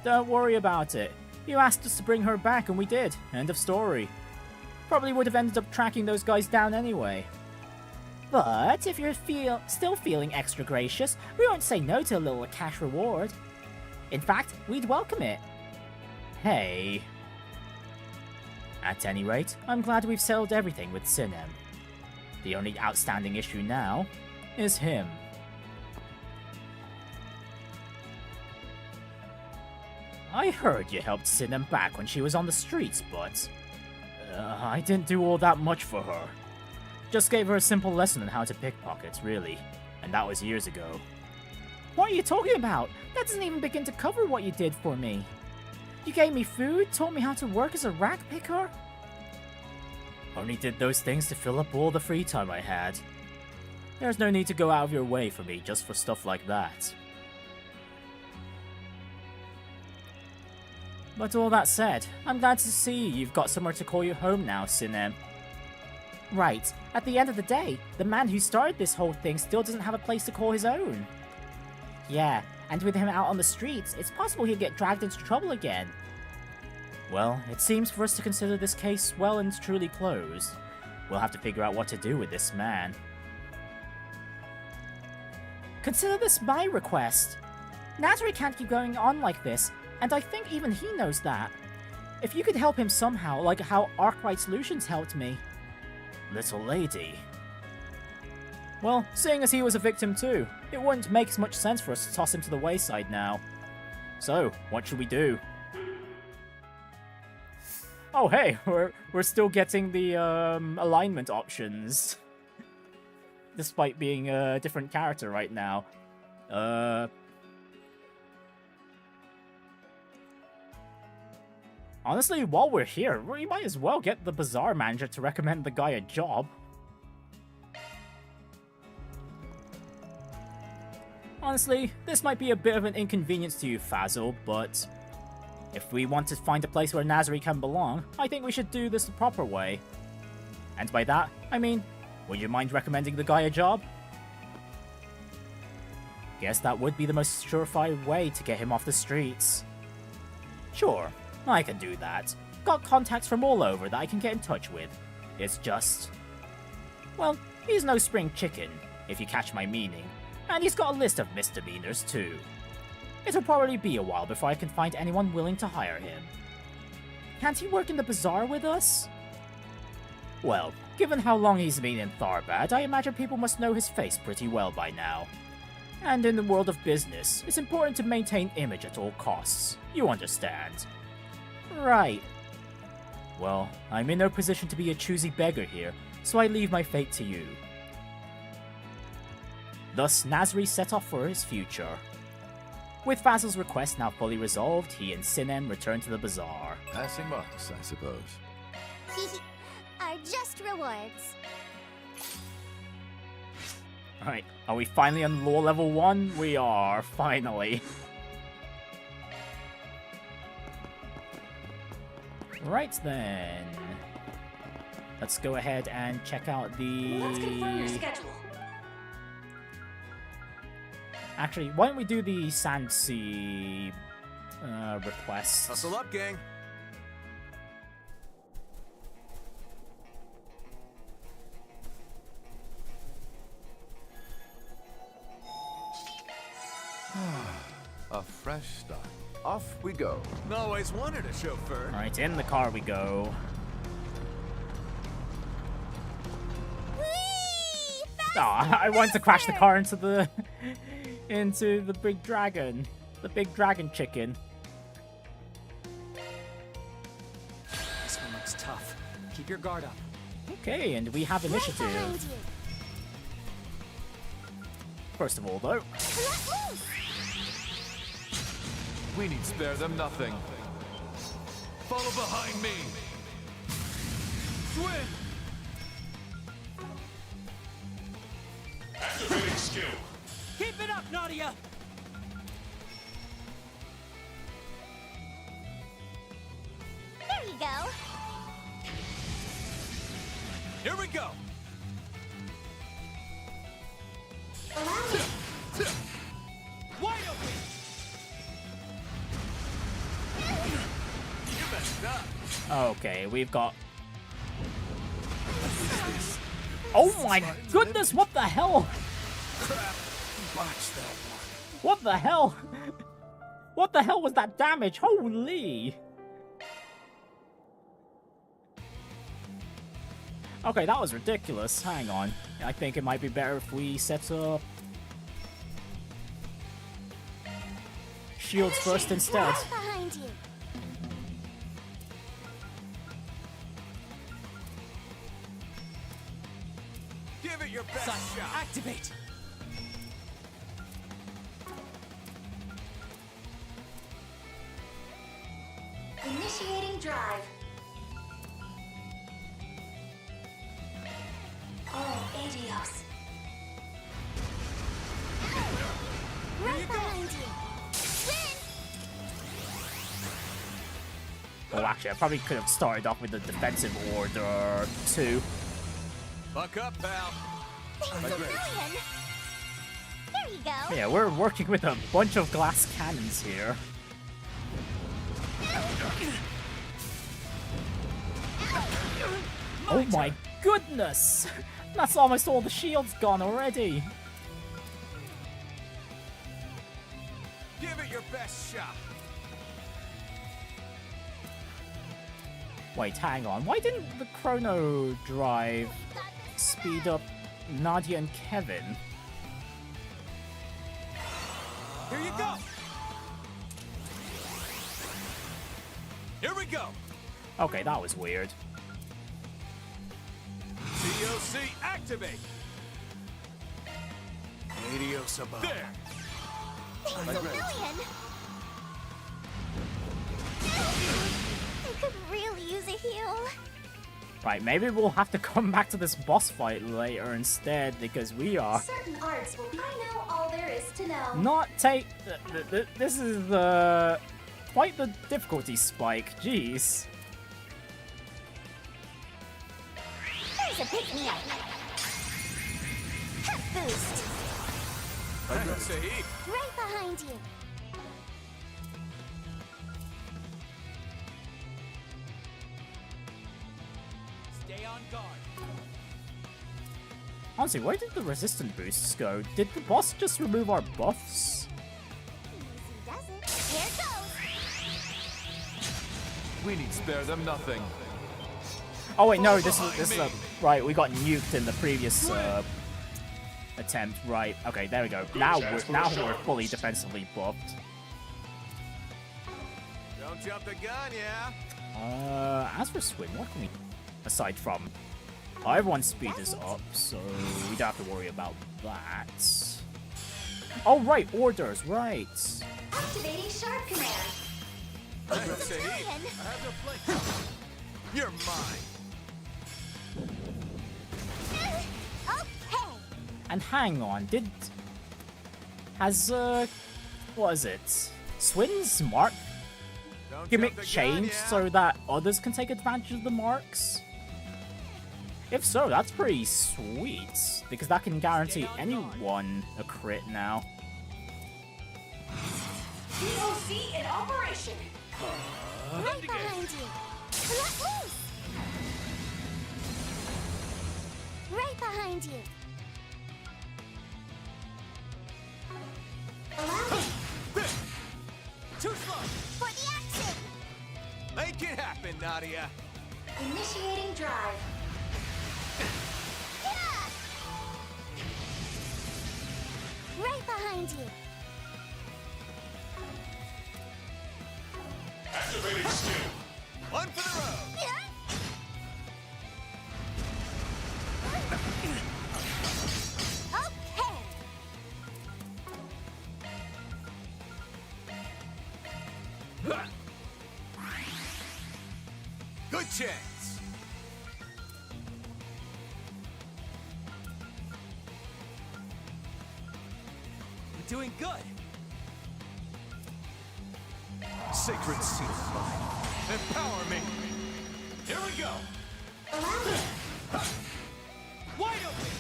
Don't worry about it. You asked us to bring her back and we did. End of story. Probably would have ended up tracking those guys down anyway. But if you're still feeling extra gracious, we won't say no to a little cash reward. In fact, we'd welcome it. Hey. At any rate, I'm glad we've settled everything with Sinem. The only outstanding issue now is him. I heard you helped Sinem back when she was on the streets, but... I didn't do all that much for her. Just gave her a simple lesson on how to pickpocket, really. And that was years ago. What are you talking about? That doesn't even begin to cover what you did for me. You gave me food, taught me how to work as a rack picker? Only did those things to fill up all the free time I had. There's no need to go out of your way for me just for stuff like that. But all that said, I'm glad to see you've got somewhere to call your home now, Sinem. Right, at the end of the day, the man who started this whole thing still doesn't have a place to call his own. Yeah, and with him out on the streets, it's possible he'll get dragged into trouble again. Well, it seems for us to consider this case well and truly closed. We'll have to figure out what to do with this man. Consider this my request. Nazari can't keep going on like this, and I think even he knows that. If you could help him somehow, like how Arkwright Solutions helped me. Little lady. Well, seeing as he was a victim too, it wouldn't make much sense for us to toss him to the wayside now. So, what should we do? Oh hey, we're still getting the alignment options. Despite being a different character right now. Honestly, while we're here, we might as well get the Bazaar manager to recommend the guy a job. Honestly, this might be a bit of an inconvenience to you, Fazil, but if we want to find a place where Nazari can belong, I think we should do this the proper way. And by that, I mean, would you mind recommending the guy a job? Guess that would be the most surefire way to get him off the streets. Sure, I can do that. Got contacts from all over that I can get in touch with. It's just... well, he's no spring chicken, if you catch my meaning. And he's got a list of misdemeanors too. It'll probably be a while before I can find anyone willing to hire him. Can't he work in the bazaar with us? Well, given how long he's been in Tharbad, I imagine people must know his face pretty well by now. And in the world of business, it's important to maintain image at all costs. You understand. Right. Well, I'm in no position to be a choosy beggar here, so I leave my fate to you. Thus, Nasri set off for his future. With Fazl's request now fully resolved, he and Sinem return to the bazaar. Passing marks, I suppose. Are just rewards. Alright, are we finally on lore level 1? We are, finally. Right then. Let's go ahead and check out the... Let's confirm your schedule. Actually, why don't we do the Sandsea request? Hustle up, gang. A fresh start. Off we go. Always wanted a chauffeur. Alright, in the car we go. Oh, I wanted to crash the car into the big dragon. The big dragon chicken. This one looks tough. Keep your guard up. Okay, and we have initiative. First of all, though. We need spare them nothing. Follow behind me. Swin! Activating skill. Keep it up, Nadia! There you go. Here we go. Wide open. You messed up. Okay, we've got... oh my goodness, what the hell? Crap. Botched that one. What the hell? What the hell was that damage? Holy! Okay, that was ridiculous. Hang on. I think it might be better if we set up shields first instead. Right behind you. Give it your best Sun, shot. activate! Initiating drive. Oh, adios. Right behind you. Swin! Oh, actually, I probably could have started off with the defensive order too. Buck up, pal. Thanks a million. There you go. Yeah, we're working with a bunch of glass cannons here. Oh my goodness! That's almost all the shields gone already. Give it your best shot. Wait, hang on. Why didn't the chrono drive speed up Nadia and Kevin? Here you go. Here we go. Okay, that was weird. COC activate. Adios above. There. Thanks a million. I could really use a heal. Right, maybe we'll have to come back to this boss fight later instead, because we are Certain arts will be. I know all there is to know. not this is quite the difficulty spike. Jeez. There's a pick-me-up. Hep boost. I could say Right behind you. Stay on guard. Honestly, where did the resistant boosts go? Did the boss just remove our buffs? Easy does it. Here goes. We need spare them nothing. Oh wait, no, this is right. We got nuked in the previous attempt. Right. Okay, there we go. Now we're fully defensively buffed. Don't jump the gun, yeah? As for Swin, what can we aside from everyone's speed is up, so we don't have to worry about that. Oh right, orders, right. Activating sharp command. You're mine. Okay. And hang on, has what is it? Swin's mark Don't gimmick jump the gun, changed yeah? so that others can take advantage of the marks? If so, that's pretty sweet, because that can guarantee anyone a crit now. DOC in operation. Right behind you. Let loose. Right behind you. Allow me. Too slow. For the action. Make it happen, Nadia. Initiating drive. Yeah. Right behind you. Activating skill. One for the road. Yeah. Okay. Good chance. We're doing good. Sacred seal of mine. Empower me. Here we go. Allow me. Wide open.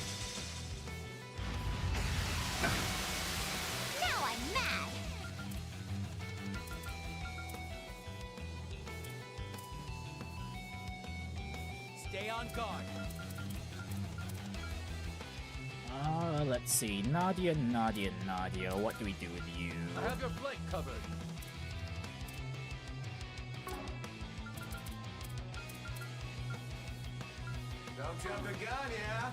Now I'm mad. Stay on guard. Let's see. Nadia, what do we do with you? I have your flank covered. Don't jump the gun, yeah?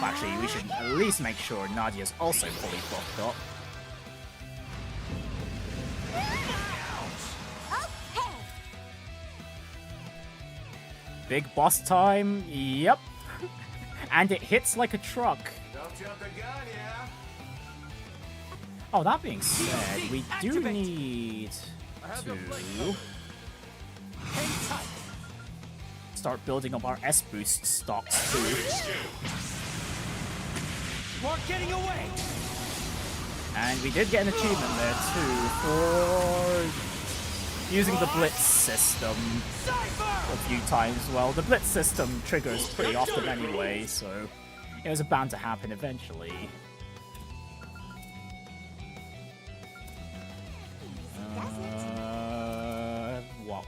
Actually, we should at least make sure Nadia's also fully buffed up. Okay. Big boss time, yep. And it hits like a truck. Don't jump the gun, yeah? Oh, that being said, we do need to start building up our S-boost stocks too. We're getting away. And we did get an achievement there too for using the Blitz system a few times. Well, the Blitz system triggers pretty often anyway, so it was bound to happen eventually. Well,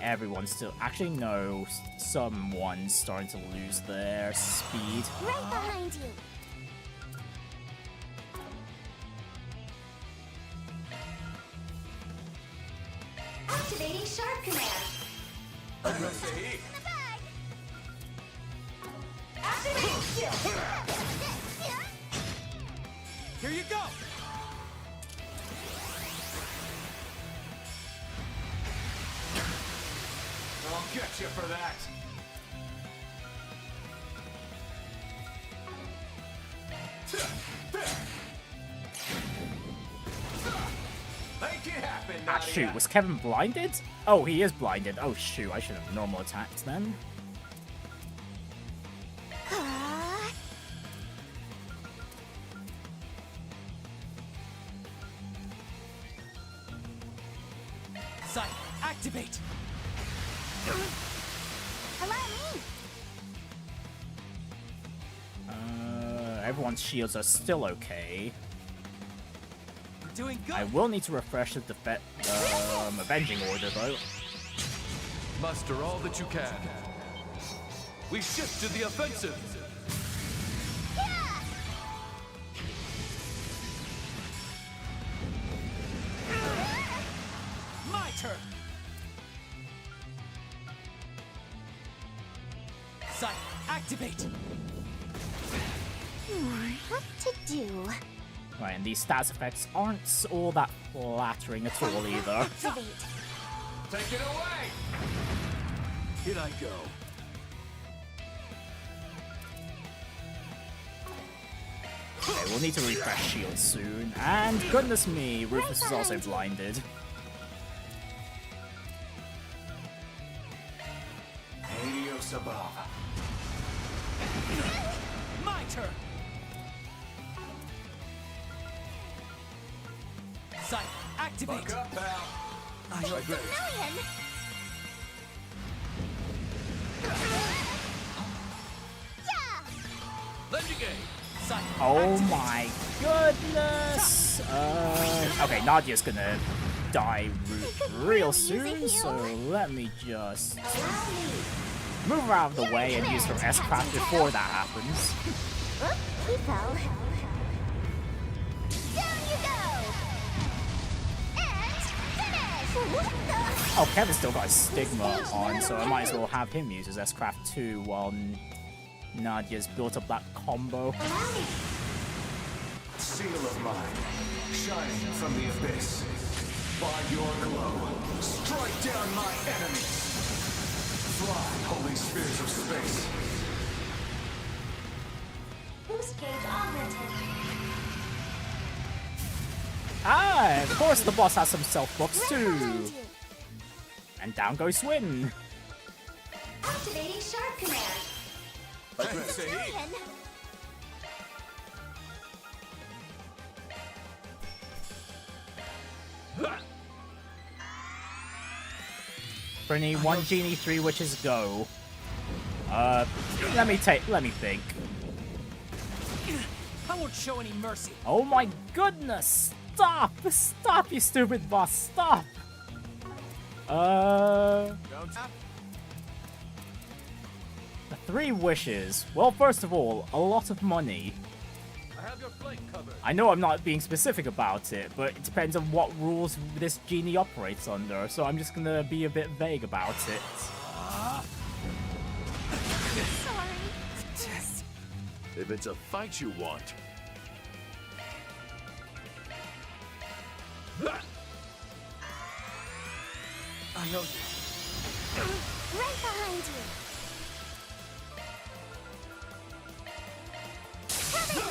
everyone's still... Actually, no. Someone's starting to lose their speed. Right behind you. Activating sharp command. In the bag. Activating skill. Here you go. I'll get you for that. Make it happen, Ah, Nadia. shoot. Was Kevin blinded? Oh, he is blinded. Oh, shoot. I should have normal attacked then. Sight, activate. Allow me. Everyone's shields are still okay. Doing good. I will need to refresh the Avenging Order, though. Muster all that you can. We shift to the offensive. My turn. Sight, activate. What to do? Right, and these stats effects aren't all that flattering at all either. Activate. Take it away! Here I go. Okay, we'll need to refresh shield soon. And goodness me, Rufus is also blinded. Helios above. My turn. Sight, activate. Buck up, pal. I agree. Lending aid. Sight, Oh my goodness! Okay, Nadia's gonna die real soon, so let me just move her out of the way and use her S-Craft before that happens. Oop, he fell. Down you go! And finish! Oh, Kevin's still got a Stigma on, so I might as well have him use his S-Craft too while Nadia's built up that combo. Seal of mine, shining from the abyss. By your glow, strike down my enemies. Fly, holy spheres of space. Boost gauge augmented. Ah, of course the boss has some self-books Right too. behind you. And down goes Swin. Activating sharp command. Thanks, Saeed. Million. Prinny, 1 genie, 3 witches, go. Let me think. I won't show any mercy. Oh my goodness! Stop! Stop, you stupid boss! Stop! Don't tap. 3 wishes. Well, first of all, a lot of money. I have your flank covered. I know I'm not being specific about it, but it depends on what rules this genie operates under, so I'm just gonna be a bit vague about it. Sorry. If it's a fight you want. I know you. Right behind you. Kevin!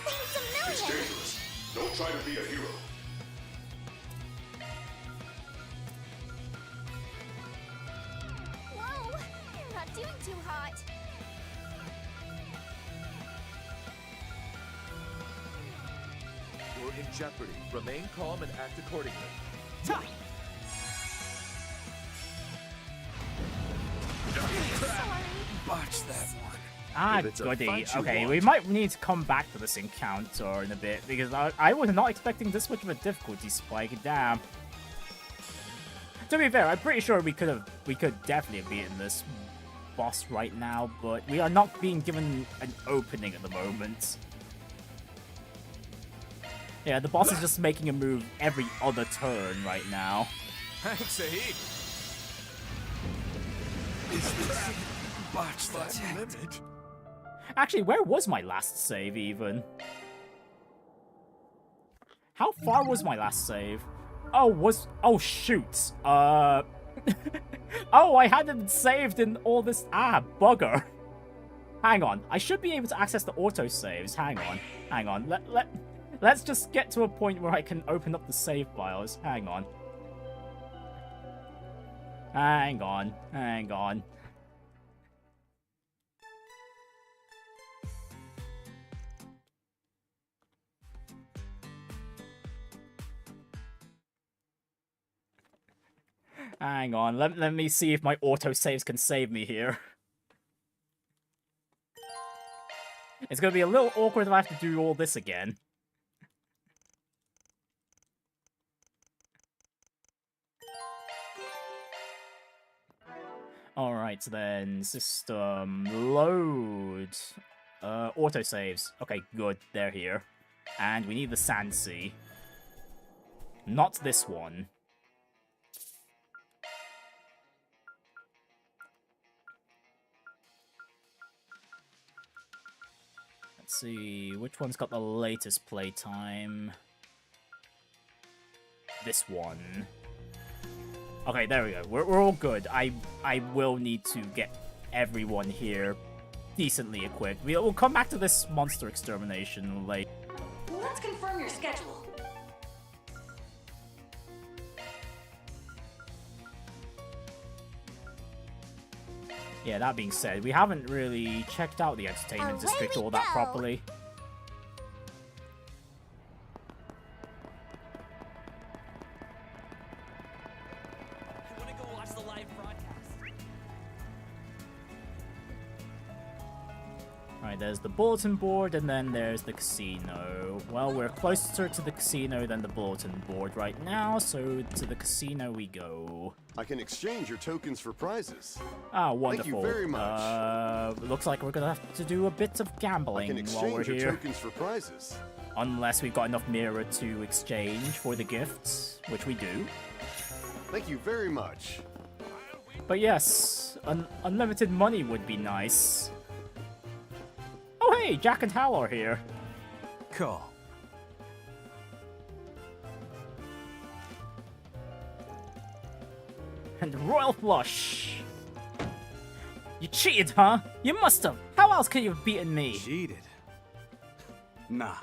Thanks a It's million! dangerous. Don't try to be a hero. Whoa! You're not doing too hot. You're in jeopardy. Remain calm and act accordingly. Time. Sorry. Botch that one. Ah, If it's a goody. fight you Okay, want. we might need to come back to this encounter in a bit, because I was not expecting this much of a difficulty spike. Damn. To be fair, I'm pretty sure we could definitely have beaten this boss right now, but we are not being given an opening at the moment. Yeah, the boss is just making a move every other turn right now. Thanks, Saeed. Botch that. Limit. Actually, where was my last save even? How far was my last save? Oh shoot. Oh, I hadn't saved in all this. Ah, bugger. Hang on. I should be able to access the autosaves. Hang on. Let's just get to a point where I can open up the save files. Hang on. Hang on. Hang on, let me see if my autosaves can save me here. It's gonna be a little awkward if I have to do all this again. Right, then system load. Autosaves. Okay, good. They're here. And we need the Sandsea. Not this one. Let's see, which one's got the latest playtime? This one. Okay, there we go. We're all good. I will need to get everyone here decently equipped. We'll come back to this monster extermination later. Let's confirm your schedule. Yeah, that being said, we haven't really checked out the entertainment district all that properly. I want to go watch the live broadcast. Right, there's the bulletin board, and then there's the casino. Well, we're closer to the casino than the bulletin board right now, so to the casino we go. I can exchange your tokens for prizes. Ah, wonderful. Thank you very much. Looks like we're gonna have to do a bit of gambling while we're your here. tokens for prizes. Unless we've got enough mirror to exchange for the gifts, which we do. Thank you very much. But yes, unlimited money would be nice. Oh hey, Jack and Hal are here. Cool. And Royal Flush. You cheated, huh? You must have. How else could you have beaten me? Cheated? Nah.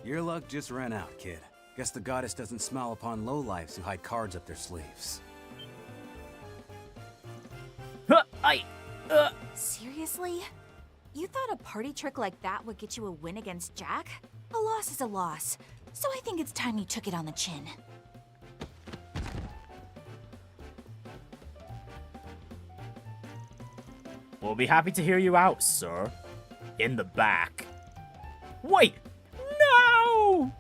Your luck just ran out, kid. Guess the goddess doesn't smile upon lowlifes who hide cards up their sleeves. Seriously? You thought a party trick like that would get you a win against Jack? A loss is a loss, so I think it's time you took it on the chin. We'll be happy to hear you out, sir. In the back. Wait! No!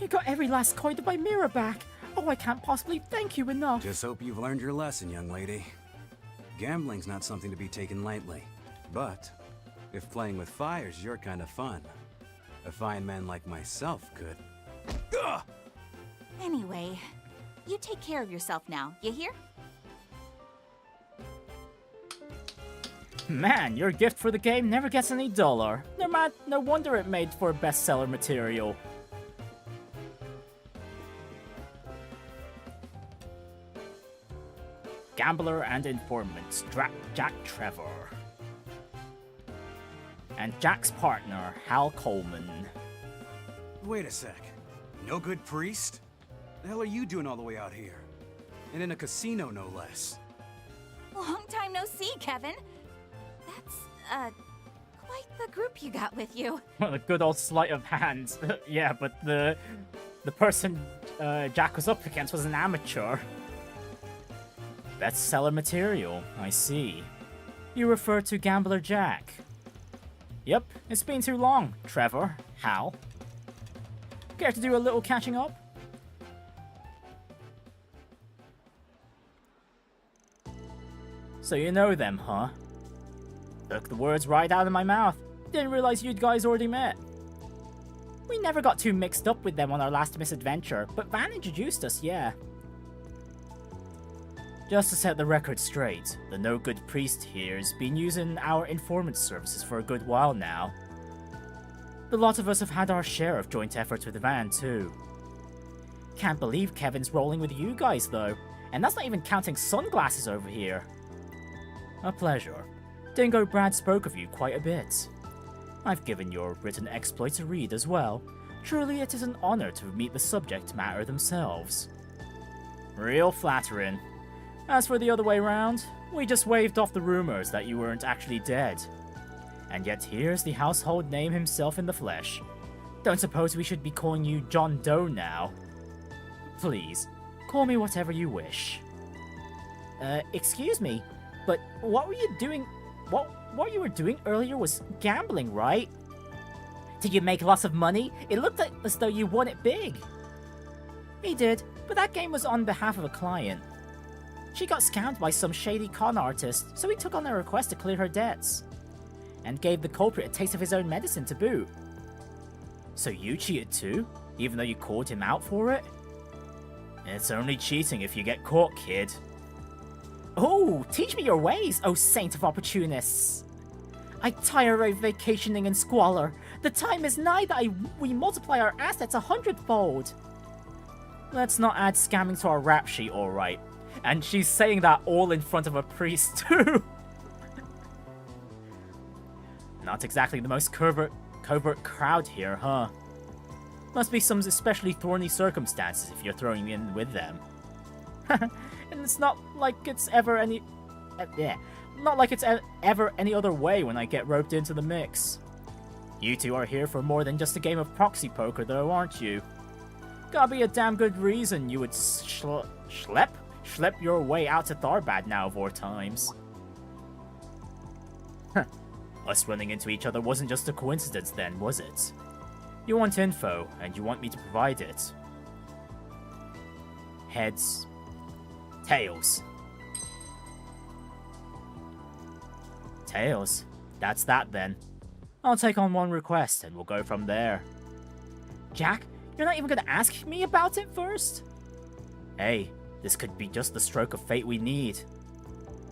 You got every last coin of my mirror back. Oh, I can't possibly thank you enough. Just hope you've learned your lesson, young lady. Gambling's not something to be taken lightly. But if playing with fire's your kind of fun, a fine man like myself could... Ugh! Anyway, you take care of yourself now, you hear? Man, your gift for the game never gets any duller. No wonder it made for bestseller material. Gambler and informant, Jack Trevor. And Jack's partner, Hal Coleman. Wait a sec. No good priest? The hell are you doing all the way out here? And in a casino, no less. Long time no see, Kevin. That's, quite the group you got with you. Well, a good old sleight of hand. Yeah, but the person Jack was up against was an amateur. Bestseller material, I see. You refer to Gambler Jack. Yep, it's been too long, Trevor, Hal. Care to do a little catching up? So you know them, huh? Took the words right out of my mouth. Didn't realize you guys already met. We never got too mixed up with them on our last misadventure, but Van introduced us, yeah. Just to set the record straight, the no-good priest here's been using our informant services for a good while now. The lot of us have had our share of joint efforts with Van, too. Can't believe Kevin's rolling with you guys, though, and that's not even counting sunglasses over here. A pleasure. Dingo Brad spoke of you quite a bit. I've given your written exploits a read as well. Truly it is an honor to meet the subject matter themselves. Real flattering. As for the other way round, we just waved off the rumors that you weren't actually dead. And yet here's the household name himself in the flesh. Don't suppose we should be calling you John Doe now? Please, call me whatever you wish. Excuse me, but what were you doing? What you were doing earlier was gambling, right? Did you make lots of money? It looked as though you won it big. He did, but that game was on behalf of a client. She got scammed by some shady con artist, so he took on a request to clear her debts. And gave the culprit a taste of his own medicine to boot. So you cheated too, even though you called him out for it? It's only cheating if you get caught, kid. Oh, teach me your ways, oh saint of opportunists. I tire of vacationing in squalor. The time is nigh that we multiply our assets 100-fold. Let's not add scamming to our rap sheet, alright. And she's saying that all in front of a priest too. Not exactly the most covert crowd here, huh? Must be some especially thorny circumstances if you're throwing me in with them. And it's not like it's ever any... Not like it's ever any other way when I get roped into the mix. You two are here for more than just a game of proxy poker though, aren't you? Gotta be a damn good reason you would schlep your way out to Tharbad now of war times. Us running into each other wasn't just a coincidence then, was it? You want info, and you want me to provide it. Heads. Tails. Tails. That's that then. I'll take on one request, and we'll go from there. Jack, you're not even gonna ask me about it first? Hey, this could be just the stroke of fate we need.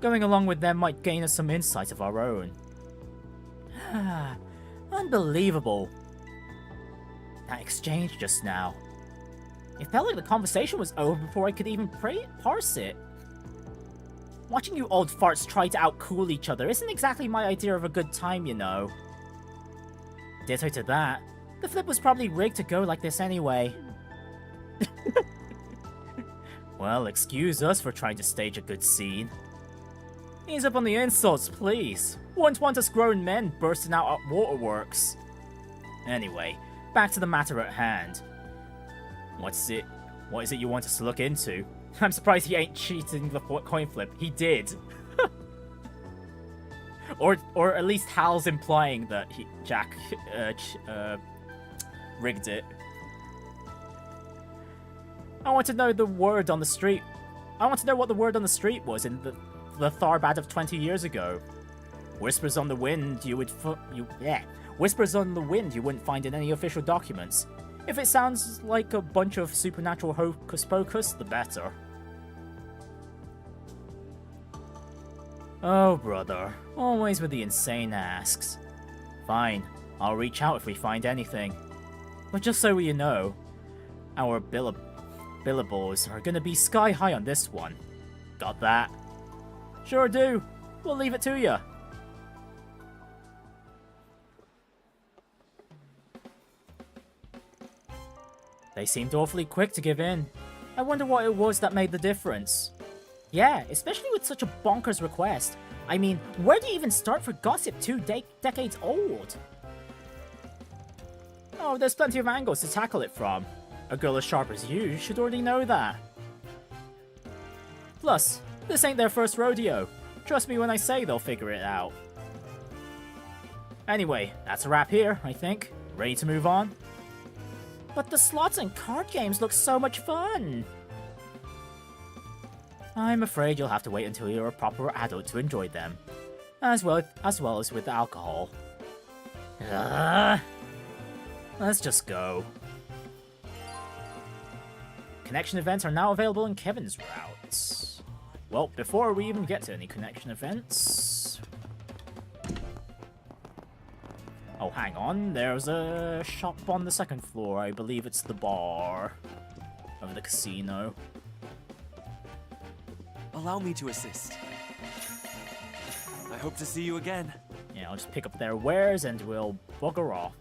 Going along with them might gain us some insight of our own. Unbelievable. That exchange just now. It felt like the conversation was over before I could even parse it. Watching you old farts try to outcool each other isn't exactly my idea of a good time, you know. Ditto to that. The flip was probably rigged to go like this anyway. Well, excuse us for trying to stage a good scene. Ease up on the insults, please. Wouldn't want us grown men bursting out at waterworks. Anyway, back to the matter at hand. What is it you want us to look into? I'm surprised he ain't cheating the coin flip. He did. or at least Hal's implying that Jack rigged it. I want to know the word on the street. I want to know what the word on the street was in the Tharbad of 20 years ago. Whispers on the wind you wouldn't find in any official documents. If it sounds like a bunch of supernatural hocus pocus, the better. Oh, brother. Always with the insane asks. Fine, I'll reach out if we find anything. But just so you know, our billables are gonna be sky high on this one. Got that? Sure do. We'll leave it to ya. They seemed awfully quick to give in. I wonder what it was that made the difference. Yeah, especially with such a bonkers request. I mean, where do you even start for gossip 2 decades old? Oh, there's plenty of angles to tackle it from. A girl as sharp as you should already know that. Plus, this ain't their first rodeo. Trust me when I say they'll figure it out. Anyway, that's a wrap here, I think. Ready to move on? But the slots and card games look so much fun! I'm afraid you'll have to wait until you're a proper adult to enjoy them. As well as with the alcohol. Let's just go. Connection events are now available in Kevin's routes. Well, before we even get to any connection events... Oh, hang on. There's a shop on the second floor. I believe it's the bar of the casino. Allow me to assist. I hope to see you again. Yeah, I'll just pick up their wares and we'll bugger off.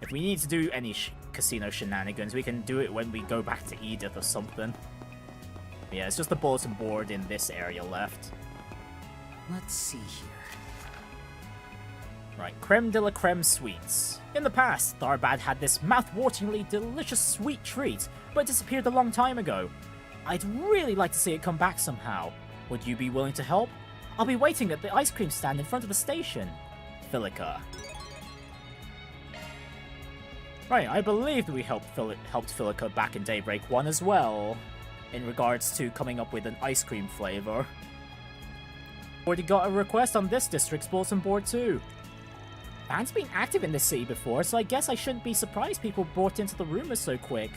If we need to do any casino shenanigans, we can do it when we go back to Edith or something. Yeah, it's just the bulletin board in this area left. Let's see here. Right, Crème de la Crème sweets. In the past, Tharbad had this mouth-wateringly delicious sweet treat, but it disappeared a long time ago. I'd really like to see it come back somehow. Would you be willing to help? I'll be waiting at the ice cream stand in front of the station. Filica. Right, I believe that we helped Filica back in Daybreak 1 as well, in regards to coming up with an ice cream flavor. Already got a request on this district's bulletin board too. Fans been active in this city before, so I guess I shouldn't be surprised people brought into the rumors so quick.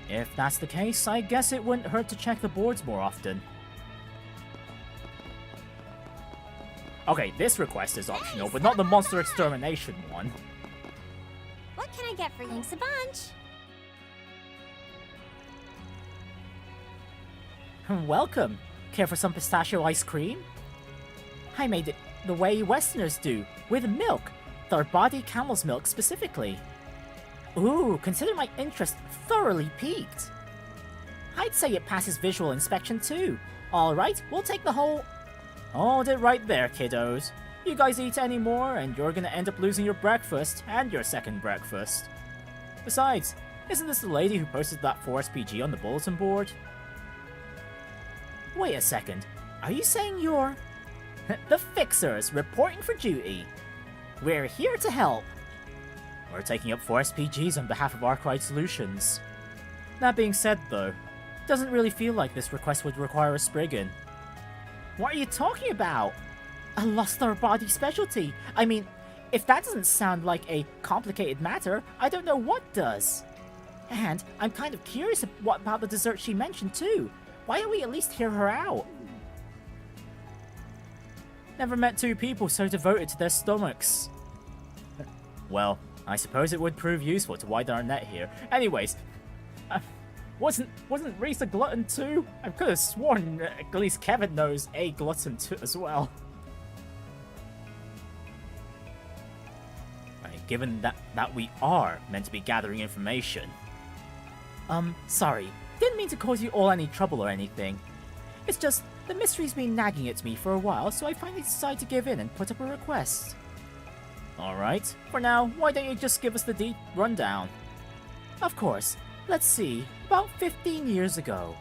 If that's the case, I guess it wouldn't hurt to check the boards more often. Okay, this request is optional, but not the monster extermination one. What can I get for you? Thanks a bunch. Welcome. Care for some pistachio ice cream? I made it the way Westerners do, with milk. Tharbad camel's milk specifically. Ooh, consider my interest thoroughly piqued. I'd say it passes visual inspection too. Alright, we'll take the whole... Hold it right there, kiddos. You guys eat any more, and you're gonna end up losing your breakfast, and your second breakfast. Besides, isn't this the lady who posted that 4SPG on the bulletin board? Wait a second, are you saying you're... the Fixers, reporting for duty. We're here to help. We're taking up 4SPGs on behalf of Arkwright Solutions. That being said though, it doesn't really feel like this request would require a Spriggan. What are you talking about? A lost Tharbad specialty? I mean, if that doesn't sound like a complicated matter, I don't know what does. And I'm kind of curious what about the dessert she mentioned too. Why don't we at least hear her out? Never met two people so devoted to their stomachs. Well, I suppose it would prove useful to widen our net here. Anyways, wasn't Reese a glutton too? I could have sworn at least Kevin knows a glutton too as well. Right, given that we are meant to be gathering information. Sorry, didn't mean to cause you all any trouble or anything. It's just, the mystery's been nagging at me for a while, so I finally decided to give in and put up a request. Alright, for now, why don't you just give us the deep rundown? Of course, let's see, about 15 years ago,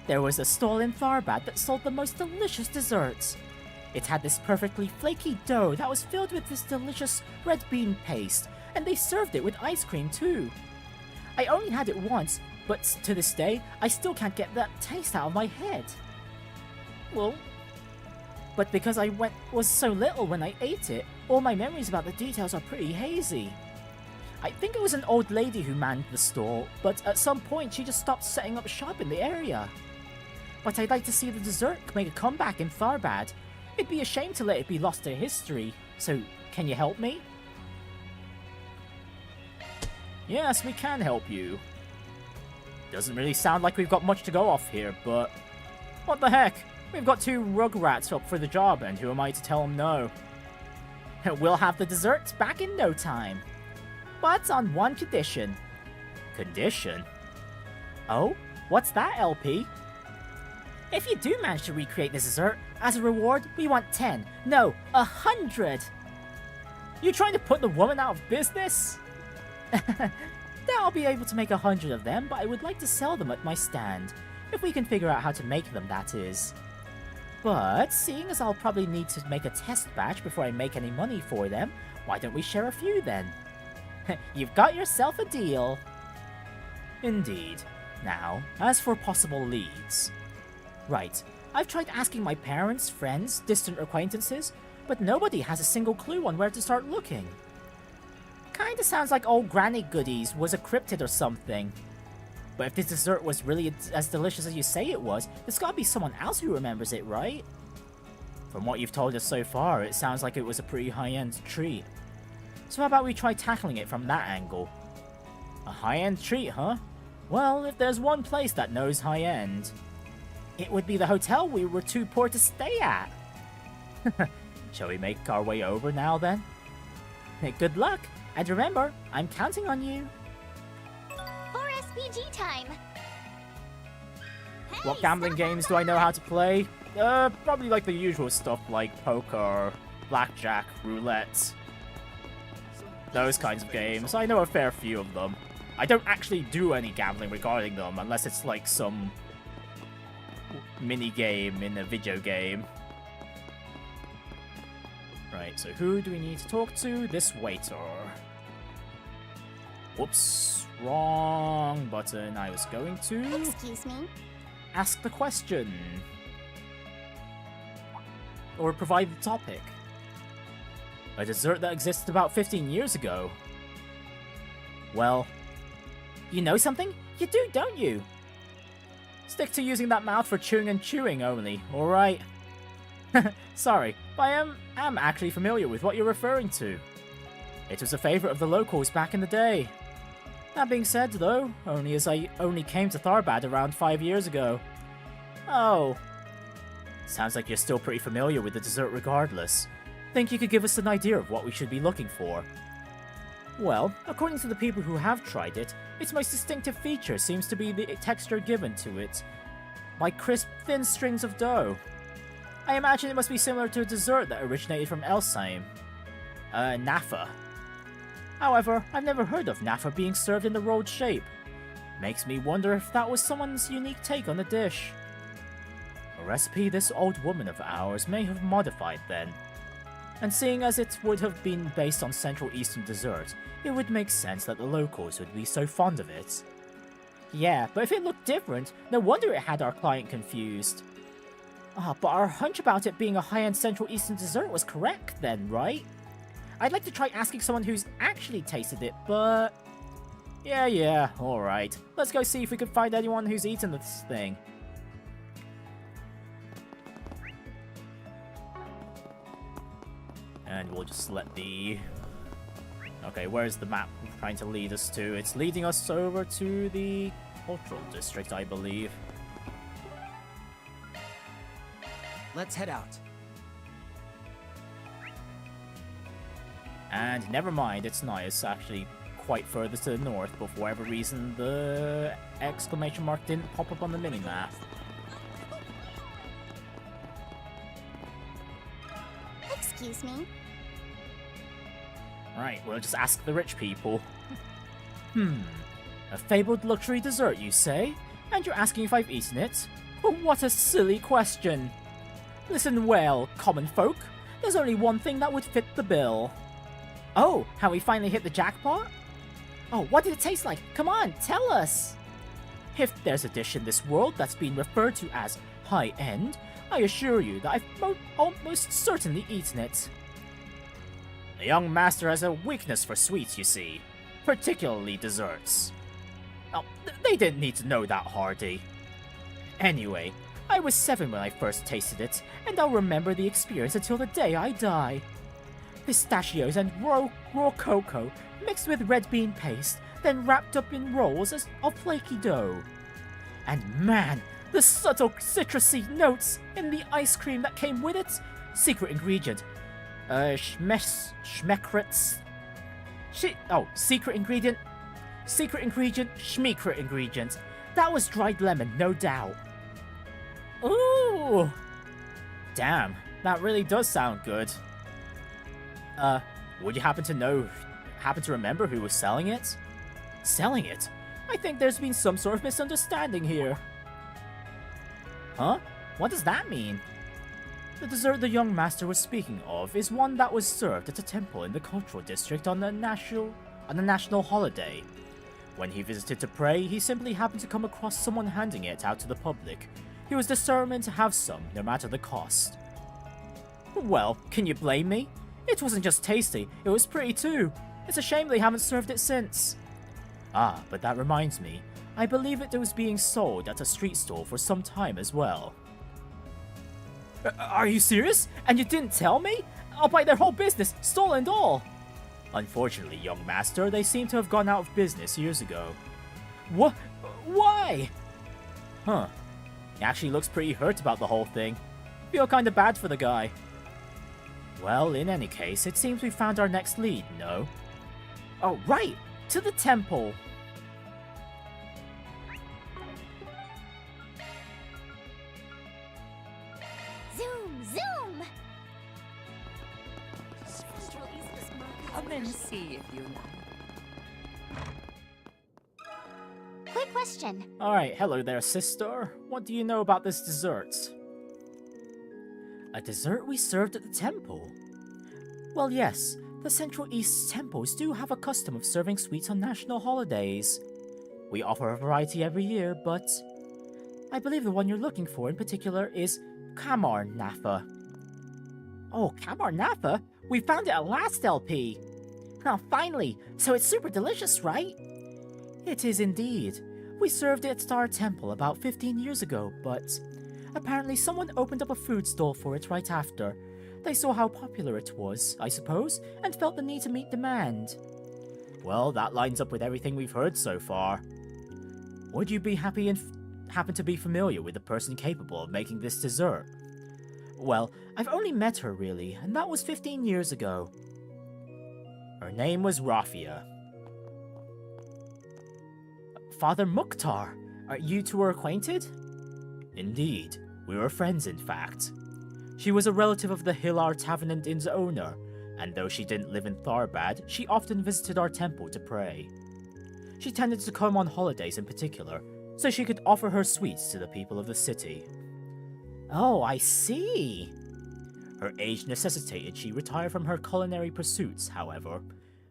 there was a stall in Tharbad that sold the most delicious desserts. It had this perfectly flaky dough that was filled with this delicious red bean paste, and they served it with ice cream too. I only had it once, but to this day, I still can't get that taste out of my head. Well, but because I was so little when I ate it, all my memories about the details are pretty hazy. I think it was an old lady who manned the stall, but at some point she just stopped setting up shop in the area. But I'd like to see the dessert make a comeback in Tharbad. It'd be a shame to let it be lost to history, so can you help me? Yes, we can help you. Doesn't really sound like we've got much to go off here, but... what the heck? We've got two rugrats up for the job, and who am I to tell them no? We'll have the desserts back in no time. But on one condition. Condition? Oh? What's that, LP? If you do manage to recreate this dessert, as a reward, we want 10. No, 100! You trying to put the woman out of business? I'll be able to make 100 of them, but I would like to sell them at my stand. If we can figure out how to make them, that is. But, seeing as I'll probably need to make a test batch before I make any money for them, why don't we share a few then? You've got yourself a deal. Indeed. Now, as for possible leads. Right, I've tried asking my parents, friends, distant acquaintances, but nobody has a single clue on where to start looking. Kinda sounds like old Granny Goodies was a cryptid or something. But if this dessert was really as delicious as you say it was, there's gotta be someone else who remembers it, right? From what you've told us so far, it sounds like it was a pretty high-end treat. So how about we try tackling it from that angle? A high-end treat, huh? Well, if there's one place that knows high-end, it would be the hotel we were too poor to stay at. Shall we make our way over now, then? Good luck, and remember, I'm counting on you. 4SPG time! Hey, what gambling games do I know how to play? Probably like the usual stuff like poker, blackjack, roulette. Those kinds of games. I know a fair few of them. I don't actually do any gambling regarding them, unless it's like some mini-game in a video game. Right, so who do we need to talk to? This waiter. Whoops. Wrong button. I was going to... Excuse me? Ask the question. Or provide the topic. A dessert that existed about 15 years ago. Well, you know something? You do, don't you? Stick to using that mouth for chewing and chewing only, alright? Sorry, but I am actually familiar with what you're referring to. It was a favorite of the locals back in the day. That being said, though, I only came to Tharbad around 5 years ago. Oh. Sounds like you're still pretty familiar with the dessert regardless. Think you could give us an idea of what we should be looking for? Well, according to the people who have tried it, its most distinctive feature seems to be the texture given to it, like crisp, thin strings of dough. I imagine it must be similar to a dessert that originated from Elsheim. Nafa. However, I've never heard of Nafa being served in the rolled shape. Makes me wonder if that was someone's unique take on the dish. A recipe this old woman of ours may have modified then. And seeing as it would have been based on Central Eastern dessert, it would make sense that the locals would be so fond of it. Yeah, but if it looked different, no wonder it had our client confused. But our hunch about it being a high-end Central Eastern dessert was correct then, right? I'd like to try asking someone who's actually tasted it, but... Yeah, alright. Let's go see if we can find anyone who's eaten this thing. And we'll just let the... Okay, where's the map trying to lead us to? It's leading us over to the cultural district, I believe. Let's head out. And never mind, it's not. It's actually quite further to the north, but for whatever reason, the exclamation mark didn't pop up on the minimap. Excuse me? Right, we'll just ask the rich people. A fabled luxury dessert, you say? And you're asking if I've eaten it? What a silly question. Listen well, common folk. There's only one thing that would fit the bill. Oh, how we finally hit the jackpot? Oh, what did it taste like? Come on, tell us! If there's a dish in this world that's been referred to as high-end, I assure you that I've almost certainly eaten it. The young master has a weakness for sweets, you see. Particularly desserts. Oh, they didn't need to know that, Hardy. Anyway, I was 7 when I first tasted it, and I'll remember the experience until the day I die. Pistachios and raw cocoa, mixed with red bean paste, then wrapped up in rolls of flaky dough. And man, the subtle citrusy notes in the ice cream that came with it. Secret ingredient. Schmeckrets. Secret ingredient. Secret ingredient, schmeekret ingredient. That was dried lemon, no doubt. Ooh! Damn, that really does sound good. Would you happen to remember who was selling it? Selling it? I think there's been some sort of misunderstanding here. Huh? What does that mean? The dessert the young master was speaking of is one that was served at a temple in the cultural district on a national holiday. When he visited to pray, he simply happened to come across someone handing it out to the public. He was determined to have some, no matter the cost. Well, can you blame me? It wasn't just tasty, it was pretty too. It's a shame they haven't served it since. But that reminds me. I believe it was being sold at a street stall for some time as well. Are you serious? And you didn't tell me? I'll buy their whole business, stall and all. Unfortunately, young master, they seem to have gone out of business years ago. What? Why? Huh. He actually looks pretty hurt about the whole thing. Feel kinda bad for the guy. Well, in any case, it seems we found our next lead, no? Oh, right! To the temple! Zoom, zoom! Come and see if you like. Quick question. Alright, hello there, sister. What do you know about this dessert? A dessert we served at the temple? Well, yes, The Central East temples do have a custom of serving sweets on national holidays. We offer a variety every year, but I believe the one you're looking for in particular is Kamar Nafa. Oh, Kamar Nafa? We found it at last LP! Oh, finally! So it's super delicious, right? It is indeed. We served it at our temple about 15 years ago, but apparently someone opened up a food stall for it right after. They saw how popular it was, I suppose, and felt the need to meet demand. Well, that lines up with everything we've heard so far. Would you be happy and happen to be familiar with the person capable of making this dessert? Well, I've only met her really, and that was 15 years ago. Her name was Rafia. Father Mukhtar, are you two were acquainted? Indeed, we were friends in fact. She was a relative of the Hilar Tavern and Inn's owner, and though she didn't live in Tharbad, she often visited our temple to pray. She tended to come on holidays in particular, so she could offer her sweets to the people of the city. Oh, I see! Her age necessitated she retire from her culinary pursuits, however,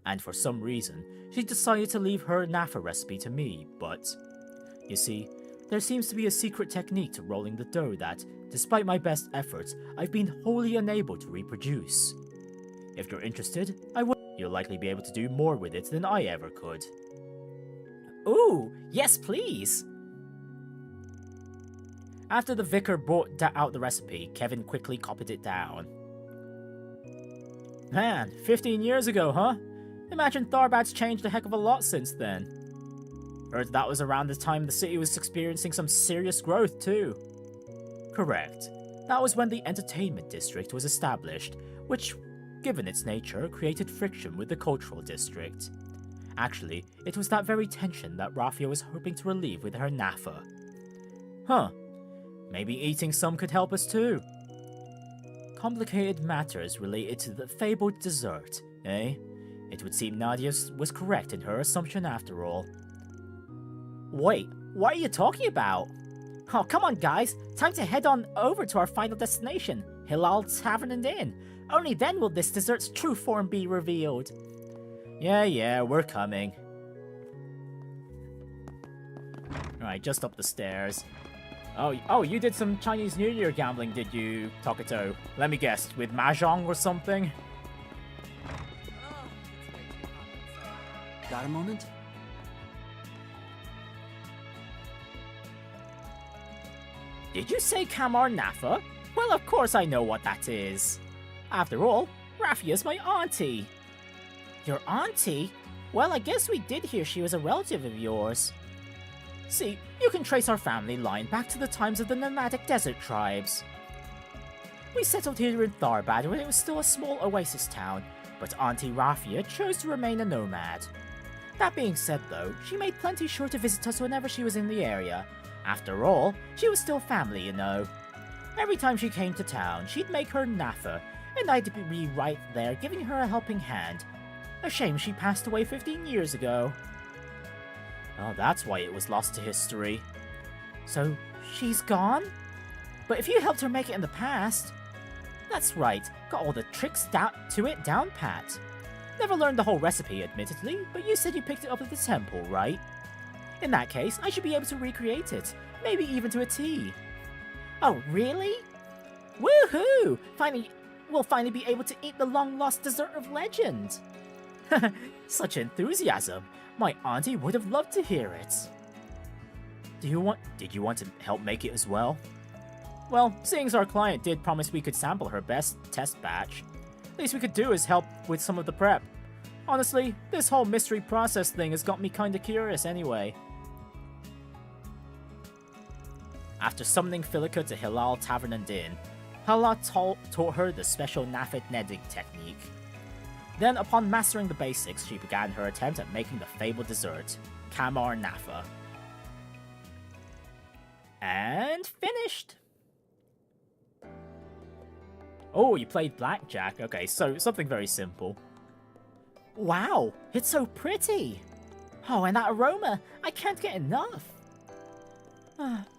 and for some reason, she decided to leave her Nafa recipe to me, but you see, there seems to be a secret technique to rolling the dough that, despite my best efforts, I've been wholly unable to reproduce. If you're interested, you'll likely be able to do more with it than I ever could. Ooh, yes please! After the vicar brought out the recipe, Kevin quickly copied it down. Man, 15 years ago, huh? Imagine Tharbad's changed a heck of a lot since then. Heard that was around the time the city was experiencing some serious growth too. Correct. That was when the entertainment district was established, which, given its nature, created friction with the cultural district. Actually, it was that very tension that Rafia was hoping to relieve with her Nafa. Huh. Maybe eating some could help us too. Complicated matters related to the fabled dessert, eh? It would seem Nadia was correct in her assumption after all. Wait, what are you talking about? Oh, come on guys, time to head on over to our final destination, Hilal Tavern and Inn. Only then will this dessert's true form be revealed. Yeah, we're coming. Alright, just up the stairs. Oh, you did some Chinese New Year gambling, did you, Tokuto? Let me guess, with Mahjong or something? Got a moment? Did you say Kamar Nafa? Well, of course I know what that is. After all, Rafia's my auntie. Your auntie? Well, I guess we did hear she was a relative of yours. See, you can trace our family line back to the times of the nomadic desert tribes. We settled here in Tharbad when it was still a small oasis town, but Auntie Rafia chose to remain a nomad. That being said though, she made plenty sure to visit us whenever she was in the area. After all, she was still family, you know. Every time she came to town, she'd make her Nafa, and I'd be right there giving her a helping hand. A shame she passed away 15 years ago. Oh, that's why it was lost to history. So, she's gone? But if you helped her make it in the past... That's right, got all the tricks down pat. Never learned the whole recipe, admittedly, but you said you picked it up at the temple, right? In that case, I should be able to recreate it, maybe even to a T. Oh, really? Woohoo! We'll finally be able to eat the long-lost dessert of legend. Such enthusiasm. My auntie would have loved to hear it. Did you want to help make it as well? Well, seeing as our client did promise we could sample her best test batch, least we could do is help with some of the prep. Honestly, this whole mystery process thing has got me kinda curious anyway. After summoning Philica to Hilal Tavern and Inn, Hala taught her the special Nafit Nedig technique. Then, upon mastering the basics, she began her attempt at making the fabled dessert, Kamar Nafa. And finished! Oh, you played blackjack. Okay, so something very simple. Wow, it's so pretty! Oh, and that aroma! I can't get enough!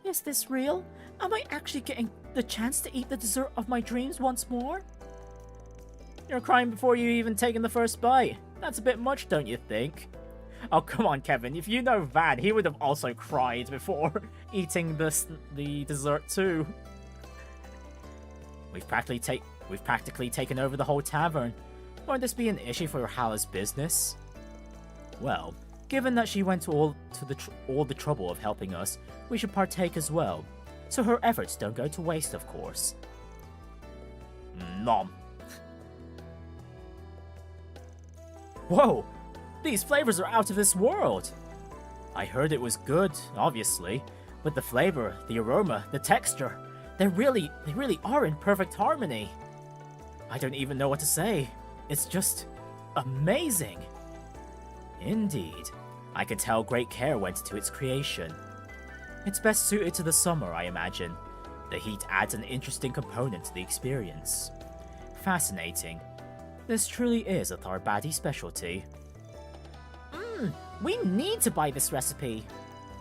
Is this real? Am I actually getting the chance to eat the dessert of my dreams once more? You're crying before you even taken the first bite. That's a bit much, don't you think? Oh, come on, Kevin. If you know Vad, he would have also cried before eating the dessert too. We've practically taken over the whole tavern. Won't this be an issue for Hala's business? Well, given that she went to all the trouble of helping us, we should partake as well, so her efforts don't go to waste, of course. Nom. Whoa! These flavors are out of this world! I heard it was good, obviously, but the flavor, the aroma, the texture, they really are in perfect harmony. I don't even know what to say. It's just amazing. Indeed. I could tell great care went into its creation. It's best suited to the summer, I imagine. The heat adds an interesting component to the experience. Fascinating. This truly is a Tharbadi specialty. We need to buy this recipe.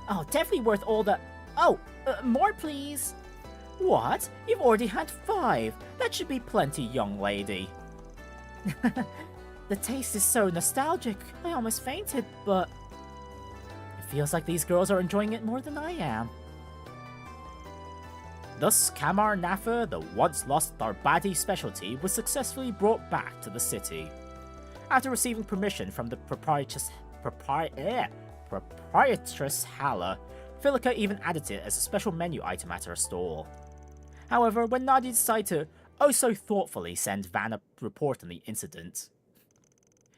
Oh, definitely worth all the... Oh, more please. What? You've already had 5. That should be plenty, young lady. The taste is so nostalgic. I almost fainted, but... It feels like these girls are enjoying it more than I am. Thus, Kamar Nafa, the once-lost Tharbadi specialty, was successfully brought back to the city. After receiving permission from the proprietress Hala, Philica even added it as a special menu item at her stall. However, when Nadia decided to so thoughtfully send Van a report on the incident,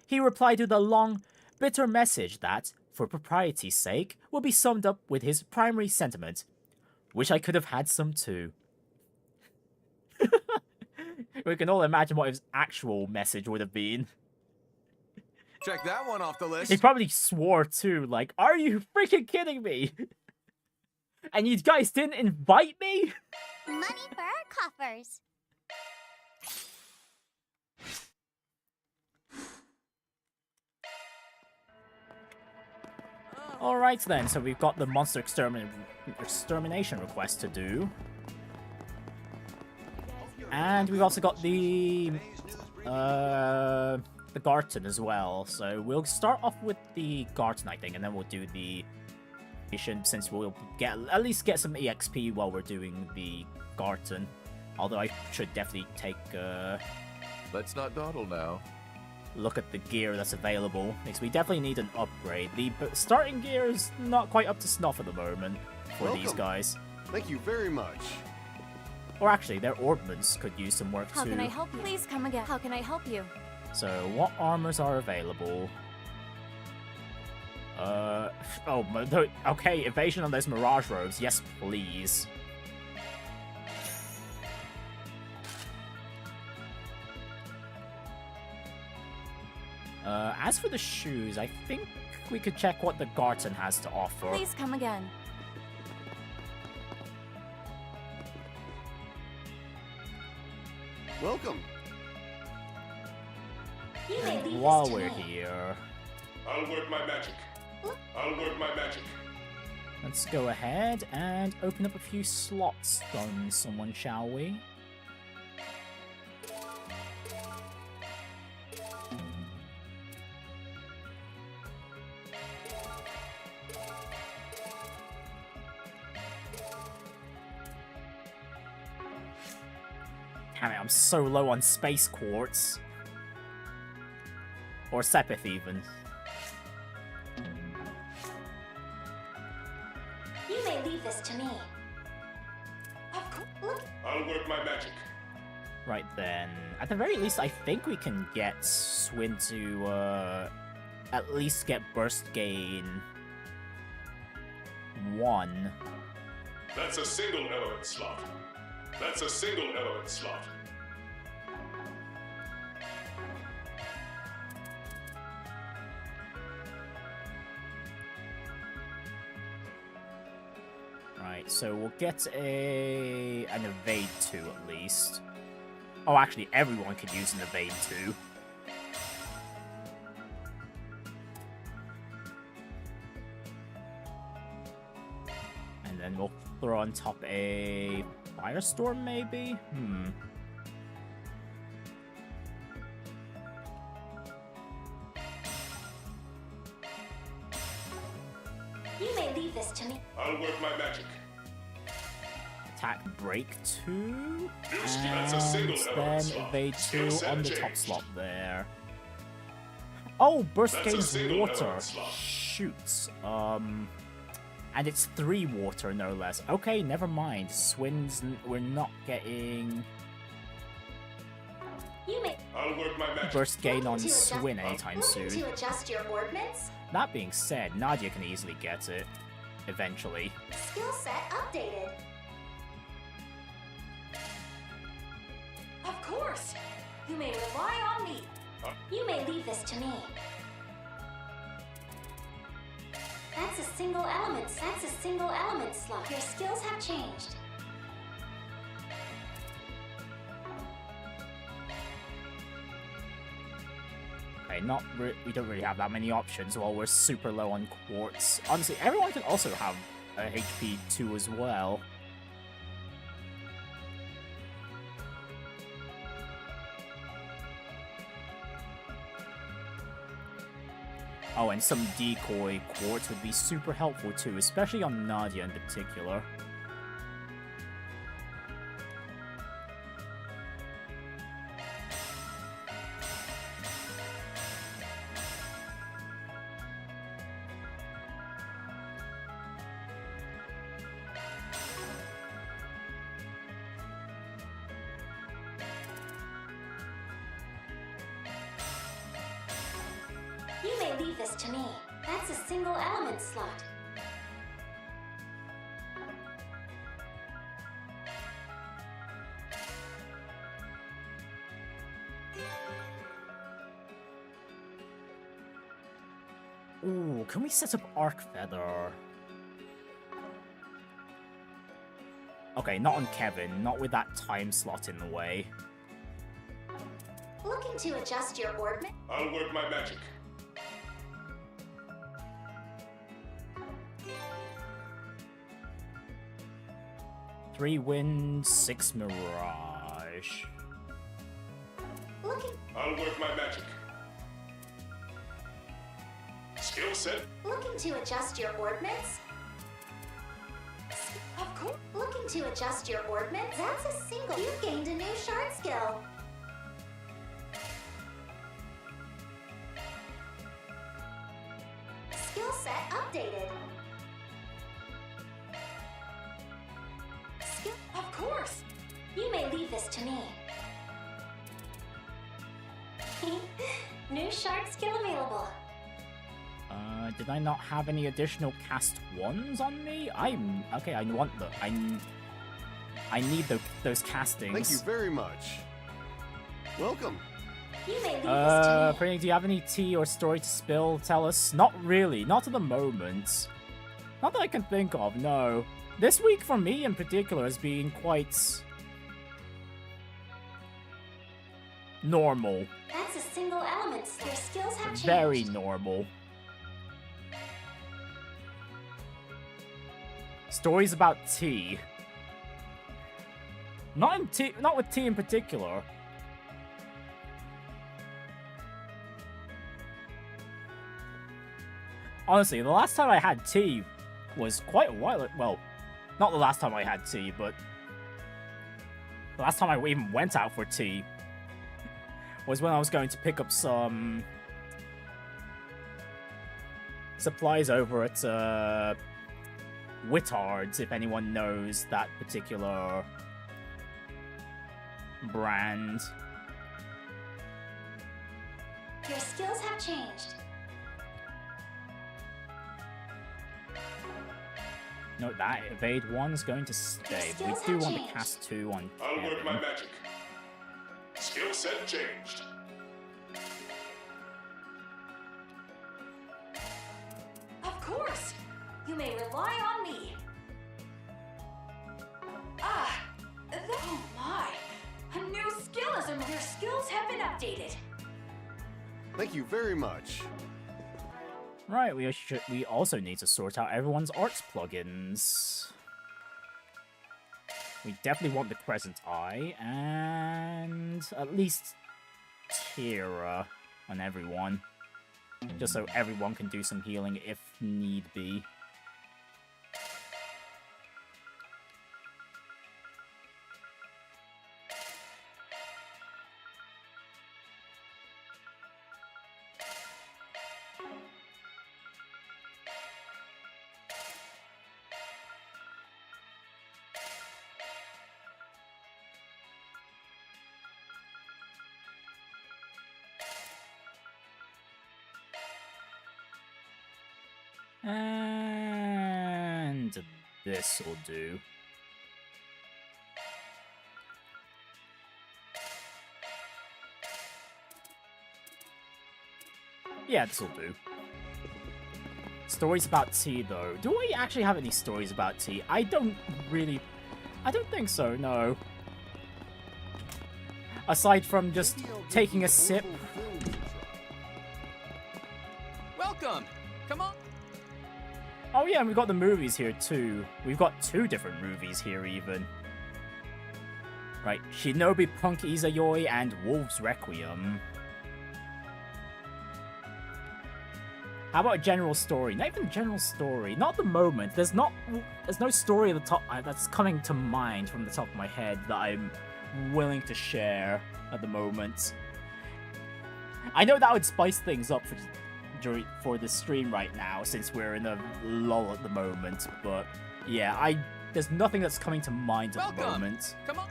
he replied with a long, bitter message that, for propriety's sake, will be summed up with his primary sentiment: wish I could have had some too. We can all imagine what his actual message would have been. Check that one off the list. He probably swore too, like, are you freaking kidding me? And you guys didn't invite me? Money for our coffers. Alright then, so we've got the monster extermination request to do. And we've also got the Garten as well. So we'll start off with the Garten, I think, and then we'll do the mission, since we'll at least get some EXP while we're doing the Garten. Although I should definitely take Let's not dawdle now. Look at the gear that's available, because we definitely need an upgrade. The starting gear is not quite up to snuff at the moment for these guys. Thank you very much. Or actually, their Orbments could use some work too. How can I help you? Please come again. How can I help you? So, what armors are available? Okay, evasion on those Mirage robes. Yes, please. As for the shoes, I think we could check what the Garten has to offer. Please come again. Welcome. While we're here, I'll work my magic. Let's go ahead and open up a few slots on someone, shall we? Damn it, I'm so low on space quartz. Or Sepith, even. You may leave this to me. I'll work my magic. Right then. At the very least, I think we can get Swin to, at least get burst gain 1. That's a single element slot. Right, so we'll get an evade 2 at least. Oh, actually, everyone could use an evade 2. And then we'll throw on top a Firestorm, maybe? You may leave this to me. I'll work my magic. Attack break 2. That's a single And element then slot. evade 2 Skill set on the top changed. slot there. Oh, burst That's a gains single water. element slot. Shoots. And it's 3 water, no less. Okay, never mind. Swins, we're not getting You may I'll work my magic. burst gain on to adjust- Swin anytime looking soon. to adjust your orbments. That being said, Nadia can easily get it. Eventually. Skill set updated. Of course! You may rely on me. You may leave this to me. That's a single element. That's a single element slot. Your skills have changed. Okay, we don't really have that many options while we're super low on quartz. Honestly, everyone can also have a HP 2 as well. Oh, and some decoy quartz would be super helpful too, especially on Nadia in particular. You may leave this to me. That's a single element slot. Ooh, can we set up Arc Feather? Okay, not on Kevin, not with that time slot in the way. Looking to adjust your orbment? I'll work my magic. Three wind, 6 mirage. Looking I'll work my magic. Skill set. looking to adjust your orbments? Of course. Looking to adjust your orbments? That's a single. You've gained a new shard skill. Skill set updated. Skill. Of course. You may leave this to me. New shard skill available. Did I not have any additional cast 1s on me? Okay, I want the... I need those castings. Thank you very much. Welcome. You may leave this to me. Prinny, do you have any tea or story to spill? Tell us. Not really. Not at the moment. Not that I can think of, no. This week for me in particular has been quite... normal. That's a single element. Your skills have changed. Very normal. Stories about tea. Not with tea in particular. Honestly, the last time I had tea was quite a while. Well, not the last time I had tea, but the last time I even went out for tea was when I was going to pick up some supplies over at Wittard's, if anyone knows that particular brand. Your skills have changed. Note that evade 1's going to stay. But we skills do have want to changed. cast 2 on I'll work my Kevin. magic. Skill set changed. Of course! You may rely on me. Oh my! A new skill is emerged. Your skills have been updated. Thank you very much. Right, we also need to sort out everyone's arts plugins. We definitely want the Crescent Eye, and at least Tira on everyone. Just so everyone can do some healing if need be. And this'll do. Yeah, this'll do. Stories about tea, though. Do I actually have any stories about tea? I don't think so, no. Aside from just taking a sip. Welcome! Come on! Oh yeah, and we've got the movies here too. We've got 2 different movies here even. Right, Shinobi Punk Izayoi and Wolves Requiem. How about a general story? Not even a general story. Not at the moment. There's no story at the top that's coming to mind from the top of my head that I'm willing to share at the moment. I know that would spice things up for the stream right now, since we're in a lull at the moment, but yeah, there's nothing that's coming to mind at the moment. Come on.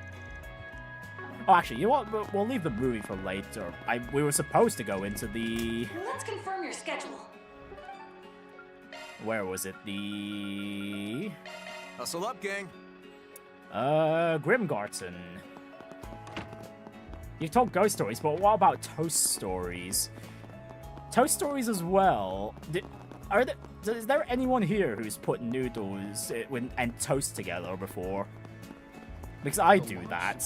Oh, actually, you know what? We'll leave the movie for later. We were supposed to go into the... Let's confirm your schedule. Where was it? The... Hustle up, gang. Grimgarten. You've told ghost stories, but what about toast stories? Toast stories as well. Is there anyone here who's put noodles and toast together before? Because I do that.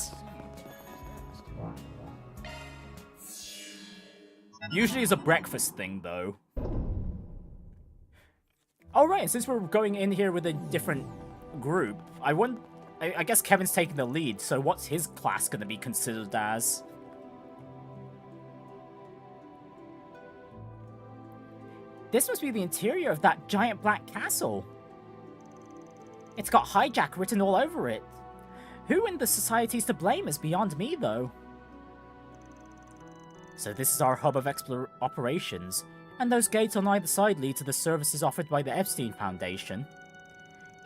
Usually it's a breakfast thing, though. Alright, since we're going in here with a different group, I guess Kevin's taking the lead, so what's his class going to be considered as? This must be the interior of that giant black castle. It's got hijack written all over it. Who in the society's to blame is beyond me, though. So this is our hub of operations, and those gates on either side lead to the services offered by the Epstein Foundation.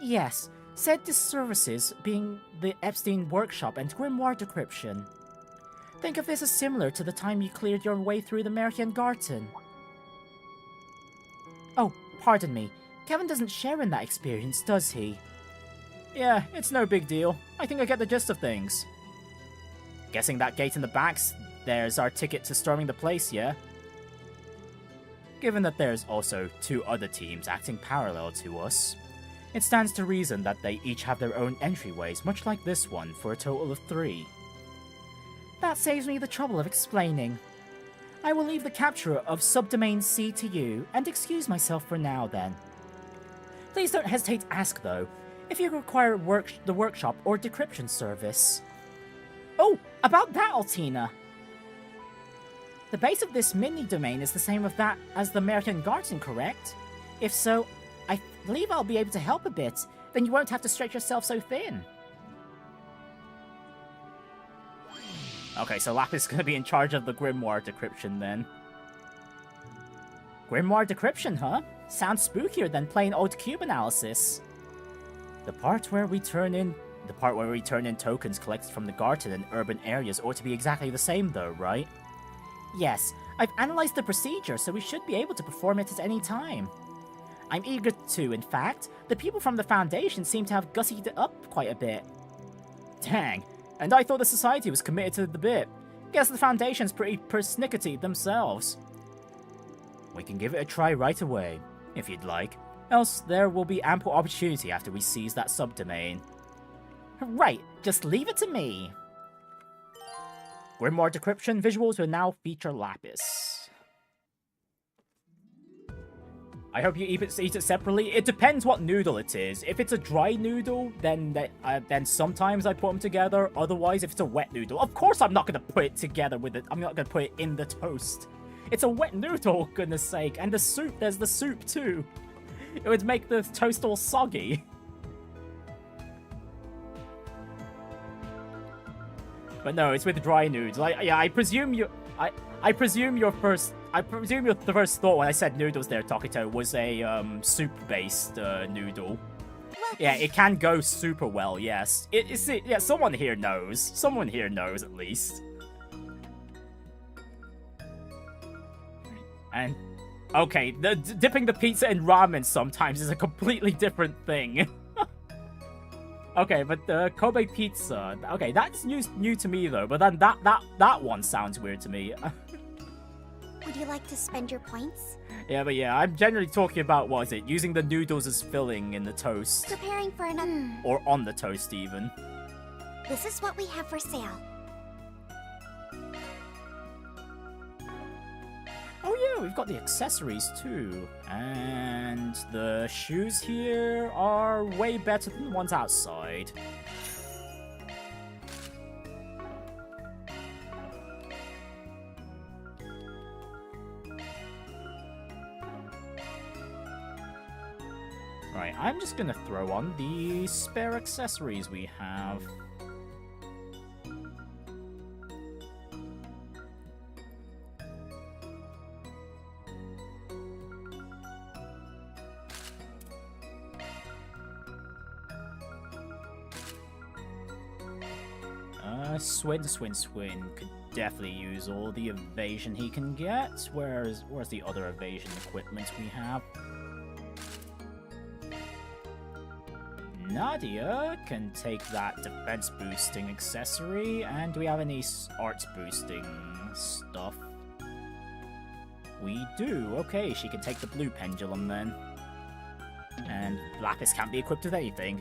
Yes, said services being the Epstein Workshop and Grimoire Decryption. Think of this as similar to the time you cleared your way through the Meridian Garten. Oh, pardon me. Kevin doesn't share in that experience, does he? Yeah, it's no big deal. I think I get the gist of things. Guessing that gate in the back's there's our ticket to storming the place, yeah? Given that there's also 2 other teams acting parallel to us, it stands to reason that they each have their own entryways, much like this one, for a total of 3. That saves me the trouble of explaining. I will leave the capture of Subdomain C to you, and excuse myself for now, then. Please don't hesitate to ask, though, if you require the workshop or decryption service. Oh, about that, Altina! The base of this mini-domain is the same as the Meridian Garten, correct? If so, I believe I'll be able to help a bit. Then you won't have to stretch yourself so thin. Okay, so Lapis is going to be in charge of the Grimoire Decryption, then. Grimoire Decryption, huh? Sounds spookier than plain old cube analysis. The part where we turn in tokens collected from the Garten and urban areas ought to be exactly the same, though, right? Yes, I've analyzed the procedure, so we should be able to perform it at any time. I'm eager to, in fact. The people from the Foundation seem to have gussied it up quite a bit. Dang, and I thought the Society was committed to the bit. Guess the Foundation's pretty persnickety themselves. We can give it a try right away, if you'd like. Else there will be ample opportunity after we seize that subdomain. Right, just leave it to me. Grimoire Decryption visuals will now feature Lapis. I hope you eat it separately. It depends what noodle it is. If it's a dry noodle, then sometimes I put them together. Otherwise, if it's a wet noodle, of course I'm not going to put it together with it. I'm not going to put it in the toast. It's a wet noodle, goodness sake. And the soup, there's the soup too. It would make the toast all soggy. But no, it's with dry noodles. I presume your first I presume the first thought when I said noodles there, Tokito, was a soup-based noodle. Yeah, it can go super well, yes. Yeah, someone here knows. Someone here knows, at least. And, okay, dipping the pizza in ramen sometimes is a completely different thing. Okay, but the Kobe pizza, okay, that's new to me, though. But then that one sounds weird to me. Would you like to spend your points? Yeah, but yeah, I'm generally talking about, what is it, using the noodles as filling in the toast. Preparing for another... Or on the toast, even. This is what we have for sale. Oh yeah, we've got the accessories too. And the shoes here are way better than the ones outside. Right, I'm just gonna throw on the spare accessories we have. Swin could definitely use all the evasion he can get. Where's the other evasion equipment we have? Nadia can take that defense boosting accessory, and do we have any arts boosting stuff? We do. Okay, she can take the blue pendulum then. And Lapis can't be equipped with anything.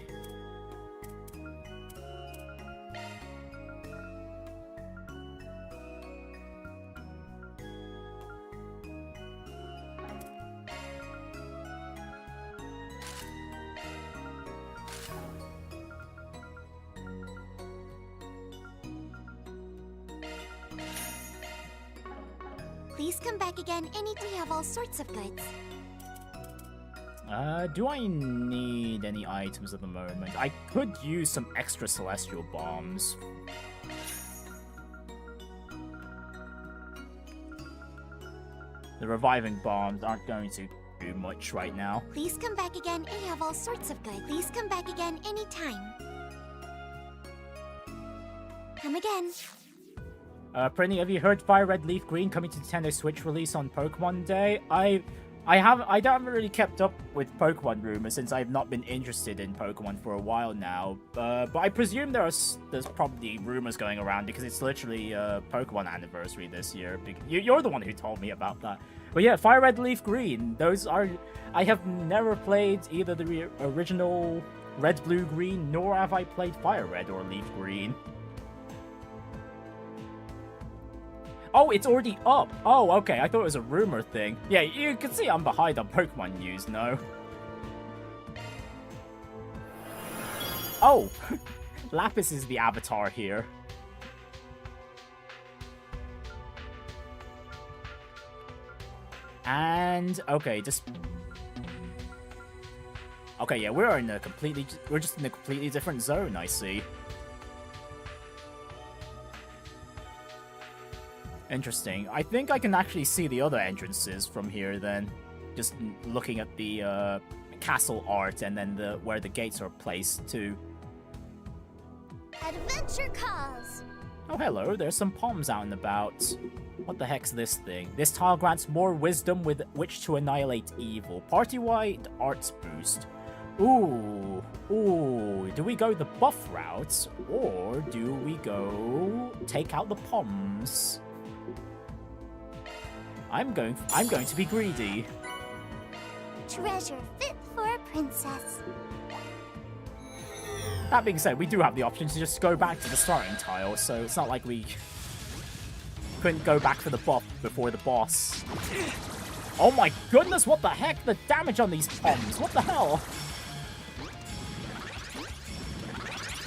Please come back again anytime. We have all sorts of goods. Do I need any items at the moment? I could use some extra celestial bombs. The reviving bombs aren't going to do much right now. Please come back again and we have all sorts of goods. Please come back again anytime. Come again. Prinny, have you heard Fire Red Leaf Green coming to Nintendo Switch release on Pokemon Day? I haven't really kept up with Pokemon rumors since I've not been interested in Pokemon for a while now. But I presume there's probably rumors going around because it's literally Pokemon anniversary this year. You're the one who told me about that. But yeah, Fire Red Leaf Green. Those are... I have never played either the original Red Blue Green, nor have I played Fire Red or Leaf Green. Oh, it's already up. Oh, okay. I thought it was a rumor thing. Yeah, you can see I'm behind on Pokemon news, no? Oh, Lapis is the avatar here. And okay, just okay. Yeah, we're just in a completely different zone. I see. Interesting. I think I can actually see the other entrances from here then. Just looking at the castle art and then where the gates are placed too. Adventure calls! Oh hello, there's some palms out and about. What the heck's this thing? This tile grants more wisdom with which to annihilate evil. Party-wide arts boost. Ooh, do we go the buff route or do we go take out the palms? I'm going to be greedy. Treasure fit for a princess. That being said, we do have the option to just go back to the starting tile, so it's not like we couldn't go back for the buff before the boss. Oh my goodness, what the heck? The damage on these palms, what the hell?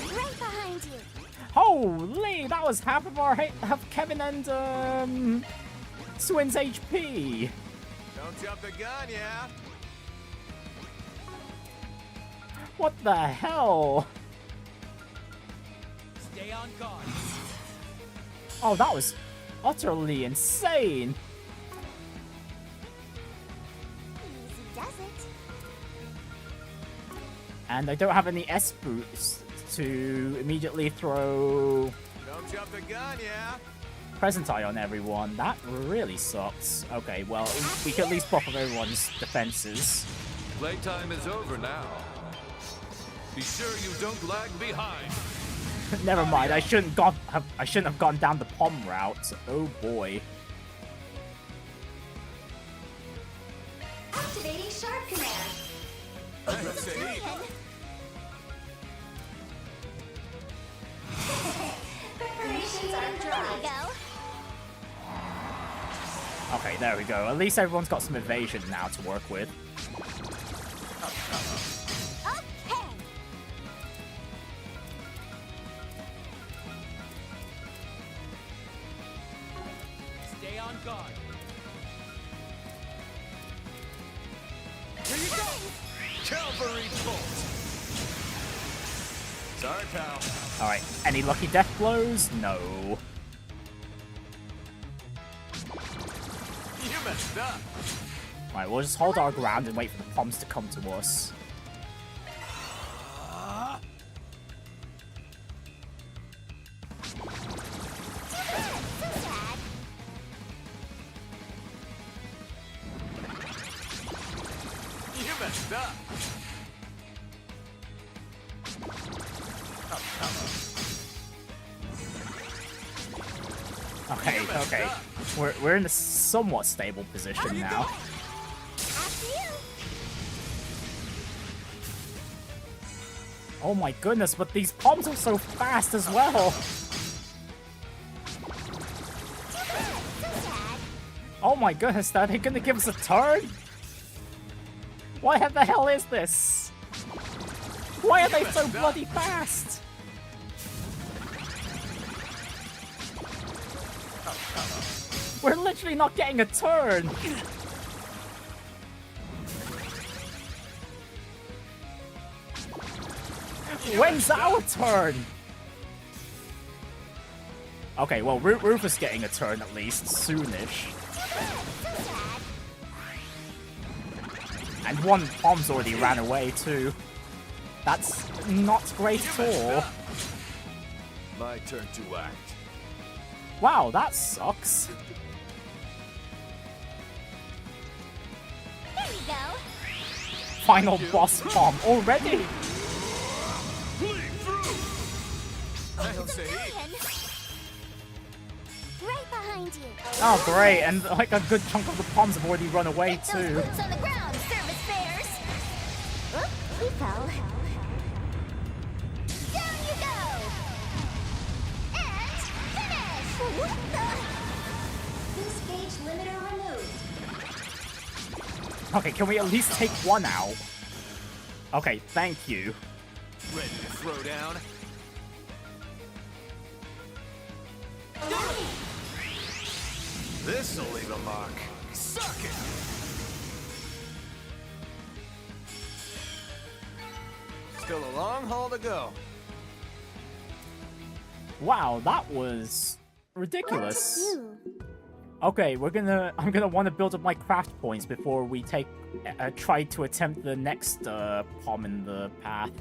Right behind you. Holy, that was half of Kevin and Swin's HP. Don't jump the gun, yeah? What the hell? Stay on guard. Oh, that was utterly insane. hasn't. And I don't have any S boots to immediately throw Don't jump the gun, yeah? Present Eye on everyone. That really sucks. Okay, well, we can at least buff up everyone's defenses. Playtime is over now. Be sure you don't lag behind. Never mind. I shouldn't have gone down the pom route. Oh boy. Activating Sharp Command. Preparations are dry. Okay, there we go. At least everyone's got some evasion now to work with. Okay. Stay on guard. Here you go! Cavalry bolt! Sorry, pal. Alright, any lucky death blows? No. You messed up. Alright, we'll just hold our ground and wait for the poms to come to us. You messed up. Okay, okay. We're in a somewhat stable position now. Oh my goodness, but these poms are so fast as well. Oh my goodness, are they gonna give us a turn? What the hell is this? Why are they so bloody fast? We're literally not getting a turn. When's our turn? Okay, well, Rufus getting a turn at least, soonish. And one pom's already ran away too. That's not great at all. My turn to act. Wow, that sucks. There we go. Final boss pom already? I'll say. Right behind you. Oh great, and like a good chunk of the poms have already run away too. Boots on the ground, service bears. Oop, he fell. Down you go. And finish. What the? Boost gauge limiter removed. Okay, can we at least take one out? Okay, thank you. Ready to throw down? This'll leave a mark. Suck it! Still a long haul to go. Wow, that was ridiculous. Okay, I'm gonna want to build up my craft points before we try to attempt the next pom in the path.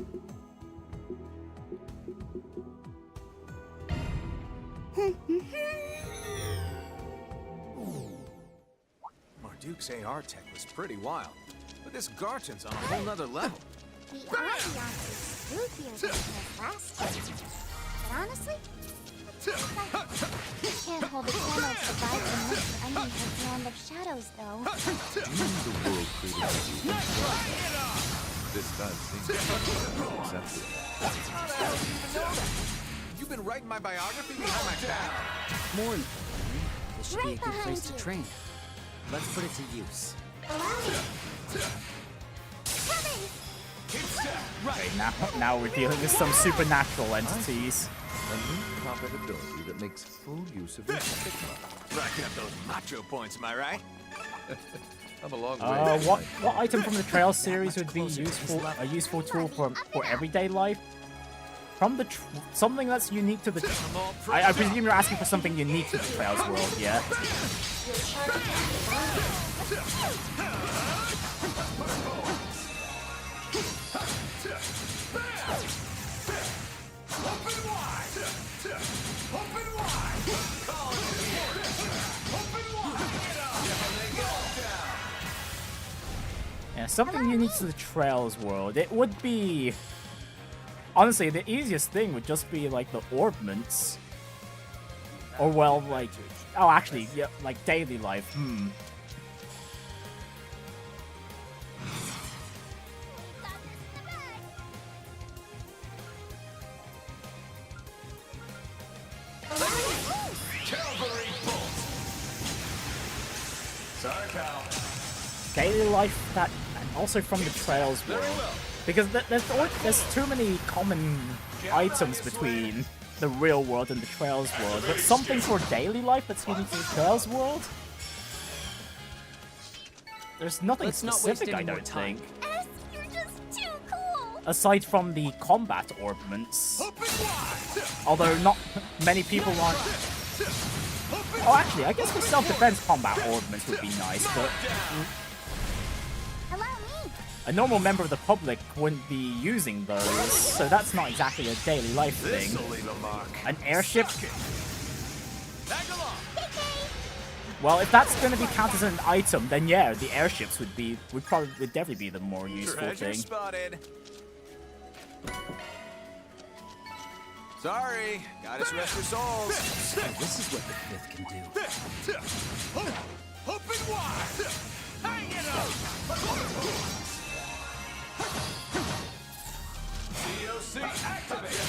Marduke's AR tech was pretty wild, but this Garten's on a whole nother level. The ambiance is spookier than the last time. But honestly, you can't hold the candle to survive unless you're underneath the land of shadows, though. The world created this does seem eccentric. How the hell do you even know that? You've been writing my biography behind my back? More importantly, this should be a good place to train. Let's put it to use. Okay, now we're dealing with some supernatural entities. A new combat ability that makes full use of your stigma. Racking up those macho points, am I right? I'm a long way. What item from the Trail series would be a useful tool for everyday life? From the something that's unique to the. I presume you're asking for something unique to the Trails world, yeah? Yeah, something unique to the Trails world. It would be... Honestly, the easiest thing would just be, like, the Orbments. Or, well, like... Oh, actually, yeah, like, daily life. Cavalry bolt. Sorry, pal. Daily life, that... And also from the Trails world. Because there's too many common items between the real world and the Trails world. But something for daily life that's unique to the Trails world? There's nothing specific, I don't think. S, you're just too cool. Aside from the combat orbments. Although not many people want... Oh, actually, I guess the self-defense combat orbments would be nice, but... A normal member of the public wouldn't be using those, so that's not exactly a daily life thing. An airship? Well, if that's going to be counted as an item, then yeah, the airships would definitely be the more useful thing. Spotted. Sorry, gotta rest your souls. So this is what the fifth can do. Open wide. Hang it up. COC activate.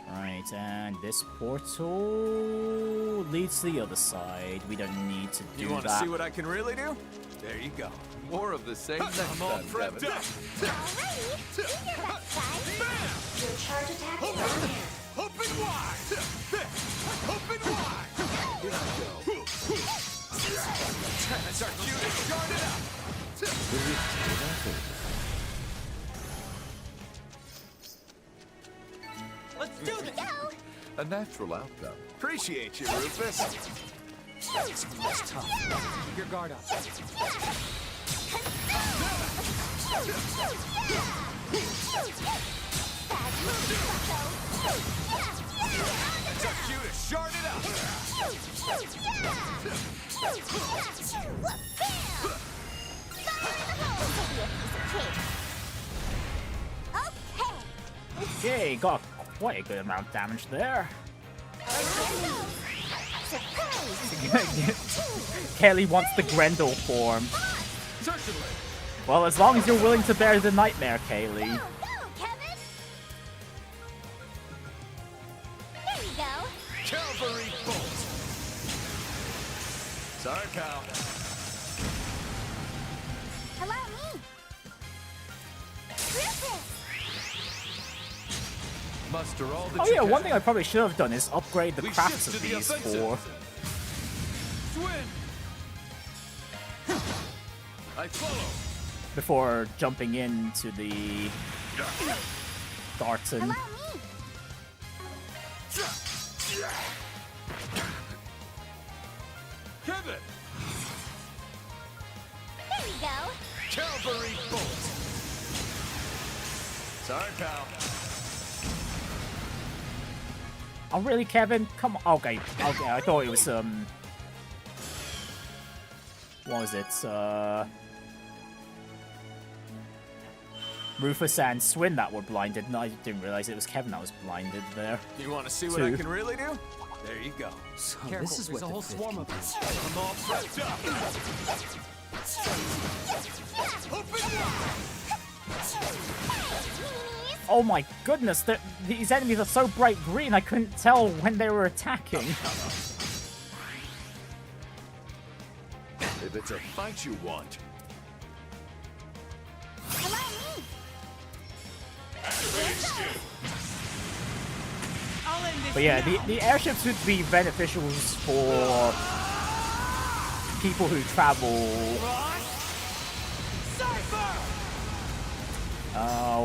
Right, and this portal leads to the other side. We don't need to do that. You want to see what I can really do? There you go. More of the same next I'm all time, prepped Kevin. up. Alrighty, you hear that, guys? Your charge attack is on here. Open wide. Open wide. Here I go. That's our cue to guard it up. Let's do this! A natural outcome. Appreciate you, Rufus. That's tough. Keep your guard up. That's our cue to shard it Okay, got quite a good amount of damage there. Kelly wants the Grendel form. Certainly. Well, as long as you're willing to bear the nightmare, Kaylee. Go, Kevin! There you go. Cavalry bolt. Sorry, pal. Allow me. Rufus! Muster all that Oh you yeah, can. one thing I probably should have done is upgrade the We crafts shift of to the these offensive. for Swin. I follow. before jumping into the Garten. Allow me. Kevin. There you go. Cavalry bolt. Sorry, pal. Oh really, Kevin? Come on. Okay, I thought it was what was it? Rufus and Swin that were blinded. No, I didn't realize it was Kevin that was blinded there. You want to see what I can really do? There you go. So Careful, this is there's what a the whole fifth swarm can of do. us. I'm all prepped up. Open wide. Oh my goodness, these enemies are so bright green I couldn't tell when they were attacking. If it's a fight you want, Allow me. I'll end this But yeah, now. the airships would be beneficial for people who travel.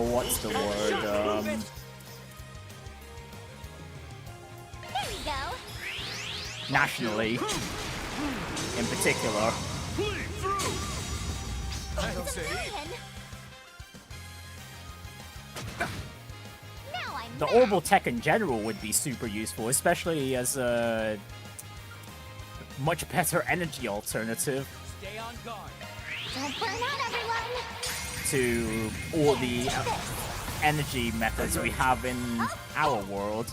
What's the word? There you go. Nationally, in particular. I don't say. Now I'm The orbital tech in general would be super useful, especially as much better energy alternative Stay on guard. Don't burn out, everyone! to all the energy methods we have in our world.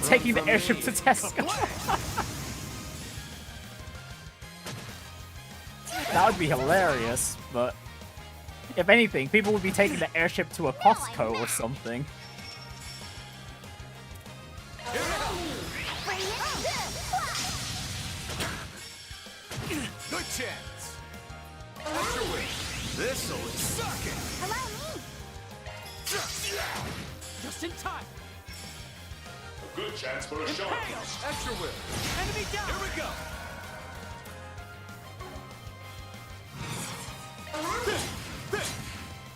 Taking the airship to Tesco. That would be hilarious, but if anything, people would be taking the airship to a Costco or something. Good chance. This'll suck it. Allow me! Just in time. A good chance for a sharp boost. Extra whip. Enemy down. Here we go.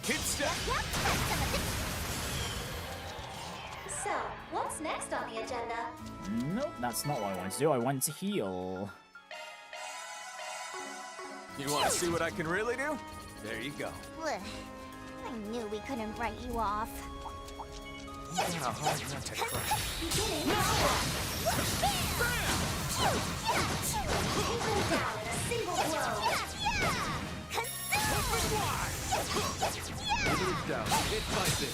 Hit step. So, what's next on the agenda? Nope, that's not what I want to do. I want to heal. You want to see what I can really do? There you go. Ugh, I knew we couldn't write you off. How hard not to cry. Down in a single blow. Down. Hit by this.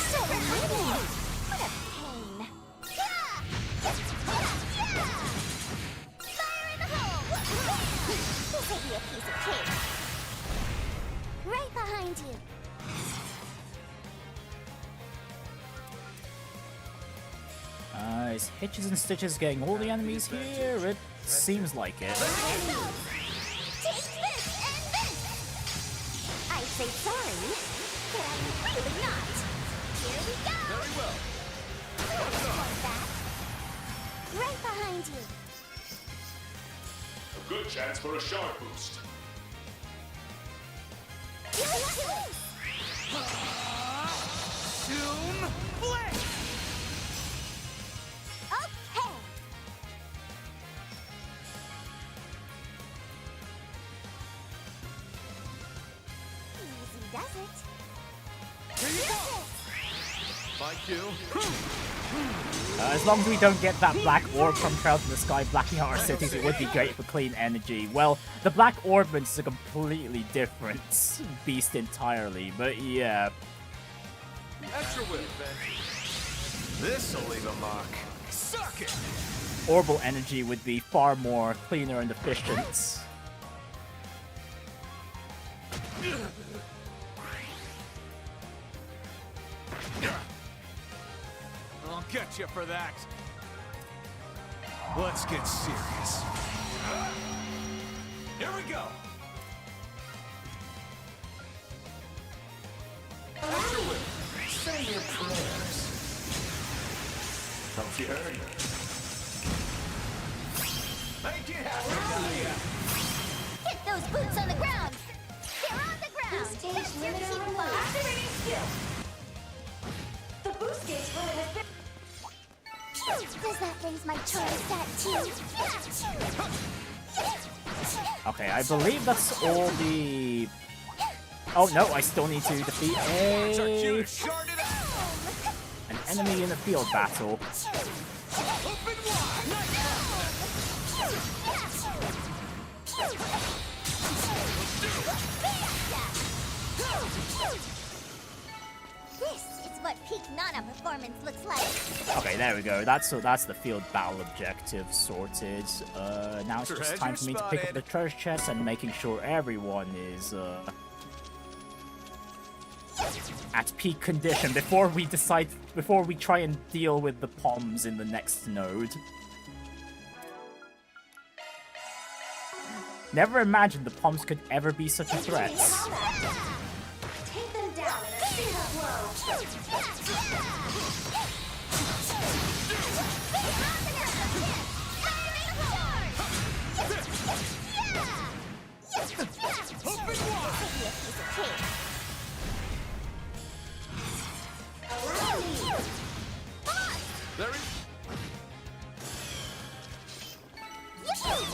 So many! What a pain. Fire in the hole! This will be a piece of cake. Right behind you. Is Hitches and Stitches getting all the enemies here? It seems like it. Take this and this! I say sorry, but I'm really not. Here we go! Very well. Like that. Right behind you. A good chance for a sharp boost. Zoom. Blade. Okay. Easy does it. Here you go. My cue. As long as we don't get that black orb from Trails in the Sky blacking out our cities, it would be great for clean energy. Well, the black Orbments is a completely different beast entirely, but yeah. Extra whip, Ben. This'll leave a mark. Suck it. Orbal energy would be far more cleaner and efficient. I'll get you for that. Let's get serious. Here we go. Extra whip. Say your prayers. Don't you heard? Make it happen, Nadia. Get those boots on the ground. They're on the ground. Boost gauge limiter removed. Activating skill. The boost gauge limit has been... Does that raise my choice stat too? Okay, I believe that's all the... Oh no, I still need to defeat an enemy in a field battle. This is what peak Nana performance looks like. Okay, there we go. That's the field battle objective sorted. Now it's just time for me to pick up the treasure chest and making sure everyone is at peak condition before we try and deal with the POMs in the next node. Never imagined the POMs could ever be such a threat. Take them down in a single blow.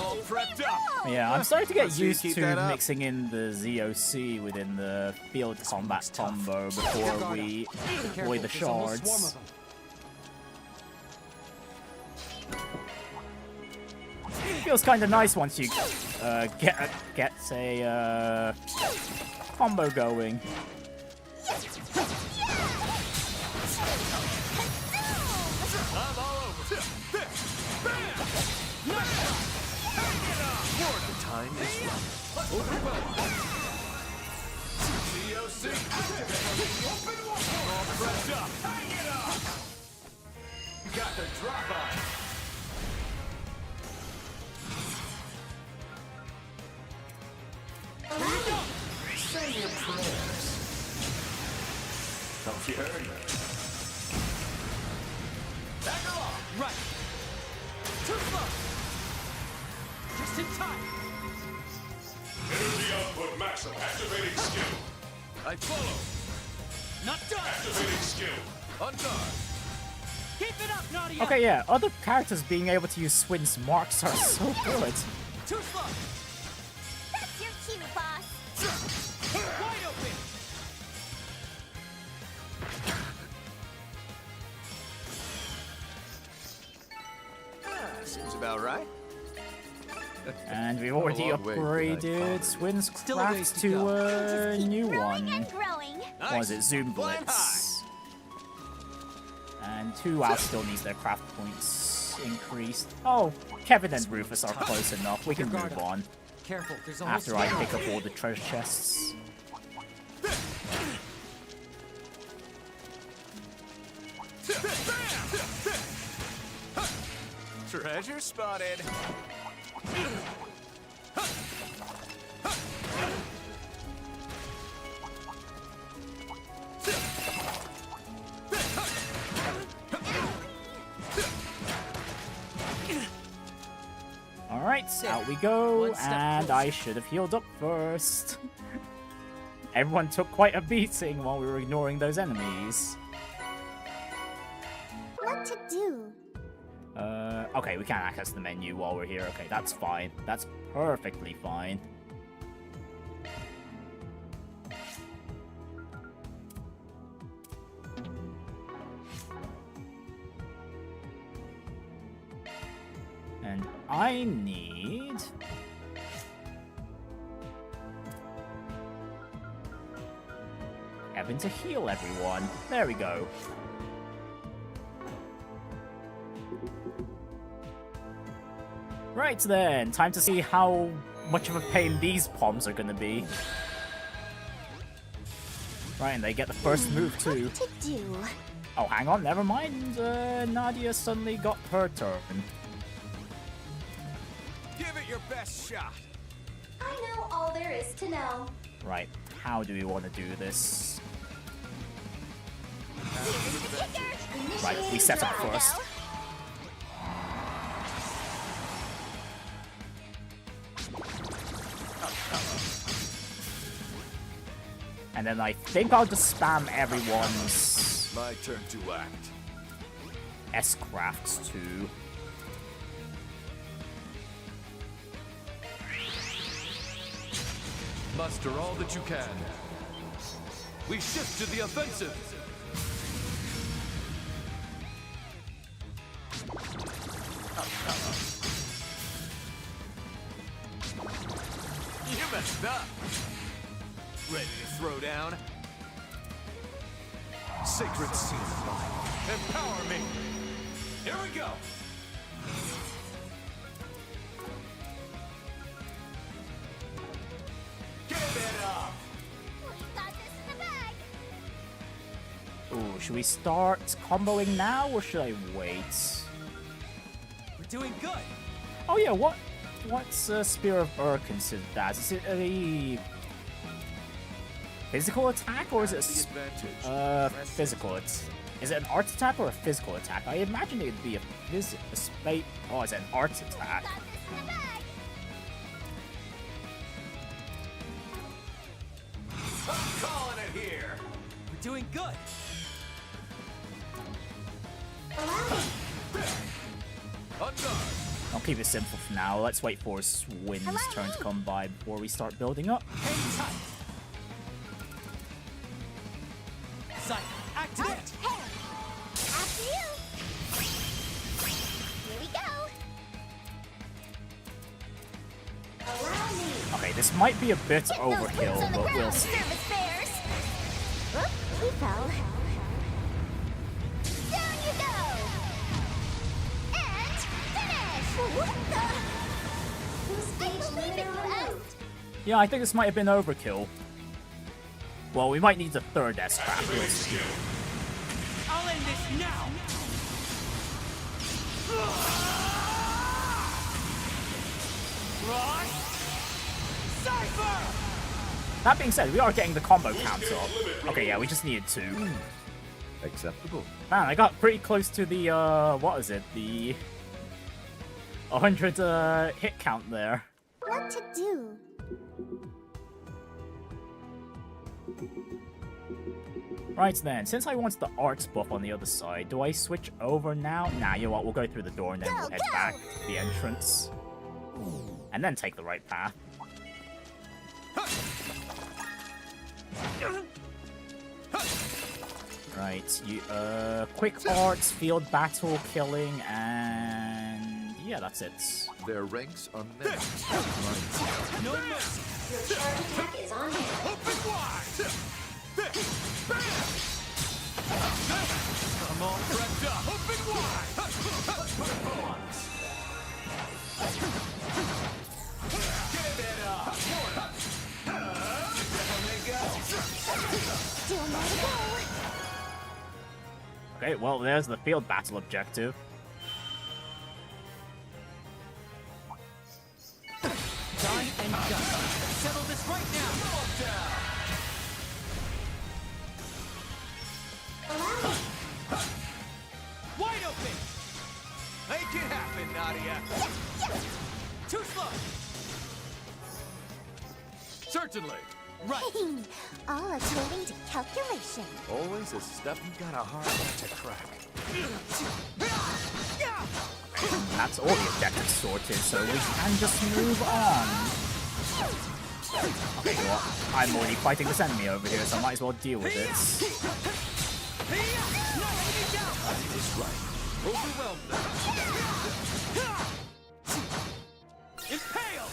All prepped up. Yeah, I'm starting to get Let's see you used keep to that up. mixing in the ZOC within the field combat combo before we deploy the shards. Feels kind of nice once you get a combo going. I'm all over. The time is right. Overwhelmed. COC. All pressed up. Hang it up. You got the drop on. Say your prayers. Don't you heard? Back her off. Right. Too slow. Just in time. Energy output maximum. Activating skill. I follow. Not done. Activating skill. On guard. Keep it up, Nadia. Okay, yeah, other characters being able to use Swin's marks are so good. Too slow. That's your cue, boss. Wide open. Seems about right. And we've already long way tonight, upgraded Swin's Still a ways craft to to go. a new Growing one. and growing. What is it? Zoom Flying Blitz. And 2 out still needs their craft points increased. Oh, Kevin and Rufus are close enough. We can move on. Careful, there's a whole After I swarm. pick up all the treasure chests. Treasure spotted. Alright, out we go, One step and closer. I should have healed up first. Everyone took quite a beating while we were ignoring those enemies. What to do? Okay, we can't access the menu while we're here. Okay, that's fine. That's perfectly fine. And I need... Evan to heal everyone. There we go. Right then, time to see how much of a pain these poms are gonna be. Right, and they get the first move too. What to do? Oh, hang on, never mind. Nadia suddenly got her turn. Give it your best shot. I know all there is to know. Right, how do we want to do this? Right, we set up first. And then I think I'll just spam everyone's My turn to act. S-crafts too. Muster all that you can. We shift to the offensive. You messed up. Ready to throw down? Sacred seed of life. Empower me. Here we go. Give it up. We got this in the bag. Ooh, should we start comboing now or should I wait? We're doing good. Oh yeah, what's Spear of Ur considered as? Is it a physical attack or is it physical? Is it an art attack or a physical attack? I imagine it would be a space. Oh, it's an art attack. Got this in the bag. I'm calling it here. We're doing good. On guard. I'll keep it simple for now. Let's wait for Swin's turn to come by before we start building up. Hang tight. Sight, activate. After you. Here we go. Allow me. Okay, this might be a bit overkill, but we'll see. Service bears. Whoop, he fell. Down you go. And finish. What the? I believe in you, Est. Yeah, I think this might have been overkill. Well, we might need the third S-Trap. I'll end this now. Ross! Cypher! That being said, we are getting the combo count up. Okay, yeah, we just needed 2. Acceptable. Man, I got pretty close to the, what is it? The 100 hit count there. What to do? Right then, since I want the arts buff on the other side, do I switch over now? Nah, you know what, we'll go through the door and then we'll head back to the entrance. And then take the right path. Right, you, quick arts, field battle, killing, and yeah, that's it. Their ranks are many. No mercy. Your charge attack is on hand. Open wide. I'm all prepped up. Open wide. Give it up. Down they go. Still more to go. Okay, well, there's the field battle objective. Done and done. Settle this right now. Allow me. Wide open. Make it happen, Nadia. Too slow. Certainly. Right. All according to calculation. Always a step. You got a hard nut to crack. That's all the objectives sorted, so we can just move on. Okay, you know what? I'm already fighting this enemy over here, so I might as well deal with it. That is right. Overwhelm them. Impale.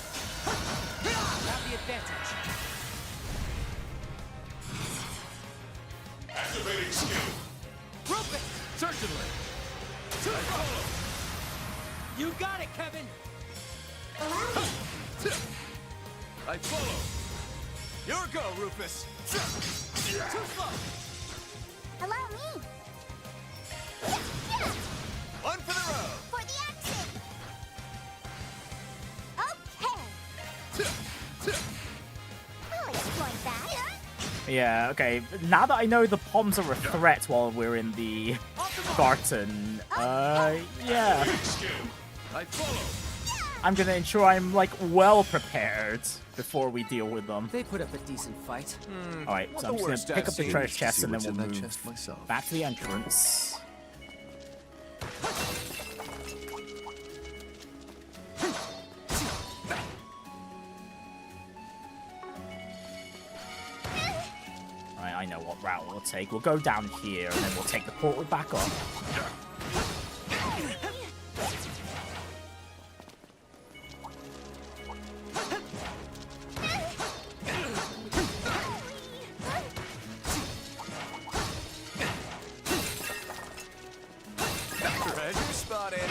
Have the advantage. Activating skill. Rufus. Certainly. You got it, Kevin. Allow me. I follow. Your go, Rufus. Too slow. Allow me. One for the road. For the action. Okay. I'll exploit that. Yeah, okay. Now that I know the Poms are a threat while we're in the Garten, yeah. I follow. I'm gonna ensure I'm, like, well prepared before we deal with them. They put up a decent fight. Alright, so I'm just gonna pick up the treasure chest and then we'll move myself. back to the entrance. Right, I know what route we'll take. We'll go down here and then we'll take the portal back up. Treasure spotted.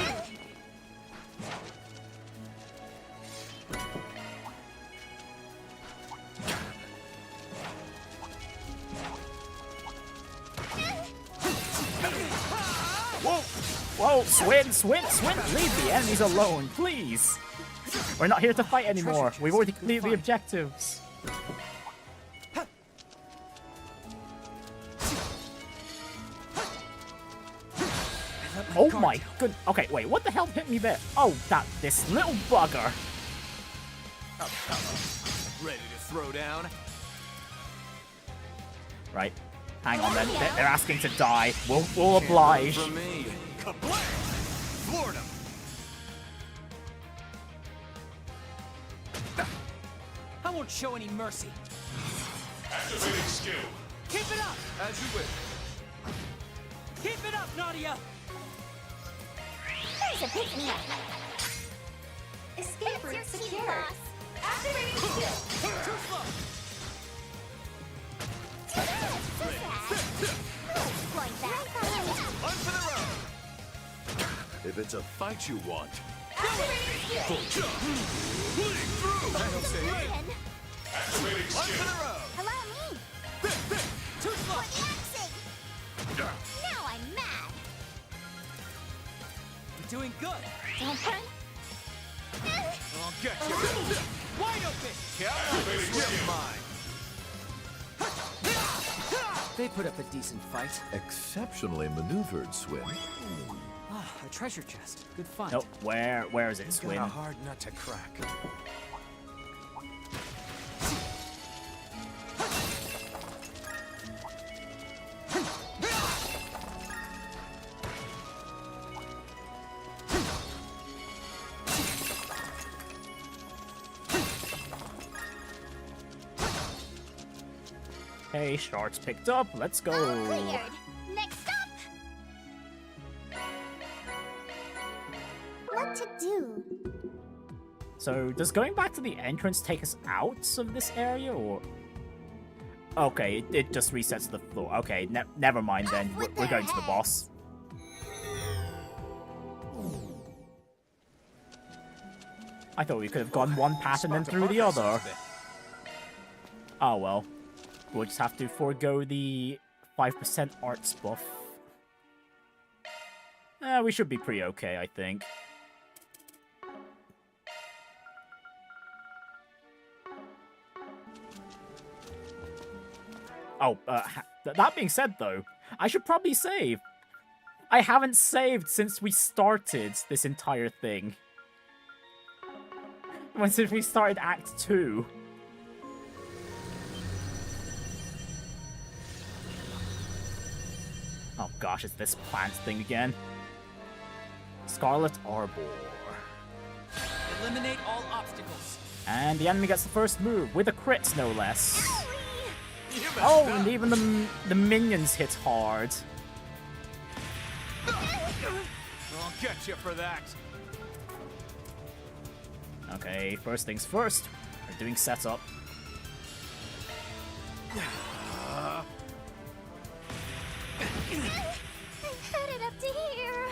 Whoa, Swin, leave the enemies alone, please. We're not here to fight anymore. We've already cleared the objectives. Oh my good. Okay, wait, what the hell hit me there? Oh, this little bugger. Ready to throw down? Right, hang on then. They're asking to die. We'll oblige. From me. Kablam! Floored him. won't show any mercy. Activating skill. Keep it up! As you wish. Keep it up, Nadia! There's a pick-me-up. Escape route That's your secured. cue, boss. Activating skill. Too slow! Point back. One for the road. If it's a fight you want, Activating skill. That'll say Activating one for skill. the road. Allow me. Too slow! Relaxing. Now I'm mad. You're doing good. Don't run. I'll get you. Wide open! Count on this with mine. They put up a decent fight. exceptionally maneuvered, Swin. Ah, a treasure chest. Good find. Nope. Where is it, Swin? Got a hard nut to crack. Hey, shards picked up. Let's go. Cleared. Next up. What to do? So, does going back to the entrance take us out of this area, or...? Okay, it just resets the floor. Okay, never mind then. We're going to the boss. I thought we could have gone one path and then through the other. Oh well. We'll just have to forego the 5% arts buff. We should be pretty okay, I think. Oh, that being said, though, I should probably save. I haven't saved since we started this entire thing. Since we started Act 2. Oh gosh, it's this plant thing again. Scarlet Arbor. Eliminate all obstacles. And the enemy gets the first move, with a crit, no less. Oh, and even the minions hit hard. I'll get you for that. Okay, first things first. We're doing setup. I'm headed up to here.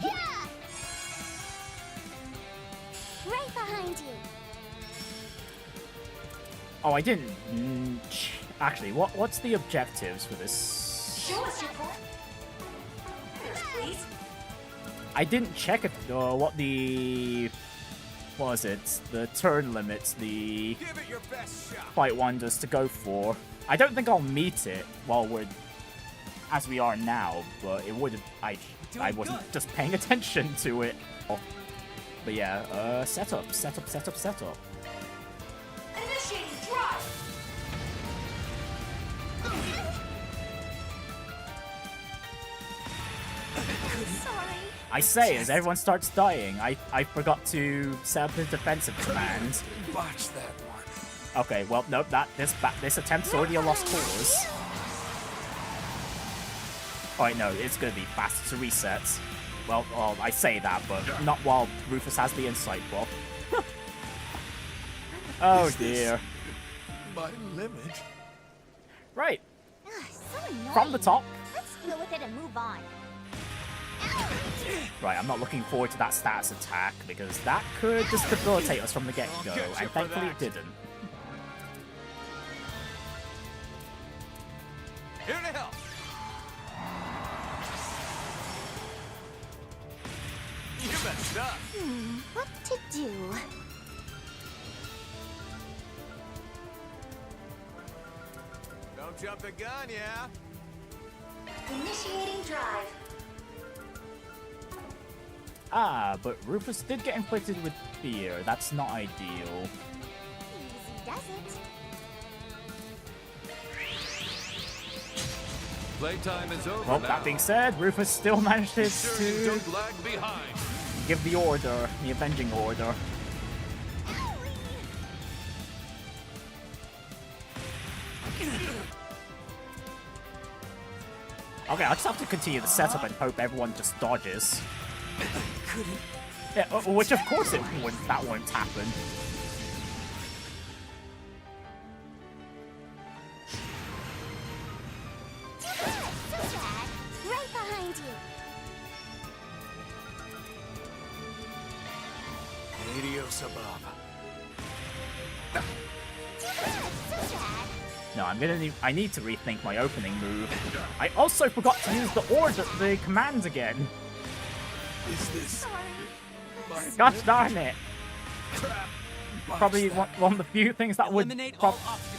Yeah! Right behind you. Oh, I didn't... Actually, what's the objectives for this? Show us your point. Please. I didn't check what the... What was it? The turn limits, the... Give it your best shot. Fight wonders to go for. I don't think I'll meet it while we're... As we are now, but it would have... I wasn't just paying attention to it. But yeah, setup. Initiating drive. Sorry. I say, as everyone starts dying, I forgot to set up the defensive command. Watch that one. Okay, well, nope, this attempt's already a lost cause. Alright, no, it's gonna be faster to reset. Well, I say that, but not while Rufus has the insight buff. Oh dear. My limit. Right, So annoying. from the top. Let's deal with it and move on. Right, I'm not looking forward to that status attack, because that could just debilitate us from the get-go, and thankfully it didn't. Here to help. You messed up. What to do? Don't jump the gun, yeah? Initiating drive. Ah, but Rufus did get inflicted with fear. That's not ideal. Easy does it. Playtime is over Well, now. that being said, Rufus still manages Be sure you to... don't lag behind. give the order, the avenging order. Okay, I'll just have to continue the setup and hope everyone just dodges. Yeah, which of course that won't happen. Right behind you. Adios above. No, I need to rethink my opening move. I also forgot to use the commands again. Is this? Gosh darn it! Probably one of the few things that would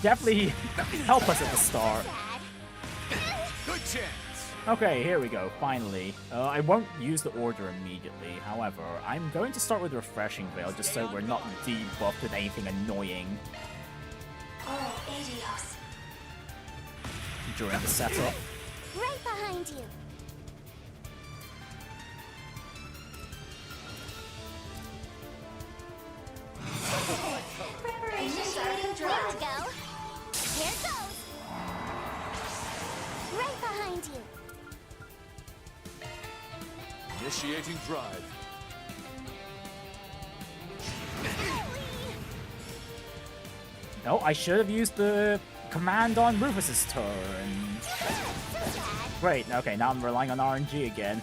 definitely help us at the start. Good chance. Okay, here we go, finally. I won't use the order immediately, however, I'm going to start with Refreshing Veil just so we're not debuffed with anything annoying Oh, adios. during the setup. Right behind you. Preparations are in Ready to drive. go. Here goes. Right behind you. Initiating drive. No, I should have used the command on Rufus's turn. Great, okay, now I'm relying on RNG again.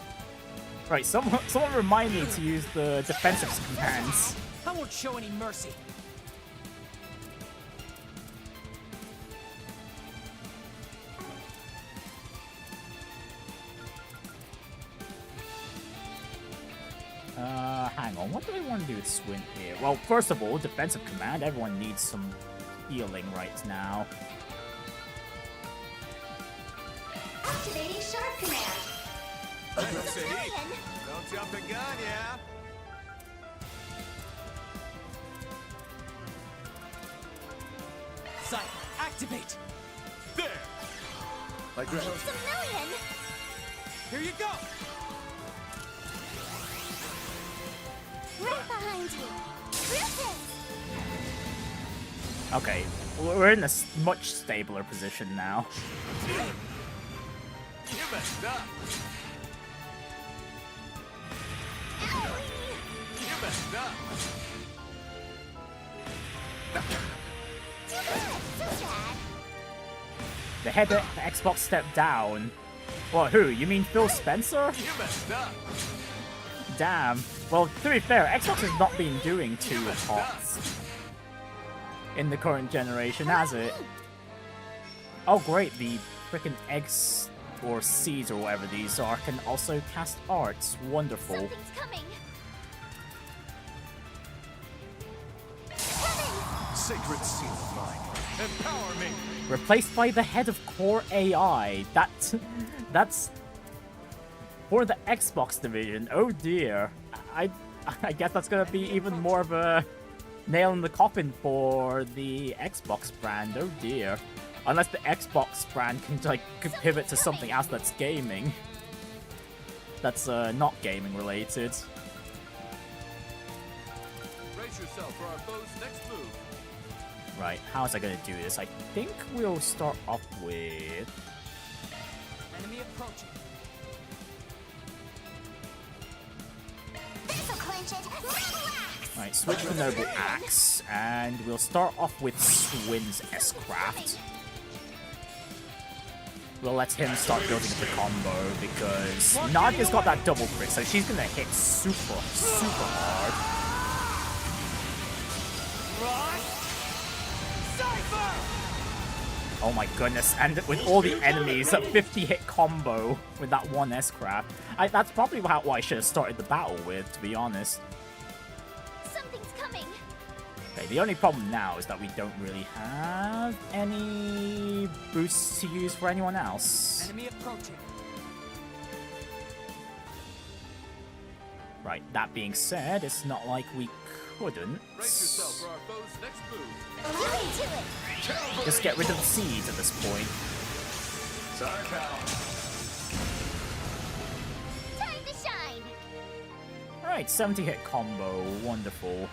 Right, someone remind me to use the defensive commands. I won't show any mercy. Hang on, what do I want to do with Swin here? Well, first of all, defensive command, everyone needs some healing right now. Activating sharp command. That's it. Don't jump the gun, yeah? Sight, activate. There. My grab. It's a million. Here you go. Right behind you. Rufus. Okay, we're in a much stabler position now. You messed up. You messed up. The head of the Xbox stepped down. What, who? You mean Phil Spencer? You messed up. Damn. Well, to be fair, Xbox has not been doing too hot in the current generation, has it? Oh great, the frickin' eggs or seeds or whatever these are can also cast arts. Wonderful. Something's coming. Sacred seal of mine. Empower me. Replaced by the head of core AI. That's for the Xbox division. Oh dear. I guess that's gonna be even more of a nail in the coffin for the Xbox brand. Oh dear. Unless the Xbox brand can pivot to something else that's gaming. That's not gaming related. Brace yourself for our foe's next move. Right, how is I gonna do this? I think we'll start off with... Enemy approaching. This'll clinch it. Relax. Right, switch to Noble Axe, and we'll start off with Swin's S-Craft. We'll let him start building the combo, because Nadia's got that double crit, so she's gonna hit super hard. Oh my goodness, and with all the enemies, a 50-hit combo with that one S-Craft. That's probably what I should have started the battle with, to be honest. Something's coming. Okay, the only problem now is that we don't really have any boosts to use for anyone else. Enemy approaching. Right, that being said, it's not like we couldn't. Brace yourself for our foe's next move. Right to it. Just get rid of the seeds at this point. Time to shine. Alright, 70-hit combo. Wonderful.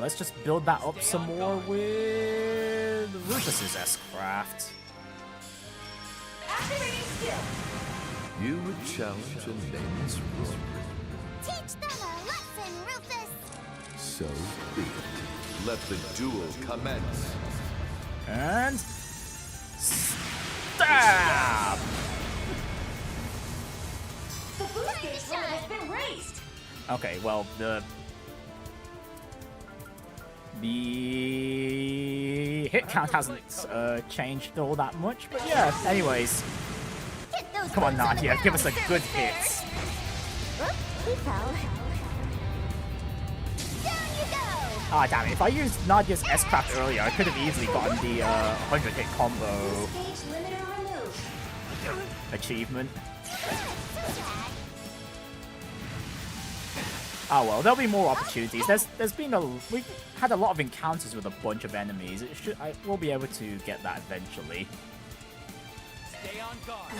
Let's just build that up some more with Rufus's S-Craft. Activating skill. You would challenge a nameless rogue. Teach them a lesson, Rufus! So be it. Let the duel commence. And... stab! The boost gauge limit has been raised. Okay, well, the hit count hasn't changed all that much, but yeah, anyways. Come on, Nadia, give us a good hit. He fell. Down you go! Ah, damn it, if I used Nadia's S-Craft earlier, I could have easily gotten the 100-hit combo Gauge limiter removed. achievement. Oh well, there'll be more opportunities. We've had a lot of encounters with a bunch of enemies. We'll be able to get that eventually. Stay on guard.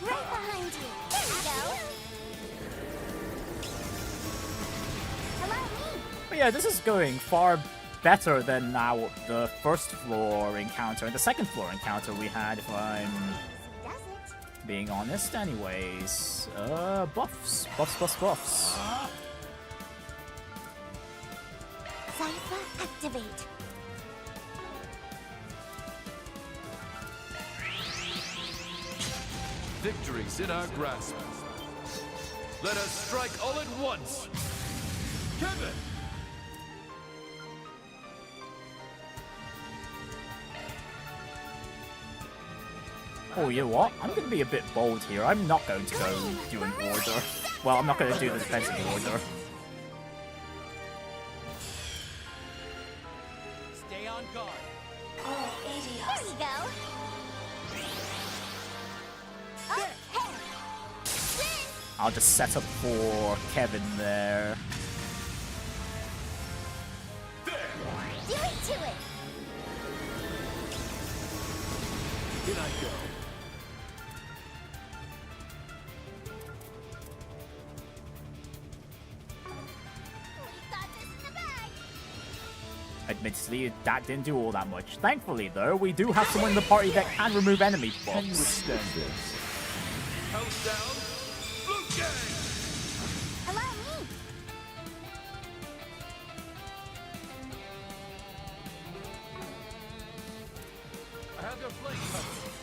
Right behind you. There you go. Hello, me. But yeah, this is going far better than the first floor encounter and the second floor encounter we had, if I'm being honest. Anyways, buffs. Cypher activate. Victory's in our grasp. Let us strike all at once. Kevin! Oh, you know what? I'm going to be a bit bold here. I'm not going to go do an order. Well, I'm not going to do the defensive order. Stay on guard. Oh, idiot. There you go. Okay. Swin. I'll just set up for Kevin there. Do it to it. Here I go. Admittedly, that didn't do all that much. Thankfully, though, we do have someone in the party that can remove enemy Can you buffs. withstand this? Countdown. Blue gang! Hello, me. I have your flame covered.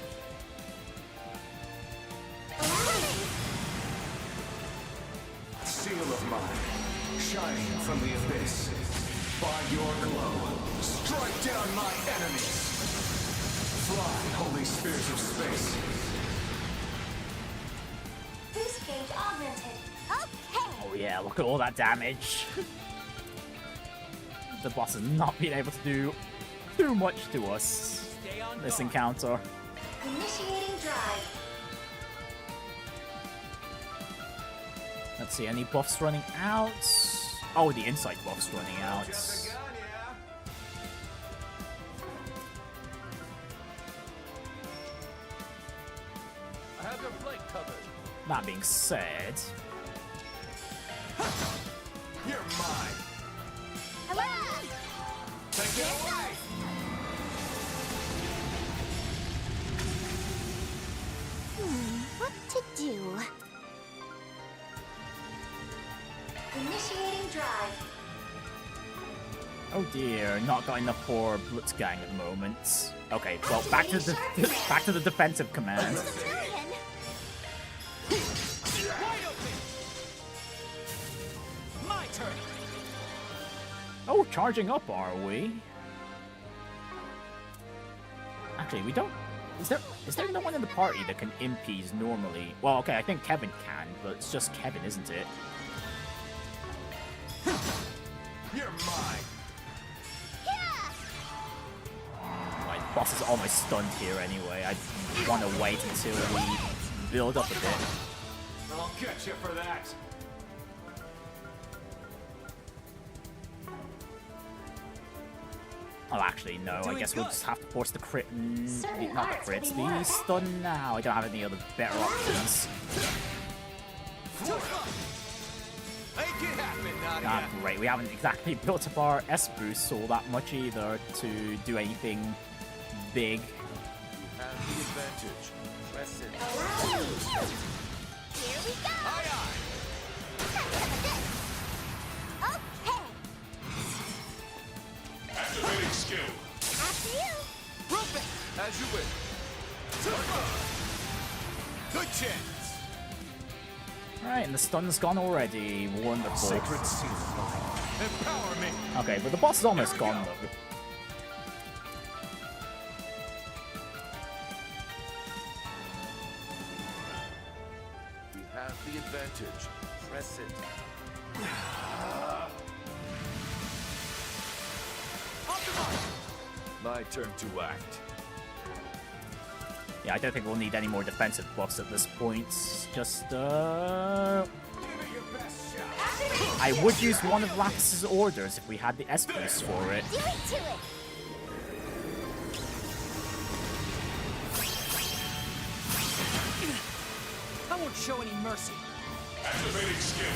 Seal of mine, shining from the abyss. By your glow, strike down my enemies. Fly, holy spheres of space. Boost gauge augmented. Okay. Oh yeah, look at all that damage. The boss has not been able to do too much to us this encounter. Initiating drive. Let's see, any buffs running out? Oh, the insight buff's running out. I have your flank covered. That being said, You're mine. Hello. Take it away. What to do? Initiating drive. oh dear, not got enough for Blitzgang at the moment. Okay, well, back to the defensive command. My turn. Oh, charging up, are we? Actually, we don't. Is there no one in the party that can impies normally? Well, okay, I think Kevin can, but it's just Kevin, isn't it? You're mine. My boss is almost stunned here anyway. I want to wait until we build up a bit. I'll get you for that. Oh, actually, no. I guess we'll just have to force the crit. Not the crits. The stun now. I don't have any other better options. Make it happen, Nadia. Ah, great. We haven't exactly built up our S boost all that much either to do anything big. You have the advantage. Press it. Here we go! Aye, aye. Okay, Activating skill. after you. Rufus, As you wish. good chance. Alright, and the stun's gone already. Wonderful. Sacred seal. Empower me. Okay, but the boss is almost gone though. You have the advantage. Press it. My turn to act. Yeah, I don't think we'll need any more defensive buffs at this point. Just, I would use one of Lapis's orders if we had the S boost for it. Do it to it. I won't show any mercy. Activating skill.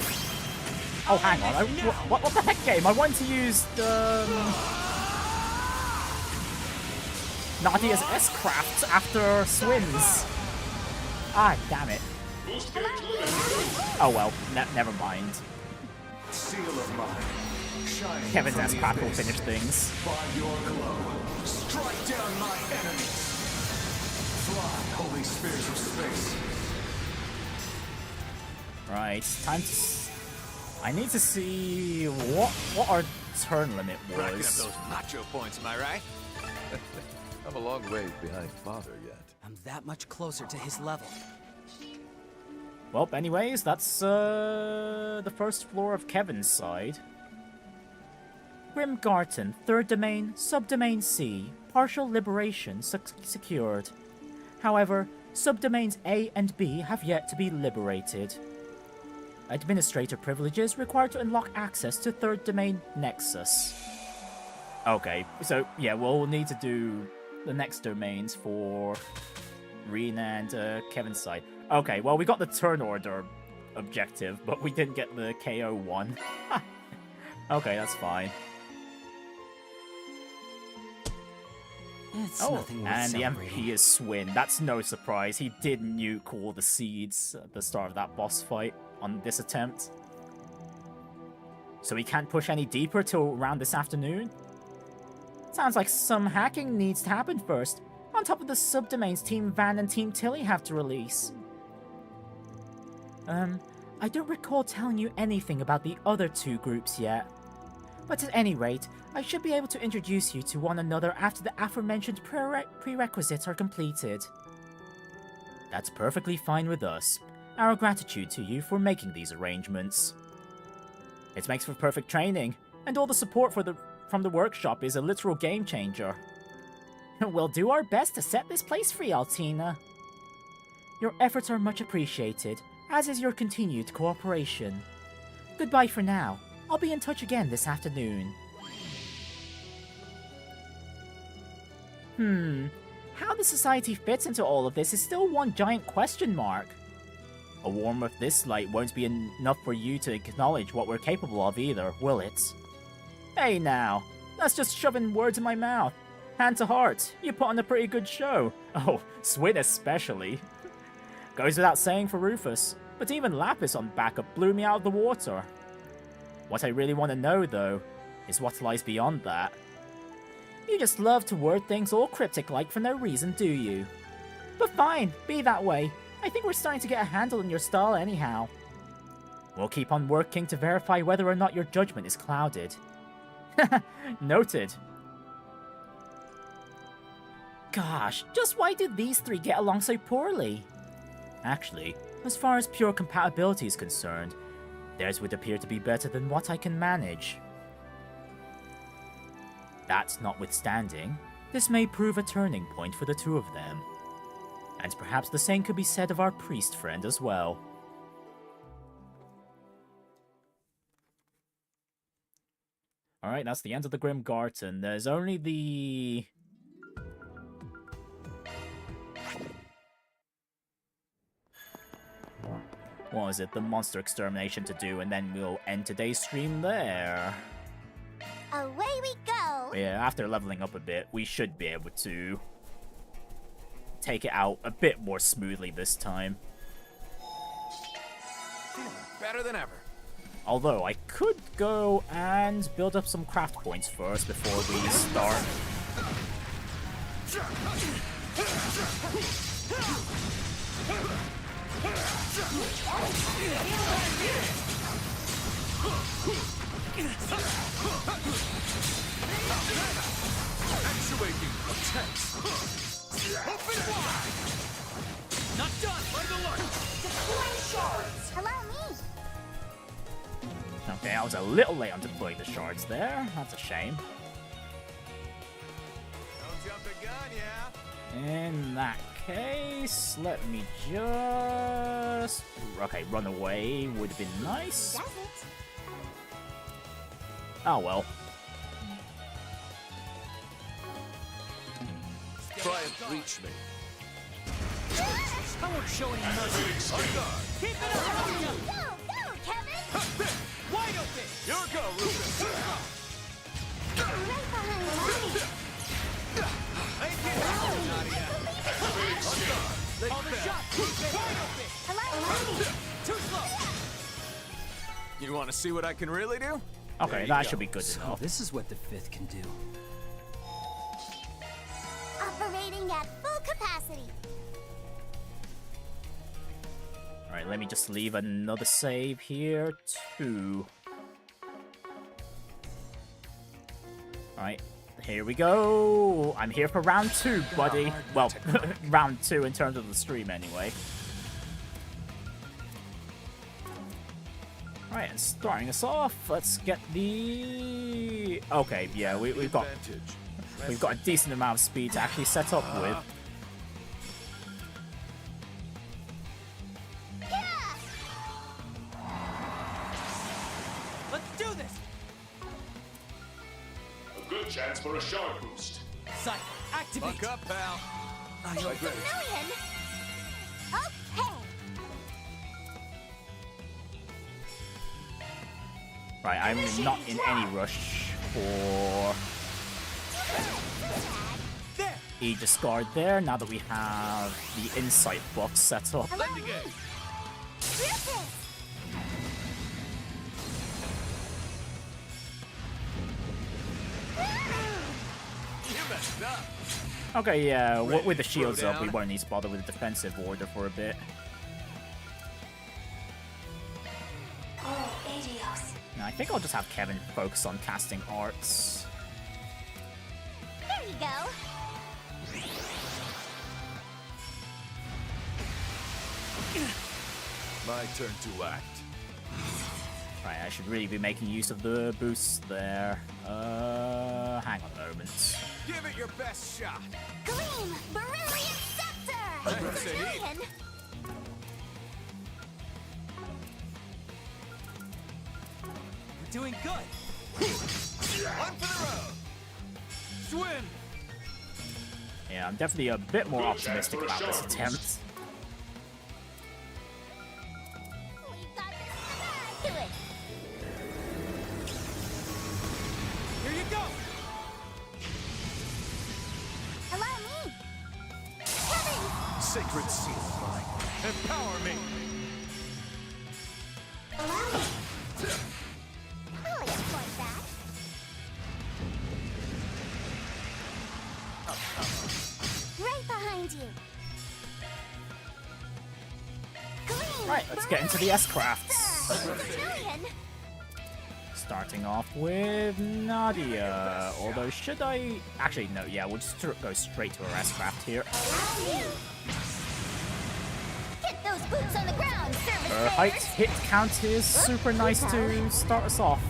Oh, hang on. What the heck, game? I wanted to use the... Nadia's S-Craft after Swin's. Ah, damn it. Oh well, never mind. Seal of mine. Shining Kevin's from the S-Craft will abyss. finish things. By your glow, strike down my enemies. Fly, holy spears of space. Right, time to... I need to see what our turn limit Racking up was. those macho points, am I right? I'm a long way behind father yet. I'm that much closer to his level. Well, anyways, that's the first floor of Kevin's side. Grim Garten, 3rd domain, Subdomain C, partial liberation secured. However, subdomains A and B have yet to be liberated. Administrator privileges required to unlock access to 3rd domain Nexus. Okay, so yeah, we'll need to do the next domains for Rena and Kevin's side. Okay, well, we got the turn order objective, but we didn't get the KO one. Okay, that's fine. It's nothing worth and the celebrating. MP is Swin. That's no surprise. He did nuke all the seeds at the start of that boss fight on this attempt. So we can't push any deeper till around this afternoon? Sounds like some hacking needs to happen first, on top of the subdomains Team Van and Team Tilly have to release. I don't recall telling you anything about the other two groups yet. But at any rate, I should be able to introduce you to one another after the aforementioned prerequisites are completed. That's perfectly fine with us. Our gratitude to you for making these arrangements. It makes for perfect training, and all the support from the workshop is a literal game changer. We'll do our best to set this place free, Altina. Your efforts are much appreciated, as is your continued cooperation. Goodbye for now. I'll be in touch again this afternoon. How the society fits into all of this is still one giant question mark. A worm with this light won't be enough for you to acknowledge what we're capable of either, will it? Hey now, that's just shoving words in my mouth. Hand to heart, you put on a pretty good show. Oh, Swin especially. Goes without saying for Rufus, but even Lapis on backup blew me out of the water. What I really want to know, though, is what lies beyond that. You just love to word things all cryptic-like for no reason, do you? But fine, be that way. I think we're starting to get a handle on your style anyhow. We'll keep on working to verify whether or not your judgment is clouded. Noted. Gosh, just why did these three get along so poorly? Actually, as far as pure compatibility is concerned, theirs would appear to be better than what I can manage. That notwithstanding, this may prove a turning point for the two of them. And perhaps the same could be said of our priest friend as well. Alright, that's the end of the Grim Garten. There's only the... what is it? The monster extermination to do, and then we'll end today's stream there. Away we go! Yeah, after leveling up a bit, we should be able to take it out a bit more smoothly this time. Feeling better than ever. Although, I could go and build up some craft points first before we start. Actuating attacks. Open wide. Not done by the light. Deploy shards! Allow me! Okay, I was a little late on deploying the shards there. That's a shame. Don't jump the gun, yeah? In that case, let me just... okay, run away would have been nice. Does it? Oh well. Try and reach me. I won't show any mercy. Keep it up! Go, Kevin! Wide open! Your go, Rufus! Right behind me! Nadia! Call the shot! Wide open! Hello? Too slow! You want to see what I can really do? Okay, that should be good So enough. this is what the 5th can do. Operating at full capacity. Alright, let me just leave another save here, too. Alright, here we go! I'm here for round 2, buddy. Well, round 2 in terms of the stream, anyway. Alright, and starting us off, let's get the... okay, yeah, we've got a decent amount of speed to actually set up with. Let's do this! A good chance for a shard boost. Sight, activate! Buck up, pal. It's a million! Okay! Right, I'm not in any rush for Aegis Guard there, now that we have the Insight box set up. Okay, yeah, with the shields up, we won't need to bother with the defensive order for a bit. Now, I think I'll just have Kevin focus on casting arts. There you go! My turn to act. Right, I should really be making use of the boosts there. Hang on a moment. Give it your best shot. Gleam! Brilliant Scepter! That's a hit. Million! We're doing good! One for the road. Swin! Yeah, I'm definitely a bit more optimistic about this attempt. Do it! Here you go! Allow me! Kevin! Sacred seal of mine. Empower me! Allow me! I'll exploit that. Right behind you. Gleam! Right, let's get into the S-Crafts. Million! Starting off with Nadia. Although, should I... actually, no, yeah, we'll just go straight to our S-Craft here. Get those boots on the ground, service Her height players. hit count is super nice to start us off.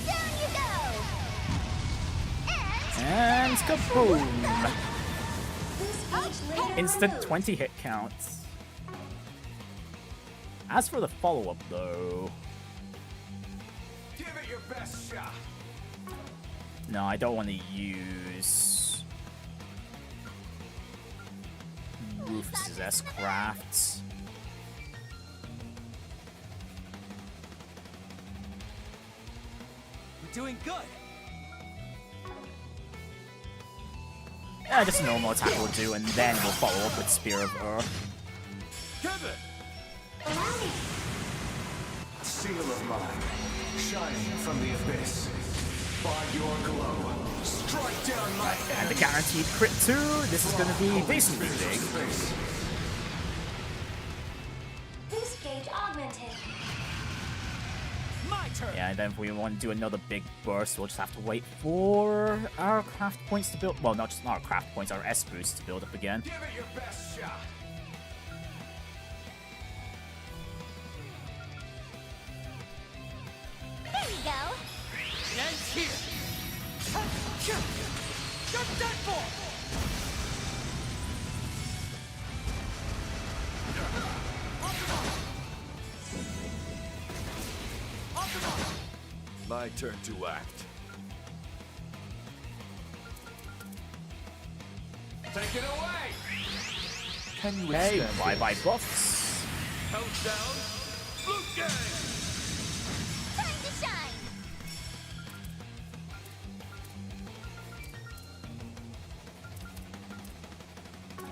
Down you go! And kaboom! Okay. Instant 20 hit counts. As for the follow-up, though... Give it your best shot. No, I don't want to use Rufus's S-Crafts. We're doing good. Yeah, just a normal attack will do, and then we'll follow up with Spear of Earth. Kevin! Seal of mine, shining from the abyss. By your glow, strike down my And the guaranteed crit too. This is going to be decently big. Boost gauge augmented. My turn. Yeah, and then if we want to do another big burst, we'll just have to wait for our craft points to build. Well, not just our craft points, our S boost to build up again. Give it your best shot. There you go. It ends here. You're done for. My turn to act. Take it away. Can you Hey, extend bye-bye this? buffs. Countdown. Blue game. Time to shine.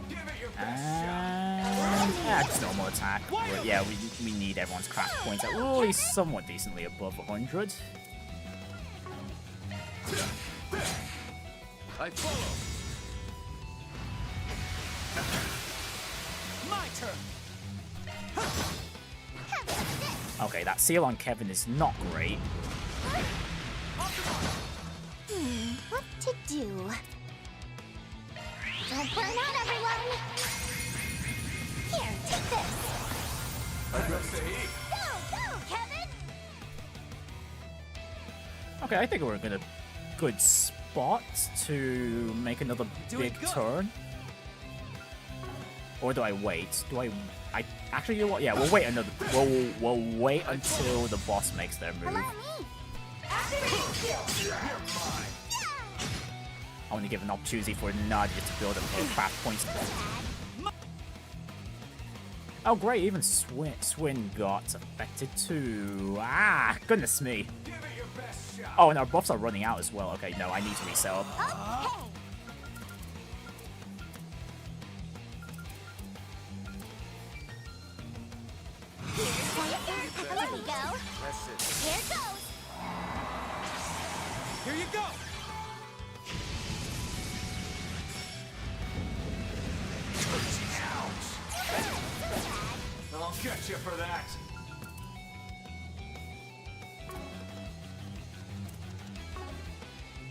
Give it your best shot. Yeah, just normal attack. But yeah, we need everyone's craft points at least somewhat decently above 100. I follow. My turn. Okay, that seal on Kevin is not great. What to do? Don't burn out, everyone! Here, take this! Go, go, Kevin! Okay, I think we're in a good spot to make another big turn. Or do I wait? Do I actually, you know what? Yeah, we'll wait another. We'll wait until the boss makes their move. Allow me! Activate! I want to give an opportunity for Nadia to build up her craft points. Oh great, even Swin got affected too. Ah, goodness me. Oh, and our buffs are running out as well. Okay, no, I need to reset up. There we go. Here goes. Here you go. I'll get you for that.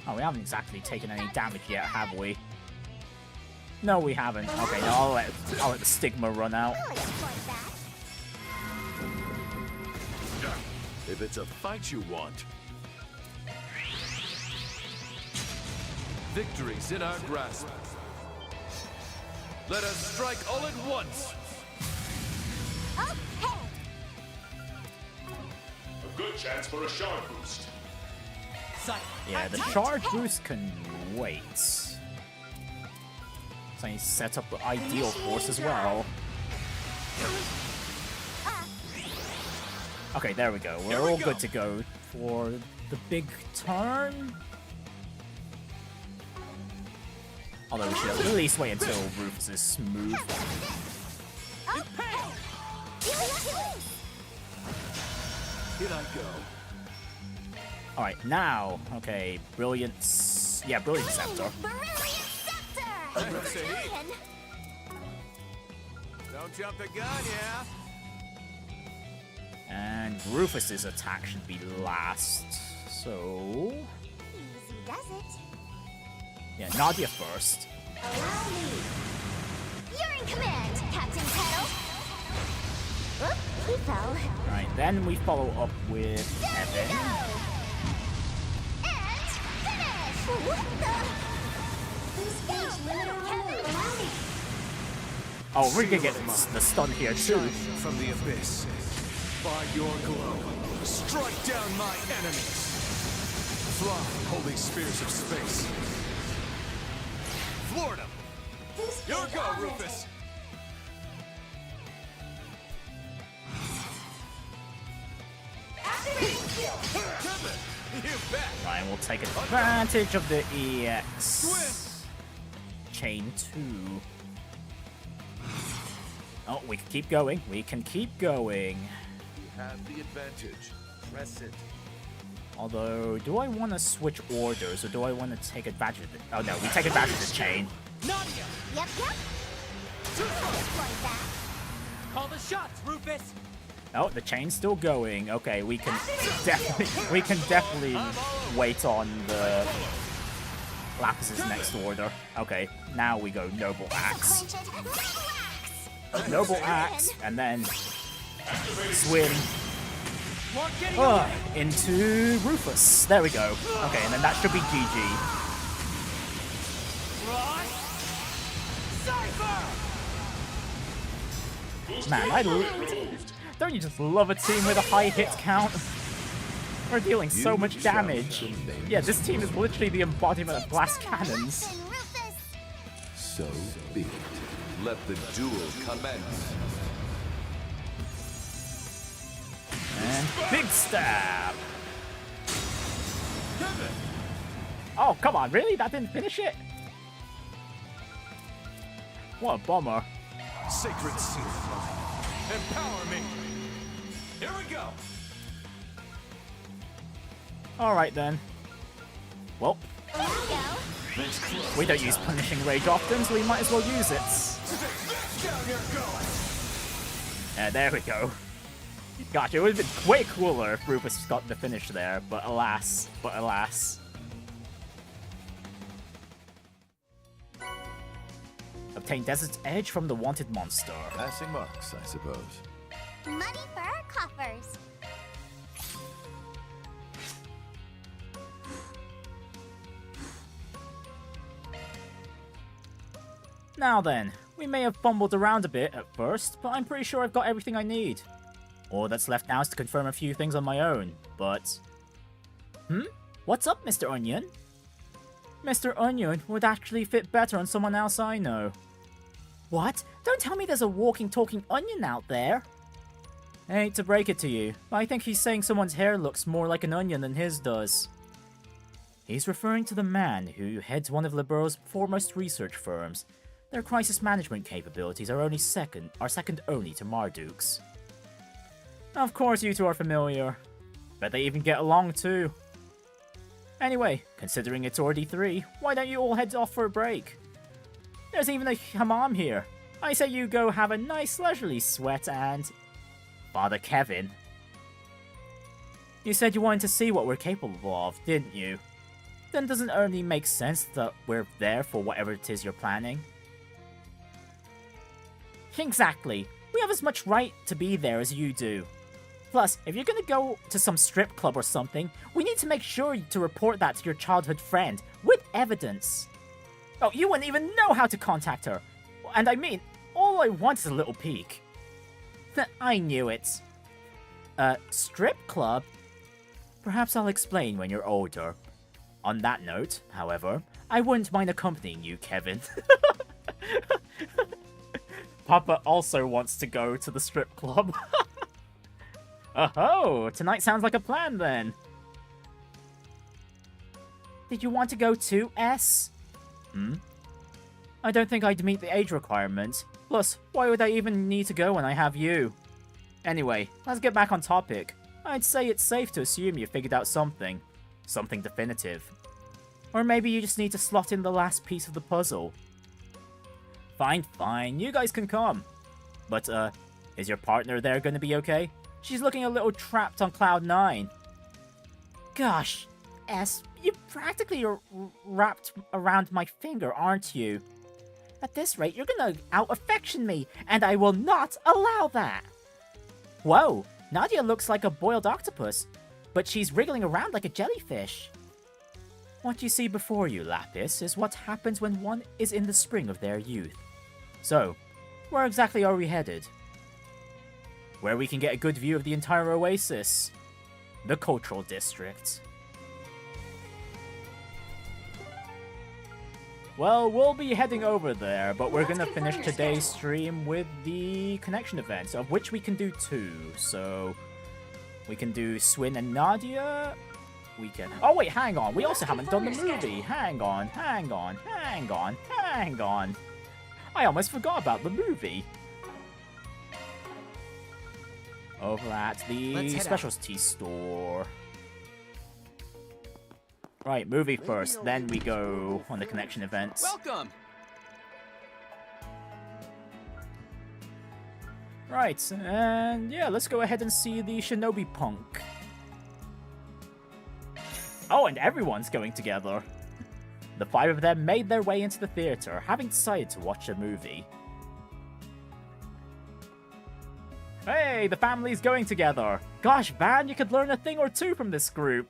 Oh, we haven't exactly taken any damage yet, have we? No, we haven't. Okay, no, I'll let the stigma run out. If it's a fight you want, victory's in our grasp. Let us strike all at once. A good chance for a shard boost. Yeah, the charge boost can wait. So I need to set up the ideal force as well. Okay, there we go. We're all good to go for the big turn. Although we should at least wait until Rufus is smooth. Here I go. Alright, now, okay, Brilliance. Yeah, Brilliant Scepter. Don't jump the gun, yeah? And Rufus's attack should be last. So. Easy does it. Yeah, Nadia first. Allow me. You're in command, Captain Petal. Oop, he fell. Alright, then we follow up with Evan. And finish! What the? Boost gauge limiter removed. Allow me. Oh, we're gonna get the stun here too. From the abyss, by your glow, strike down my enemies. Fly, holy spears of space. Floored him. Your go, Rufus. You bet. Right, we'll take advantage of the EX. Chain 2. Oh, we can keep going. We can keep going. We have the advantage. Press it. Although, do I want to switch orders or do I want to take advantage of it? Oh no, we take advantage of the chain. Nadia! Yep. Deploy that. Call the shots, Rufus! Oh, the chain's still going. Okay, we can definitely wait on the Lapis's next order. Okay, now we go Noble Axe. Noble Axe, and then Swin into Rufus. There we go. Okay, and then that should be GG. Man, don't you just love a team with a high hit count? We're dealing so much damage. Yeah, this team is literally the embodiment of blast cannons. So be it. Let the duel commence. And big stab. Oh, come on, really? That didn't finish it? What a bummer. Sacred seal. Empower me. Here we go. Alright then. Well, we don't use Punishing Rage often, so we might as well use it. There we go. Gotcha, it would have been way cooler if Rufus got the finish there, but alas, Obtain Desert's Edge from the wanted monster. Passing marks, I suppose. Money for our coffers. Now then, we may have fumbled around a bit at first, but I'm pretty sure I've got everything I need. All that's left now is to confirm a few things on my own, but... What's up, Mr. Onion? Mr. Onion would actually fit better on someone else I know. What? Don't tell me there's a walking, talking onion out there! I hate to break it to you, but I think he's saying someone's hair looks more like an onion than his does. He's referring to the man who heads one of Libero's foremost research firms. Their crisis management capabilities are second only to Marduk's. Of course you two are familiar. Bet they even get along too. Anyway, considering it's already 3, why don't you all head off for a break? There's even a hammam here. I say you go have a nice leisurely sweat and... Father Kevin. You said you wanted to see what we're capable of, didn't you? Then doesn't it only make sense that we're there for whatever it is you're planning? Exactly. We have as much right to be there as you do. Plus, if you're gonna go to some strip club or something, we need to make sure to report that to your childhood friend, with evidence. Oh, you wouldn't even know how to contact her. And I mean, all I want is a little peek. I knew it. Strip club? Perhaps I'll explain when you're older. On that note, however, I wouldn't mind accompanying you, Kevin. Papa also wants to go to the strip club. Oh, tonight sounds like a plan then. Did you want to go too, S? I don't think I'd meet the age requirement. Plus, why would I even need to go when I have you? Anyway, let's get back on topic. I'd say it's safe to assume you figured out something. Something definitive. Or maybe you just need to slot in the last piece of the puzzle. Fine, you guys can come. But, is your partner there gonna be okay? She's looking a little trapped on Cloud 9. Gosh, S, you practically are wrapped around my finger, aren't you? At this rate, you're gonna out-affection me, and I will not allow that! Whoa, Nadia looks like a boiled octopus, but she's wriggling around like a jellyfish. What you see before you, Lapis, is what happens when one is in the spring of their youth. So, where exactly are we headed? Where we can get a good view of the entire oasis. The Cultural District. Well, we'll be heading over there, but we're gonna finish today's stream with the connection events, of which we can do 2. So we can do Swin and Nadia. We can. Oh wait, hang on. We also haven't done the movie. Hang on. I almost forgot about the movie. Over at the specialty store. Right, movie first, then we go on the connection events. Welcome! Right, and yeah, let's go ahead and see the Shinobi punk. Oh, and everyone's going together. The 5 of them made their way into the theater, having decided to watch a movie. Hey, the family's going together. Gosh, Van, you could learn a thing or two from this group.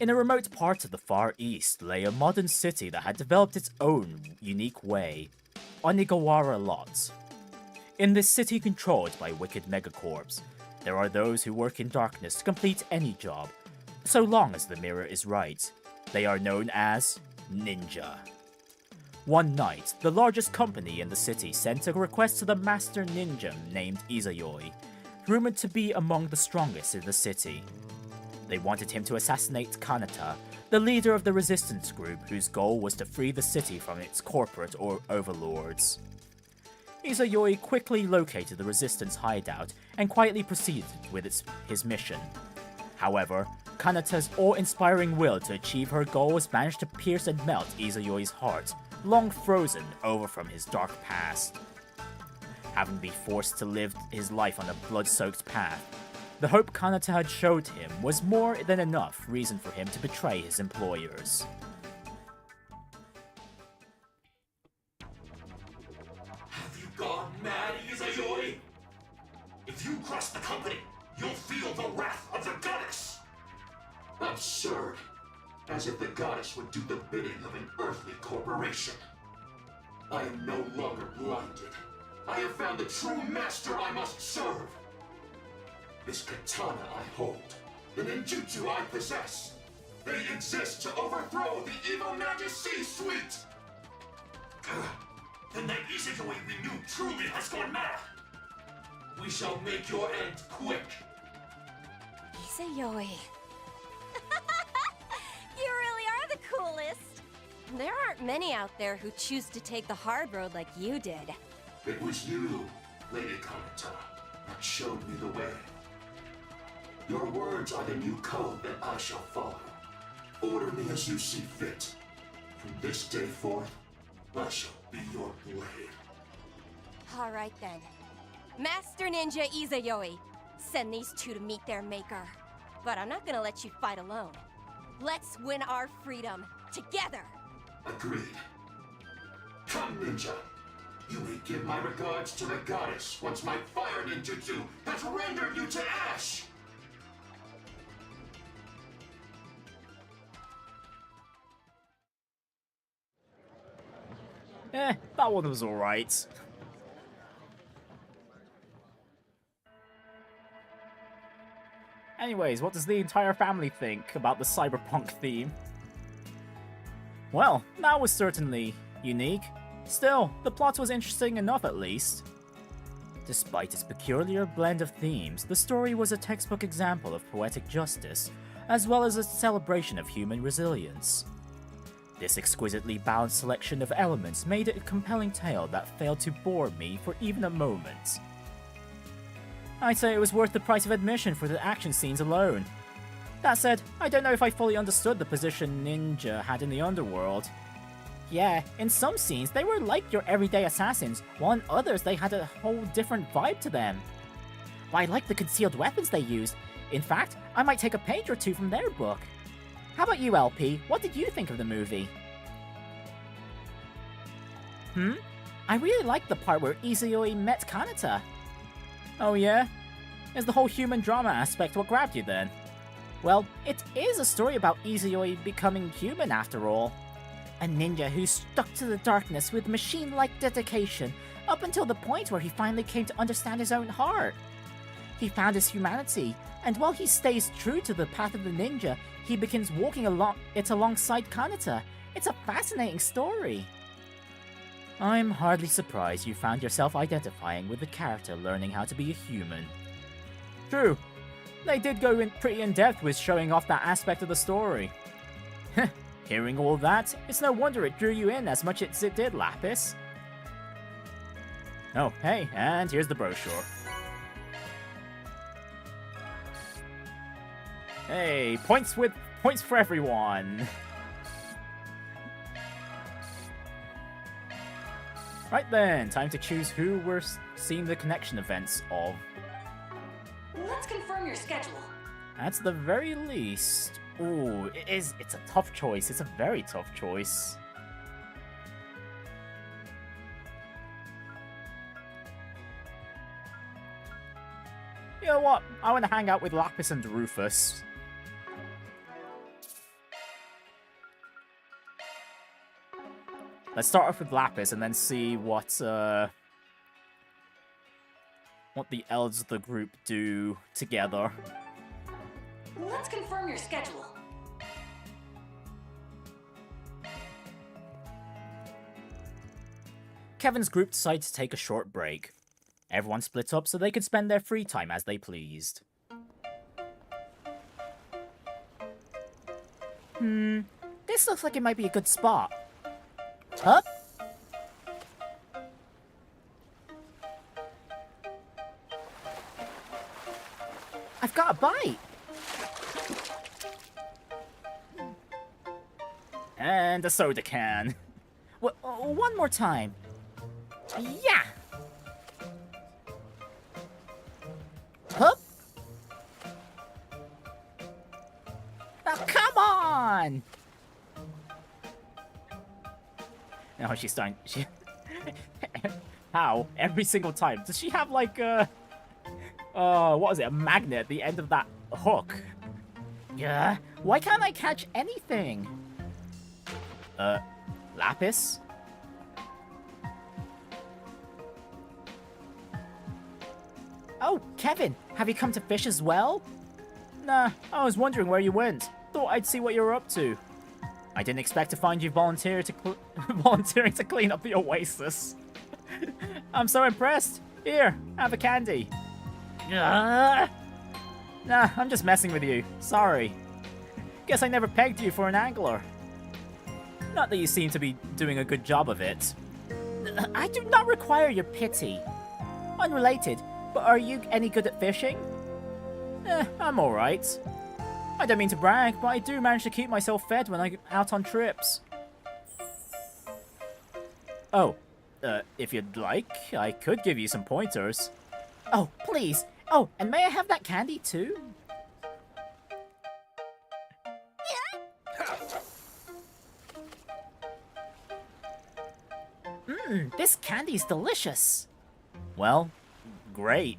In a remote part of the Far East lay a modern city that had developed its own unique way, Onigawara Lot. In this city controlled by wicked megacorps, there are those who work in darkness to complete any job, so long as the mirror is right. They are known as Ninja. One night, the largest company in the city sent a request to the master ninja named Izayoi, rumored to be among the strongest in the city. They wanted him to assassinate Kanata, the leader of the resistance group whose goal was to free the city from its corporate or overlords. Izayoi quickly located the resistance hideout and quietly proceeded with his mission. However, Kanata's awe-inspiring will to achieve her goals managed to pierce and melt Izayoi's heart, long frozen over from his dark past. Having been forced to live his life on a blood-soaked path, the hope Kanata had showed him was more than enough reason for him to betray his employers. Have you gone mad, Izayoi? If you cross the company, you'll feel the wrath of the goddess! Absurd. As if the goddess would do the bidding of an earthly corporation. I am no longer blinded. I have found the true master I must serve. This katana I hold, the ninjutsu I possess, they exist to overthrow the evil Nadia C-suite! Then that Izayoi we knew truly has gone mad! We shall make your end quick! Izayoi. You really are the coolest! There aren't many out there who choose to take the hard road like you did. It was you, Lady Kanata, that showed me the way. Your words are the new code that I shall follow. Order me as you see fit. From this day forth, I shall be your blade. Alright then. Master Ninja Izayoi, send these two to meet their maker. But I'm not gonna let you fight alone. Let's win our freedom, together! Agreed. Come, ninja. You may give my regards to the goddess once my fire ninjutsu has rendered you to ash! That one was alright. Anyways, what does the entire family think about the cyberpunk theme? Well, that was certainly unique. Still, the plot was interesting enough at least. Despite its peculiar blend of themes, the story was a textbook example of poetic justice, as well as a celebration of human resilience. This exquisitely balanced selection of elements made it a compelling tale that failed to bore me for even a moment. I'd say it was worth the price of admission for the action scenes alone. That said, I don't know if I fully understood the position Ninja had in the underworld. Yeah, in some scenes they were like your everyday assassins, while in others they had a whole different vibe to them. I like the concealed weapons they used. In fact, I might take a page or two from their book. How about you, LP? What did you think of the movie? I really liked the part where Izayoi met Kanata. Oh yeah? Is the whole human drama aspect what grabbed you then? Well, it is a story about Izayoi becoming human after all. A ninja who stuck to the darkness with machine-like dedication up until the point where he finally came to understand his own heart. He found his humanity, and while he stays true to the path of the ninja, he begins walking alongside Kanata. It's a fascinating story. I'm hardly surprised you found yourself identifying with the character learning how to be a human. True, they did go in pretty in-depth with showing off that aspect of the story. Hearing all that, it's no wonder it drew you in as much as it did, Lapis. Oh, hey, and here's the brochure. Hey, points for everyone. Right then, time to choose who we're seeing the connection events of. Let's confirm your schedule. At the very least. Ooh, it's a tough choice. It's a very tough choice. You know what? I want to hang out with Lapis and Rufus. Let's start off with Lapis and then see what the elders of the group do together. Let's confirm your schedule. Kevin's group decided to take a short break. Everyone split up so they could spend their free time as they pleased. This looks like it might be a good spot. Huh? I've got a bite! And a soda can. One more time. Yeah! Huh? Now come on! No, she's starting. How? Every single time. Does she have like a... what was it? A magnet at the end of that hook? Yeah? Why can't I catch anything? Lapis? Oh, Kevin, have you come to fish as well? Nah, I was wondering where you went. Thought I'd see what you were up to. I didn't expect to find you volunteering to clean up the oasis. I'm so impressed. Here, have a candy. Nah, I'm just messing with you. Sorry. Guess I never pegged you for an angler. Not that you seem to be doing a good job of it. I do not require your pity. Unrelated, but are you any good at fishing? I'm alright. I don't mean to brag, but I do manage to keep myself fed when I'm out on trips. Oh, if you'd like, I could give you some pointers. Oh, please. Oh, and may I have that candy too? This candy's delicious. Well, great.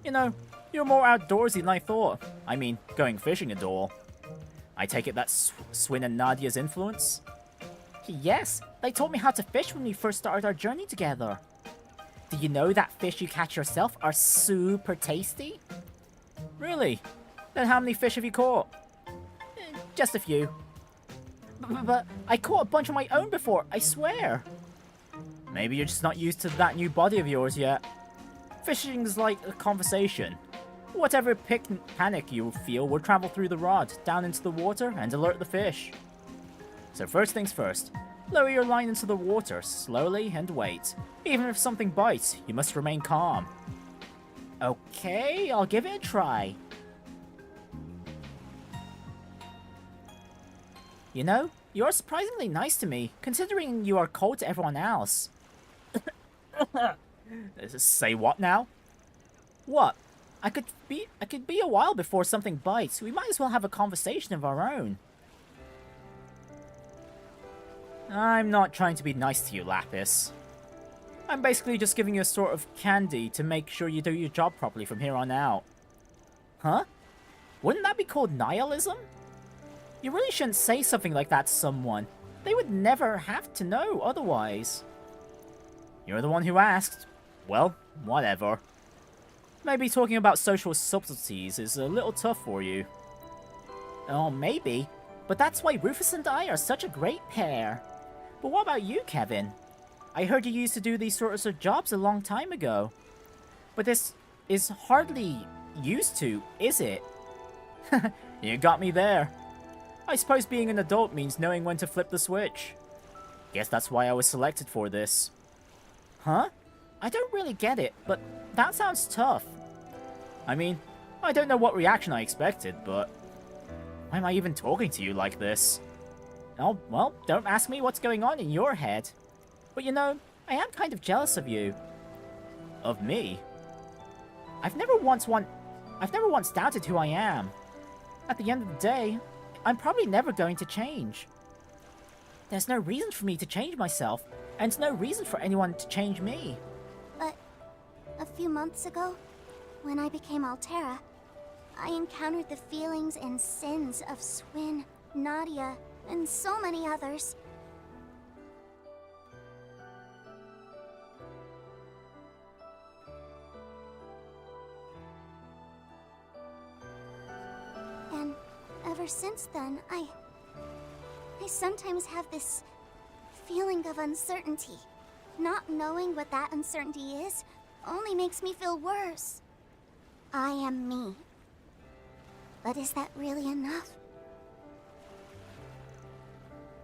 You know, you're more outdoorsy than I thought. I mean, going fishing and all. I take it that's Swin and Nadia's influence? Yes, they taught me how to fish when we first started our journey together. Do you know that fish you catch yourself are super tasty? Really? Then how many fish have you caught? Just a few. But I caught a bunch of my own before, I swear. Maybe you're just not used to that new body of yours yet. Fishing's like a conversation. Whatever panic you feel will travel through the rod, down into the water, and alert the fish. So first things first, lower your line into the water slowly and wait. Even if something bites, you must remain calm. Okay, I'll give it a try. You know, you're surprisingly nice to me, considering you are cold to everyone else. Say what now? What? I could be a while before something bites. We might as well have a conversation of our own. I'm not trying to be nice to you, Lapis. I'm basically just giving you a sort of candy to make sure you do your job properly from here on out. Huh? Wouldn't that be called nihilism? You really shouldn't say something like that to someone. They would never have to know otherwise. You're the one who asked. Well, whatever. maybe talking about social subtleties is a little tough for you. Oh, maybe. But that's why Rufus and I are such a great pair. But what about you, Kevin? I heard you used to do these sorts of jobs a long time ago. But this is hardly used to, is it? You got me there. I suppose being an adult means knowing when to flip the switch. Guess that's why I was selected for this. Huh? I don't really get it, but that sounds tough. I mean, I don't know what reaction I expected, but why am I even talking to you like this? Oh, well, don't ask me what's going on in your head. But you know, I am kind of jealous of you. Of me? I've never once doubted who I am. At the end of the day, I'm probably never going to change. There's no reason for me to change myself, and no reason for anyone to change me. But a few months ago, when I became Altera, I encountered the feelings and sins of Swin, Nadia, and so many others. And ever since then, I sometimes have this feeling of uncertainty. Not knowing what that uncertainty is only makes me feel worse. I am me. But is that really enough?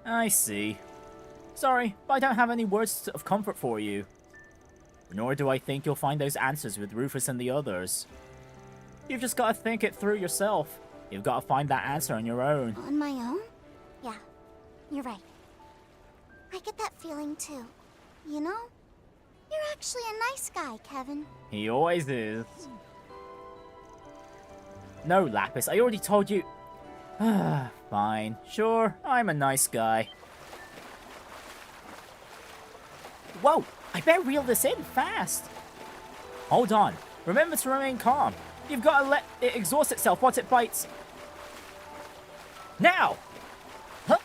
I see. Sorry, but I don't have any words of comfort for you. Nor do I think you'll find those answers with Rufus and the others. You've just got to think it through yourself. You've got to find that answer on your own. On my own? Yeah, you're right. I get that feeling too. You know, you're actually a nice guy, Kevin. He always is. No, Lapis, I already told you. Fine. Sure, I'm a nice guy. Whoa! I better reel this in fast. Hold on. Remember to remain calm. You've got to let it exhaust itself once it bites. Now! Huh?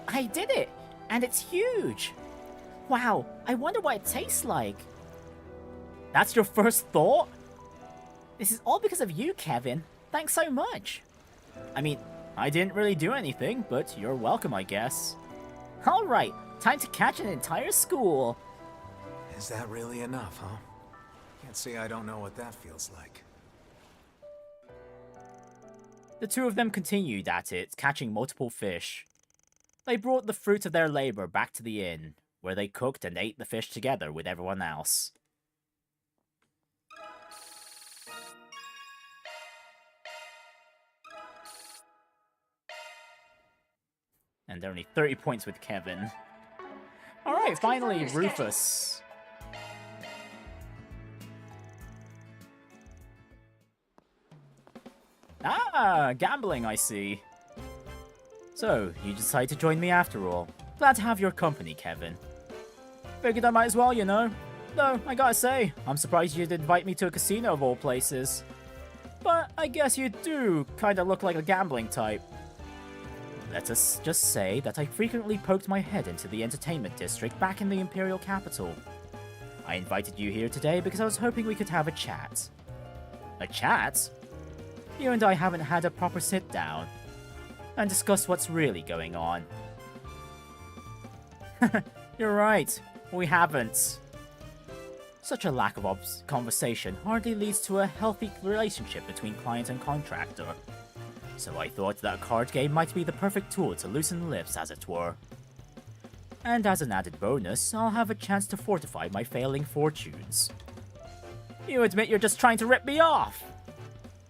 I did it! And it's huge! Wow, I wonder what it tastes like. That's your first thought? This is all because of you, Kevin. Thanks so much. I mean, I didn't really do anything, but you're welcome, I guess. Alright, time to catch an entire school. Is that really enough, huh? Can't say I don't know what that feels like. The two of them continued at it, catching multiple fish. They brought the fruit of their labor back to the inn, where they cooked and ate the fish together with everyone else. And only 30 points with Kevin. Alright, finally, Rufus. Ah, gambling, I see. So, you decided to join me after all. Glad to have your company, Kevin. Figured I might as well, you know. Though, I gotta say, I'm surprised you'd invite me to a casino of all places. But I guess you do kinda look like a gambling type. Let us just say that I frequently poked my head into the entertainment district back in the Imperial capital. I invited you here today because I was hoping we could have a chat. A chat? You and I haven't had a proper sit-down and discuss what's really going on. You're right, we haven't. Such a lack of conversation hardly leads to a healthy relationship between client and contractor. So I thought that a card game might be the perfect tool to loosen lips, as it were. And as an added bonus, I'll have a chance to fortify my failing fortunes. You admit you're just trying to rip me off?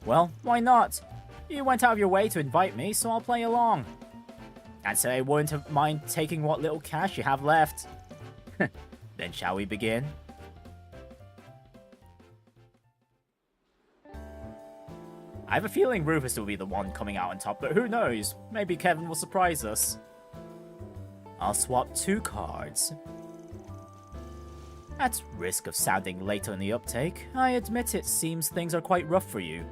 Well, why not? You went out of your way to invite me, so I'll play along. Can't say I wouldn't mind taking what little cash you have left. Then shall we begin? I have a feeling Rufus will be the one coming out on top, but who knows? Maybe Kevin will surprise us. I'll swap 2 cards. At risk of sounding late on the uptake, I admit it seems things are quite rough for you.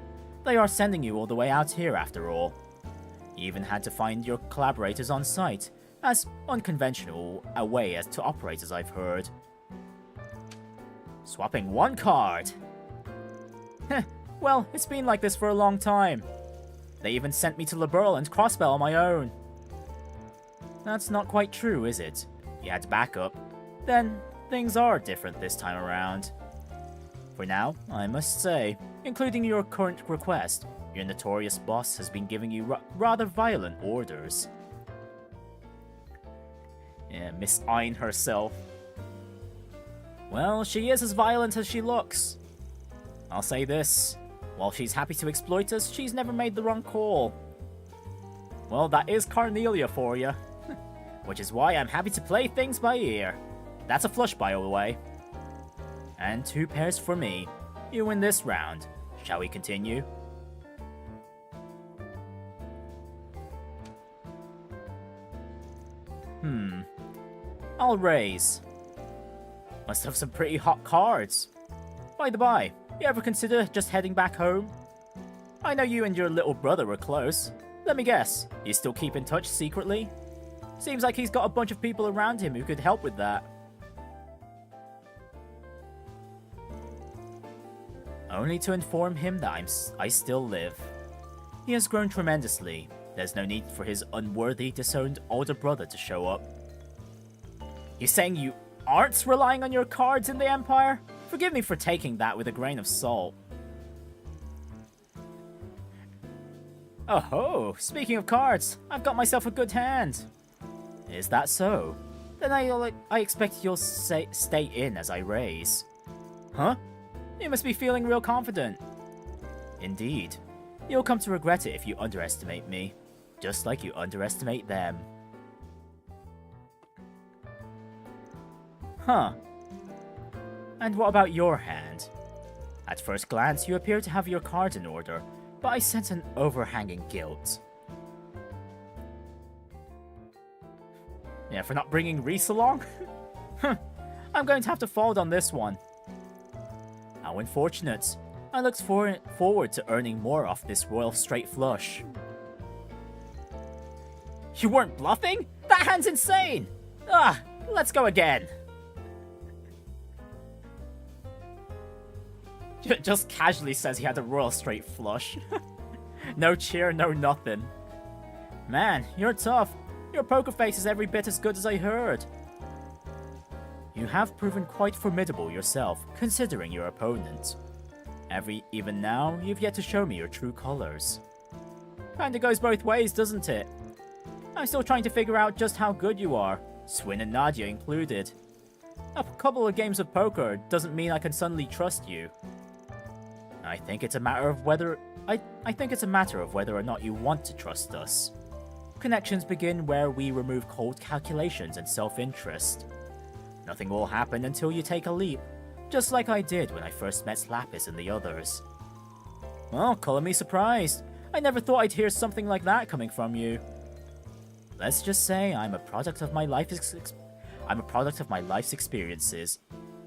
They are sending you all the way out here after all. You even had to find your collaborators on site, as unconventional a way as to operate as I've heard. Swapping one card. Heh, well, it's been like this for a long time. They even sent me to Liberl and Crossbell on my own. That's not quite true, is it? You had backup. Then, things are different this time around. For now, I must say, including your current request, your notorious boss has been giving you rather violent orders. Yeah, Miss Ein herself. Well, she is as violent as she looks. I'll say this, while she's happy to exploit us, she's never made the wrong call. Well, that is Carnelia for you. Which is why I'm happy to play things by ear. That's a flush, by the way. And 2 pairs for me. You win this round. Shall we continue? I'll raise. Must have some pretty hot cards. By the by, you ever consider just heading back home? I know you and your little brother were close. Let me guess, you still keep in touch secretly? Seems like he's got a bunch of people around him who could help with that. Only to inform him that I still live. He has grown tremendously. There's no need for his unworthy, disowned older brother to show up. You're saying you aren't relying on your cards in the Empire? Forgive me for taking that with a grain of salt. Oh ho, speaking of cards, I've got myself a good hand. Is that so? Then I expect you'll stay in as I raise. Huh? You must be feeling real confident. Indeed. You'll come to regret it if you underestimate me. Just like you underestimate them. Huh. And what about your hand? At first glance, you appear to have your cards in order, but I sense an overhanging guilt. Yeah, for not bringing Reese along? I'm going to have to fold on this one. How unfortunate. I looked forward to earning more off this royal straight flush. You weren't bluffing? That hand's insane! Ah, let's go again. Just casually says he had a royal straight flush. No cheer, no nothing. Man, you're tough. Your poker face is every bit as good as I heard. You have proven quite formidable yourself, considering your opponent. Even now, you've yet to show me your true colors. Kinda goes both ways, doesn't it? I'm still trying to figure out just how good you are, Swin and Nadia included. A couple of games of poker doesn't mean I can suddenly trust you. I think it's a matter of whether or not you want to trust us. Connections begin where we remove cold calculations and self-interest. Nothing will happen until you take a leap, just like I did when I first met Lapis and the others. Well, color me surprised. I never thought I'd hear something like that coming from you. Let's just say I'm a product of my life's experiences.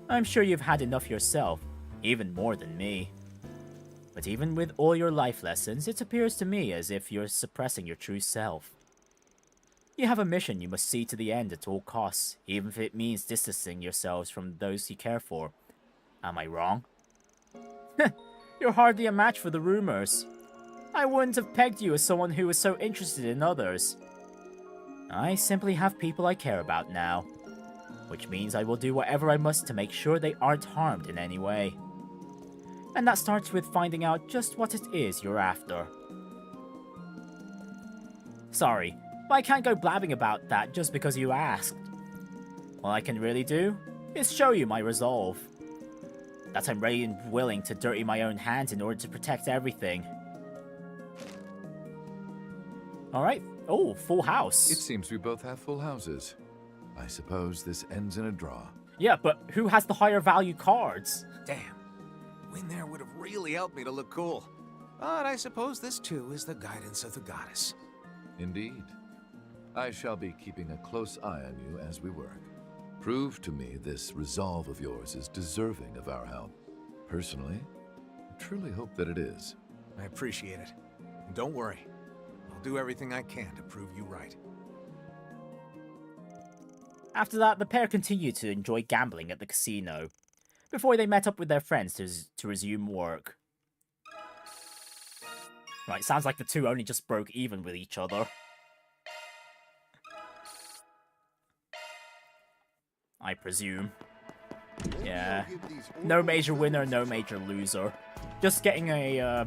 I'm sure you've had enough yourself, even more than me. But even with all your life lessons, it appears to me as if you're suppressing your true self. You have a mission you must see to the end at all costs, even if it means distancing yourselves from those you care for. Am I wrong? You're hardly a match for the rumors. I wouldn't have pegged you as someone who was so interested in others. I simply have people I care about now, which means I will do whatever I must to make sure they aren't harmed in any way. And that starts with finding out just what it is you're after. Sorry, but I can't go blabbing about that just because you asked. All I can really do is show you my resolve. That I'm ready and willing to dirty my own hands in order to protect everything. Alright, oh, full house. It seems we both have full houses. I suppose this ends in a draw. Yeah, but who has the higher value cards? Damn. Win there would have really helped me to look cool. But I suppose this too is the guidance of the goddess. Indeed. I shall be keeping a close eye on you as we work. Prove to me this resolve of yours is deserving of our help. Personally, I truly hope that it is. I appreciate it. And don't worry. I'll do everything I can to prove you right. After that, the pair continued to enjoy gambling at the casino. before they met up with their friends to resume work. Right, sounds like the two only just broke even with each other. I presume. Yeah. No major winner, no major loser. Just getting a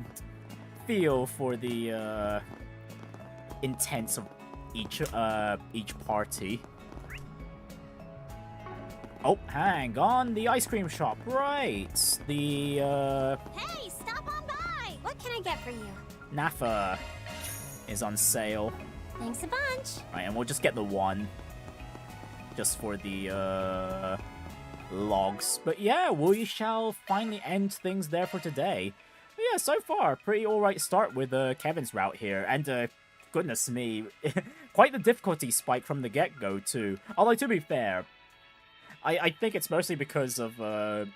feel for the intents of each party. Oh, hang on, the ice cream shop, right? The Hey, stop on by! What can I get for you? Nafa is on sale. Thanks a bunch. Right, and we'll just get the one. Just for the logs. But yeah, we shall finally end things there for today. But yeah, so far, pretty alright start with Kevin's route here. And goodness me, quite the difficulty spike from the get-go too. Although to be fair, I think it's mostly because of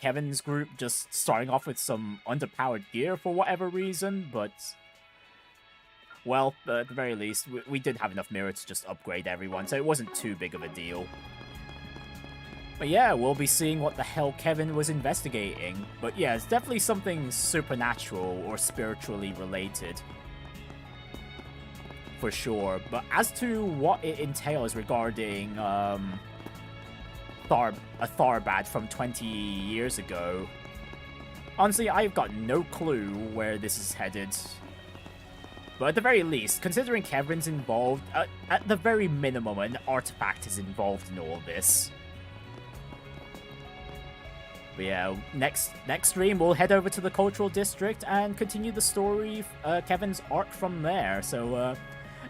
Kevin's group just starting off with some underpowered gear for whatever reason, but... Well, at the very least, we did have enough mirror to just upgrade everyone, so it wasn't too big of a deal. But yeah, we'll be seeing what the hell Kevin was investigating. But yeah, it's definitely something supernatural or spiritually related. For sure. But as to what it entails regarding Tharbad from 20 years ago, honestly, I've got no clue where this is headed. But at the very least, considering Kevin's involved, at the very minimum, an artifact is involved in all this. But yeah, next stream, we'll head over to the Cultural District and continue the story, Kevin's arc from there. So,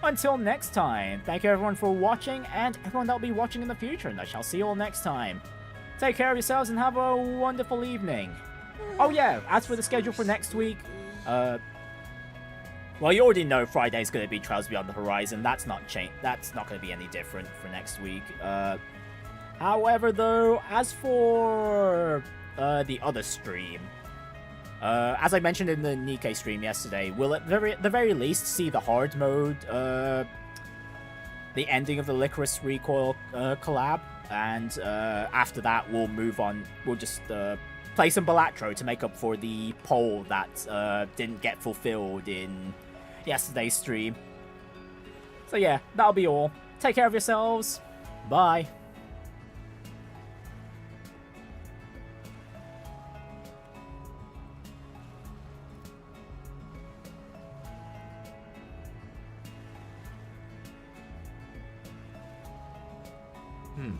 until next time, thank you everyone for watching, and everyone that'll be watching in the future, and I shall see you all next time. Take care of yourselves and have a wonderful evening. Oh yeah, as for the schedule for next week, well, you already know Friday's going to be Trials Beyond the Horizon. That's not That's not going to be any different for next week. However, though, as for the other stream, as I mentioned in the Nikkei stream yesterday, we'll at the very least see the hard mode, the ending of the Licorice Recoil collab, and after that we'll move on. We'll just play some Balatro to make up for the poll that didn't get fulfilled in yesterday's stream. So yeah, that'll be all. Take care of yourselves. Bye. Hmm.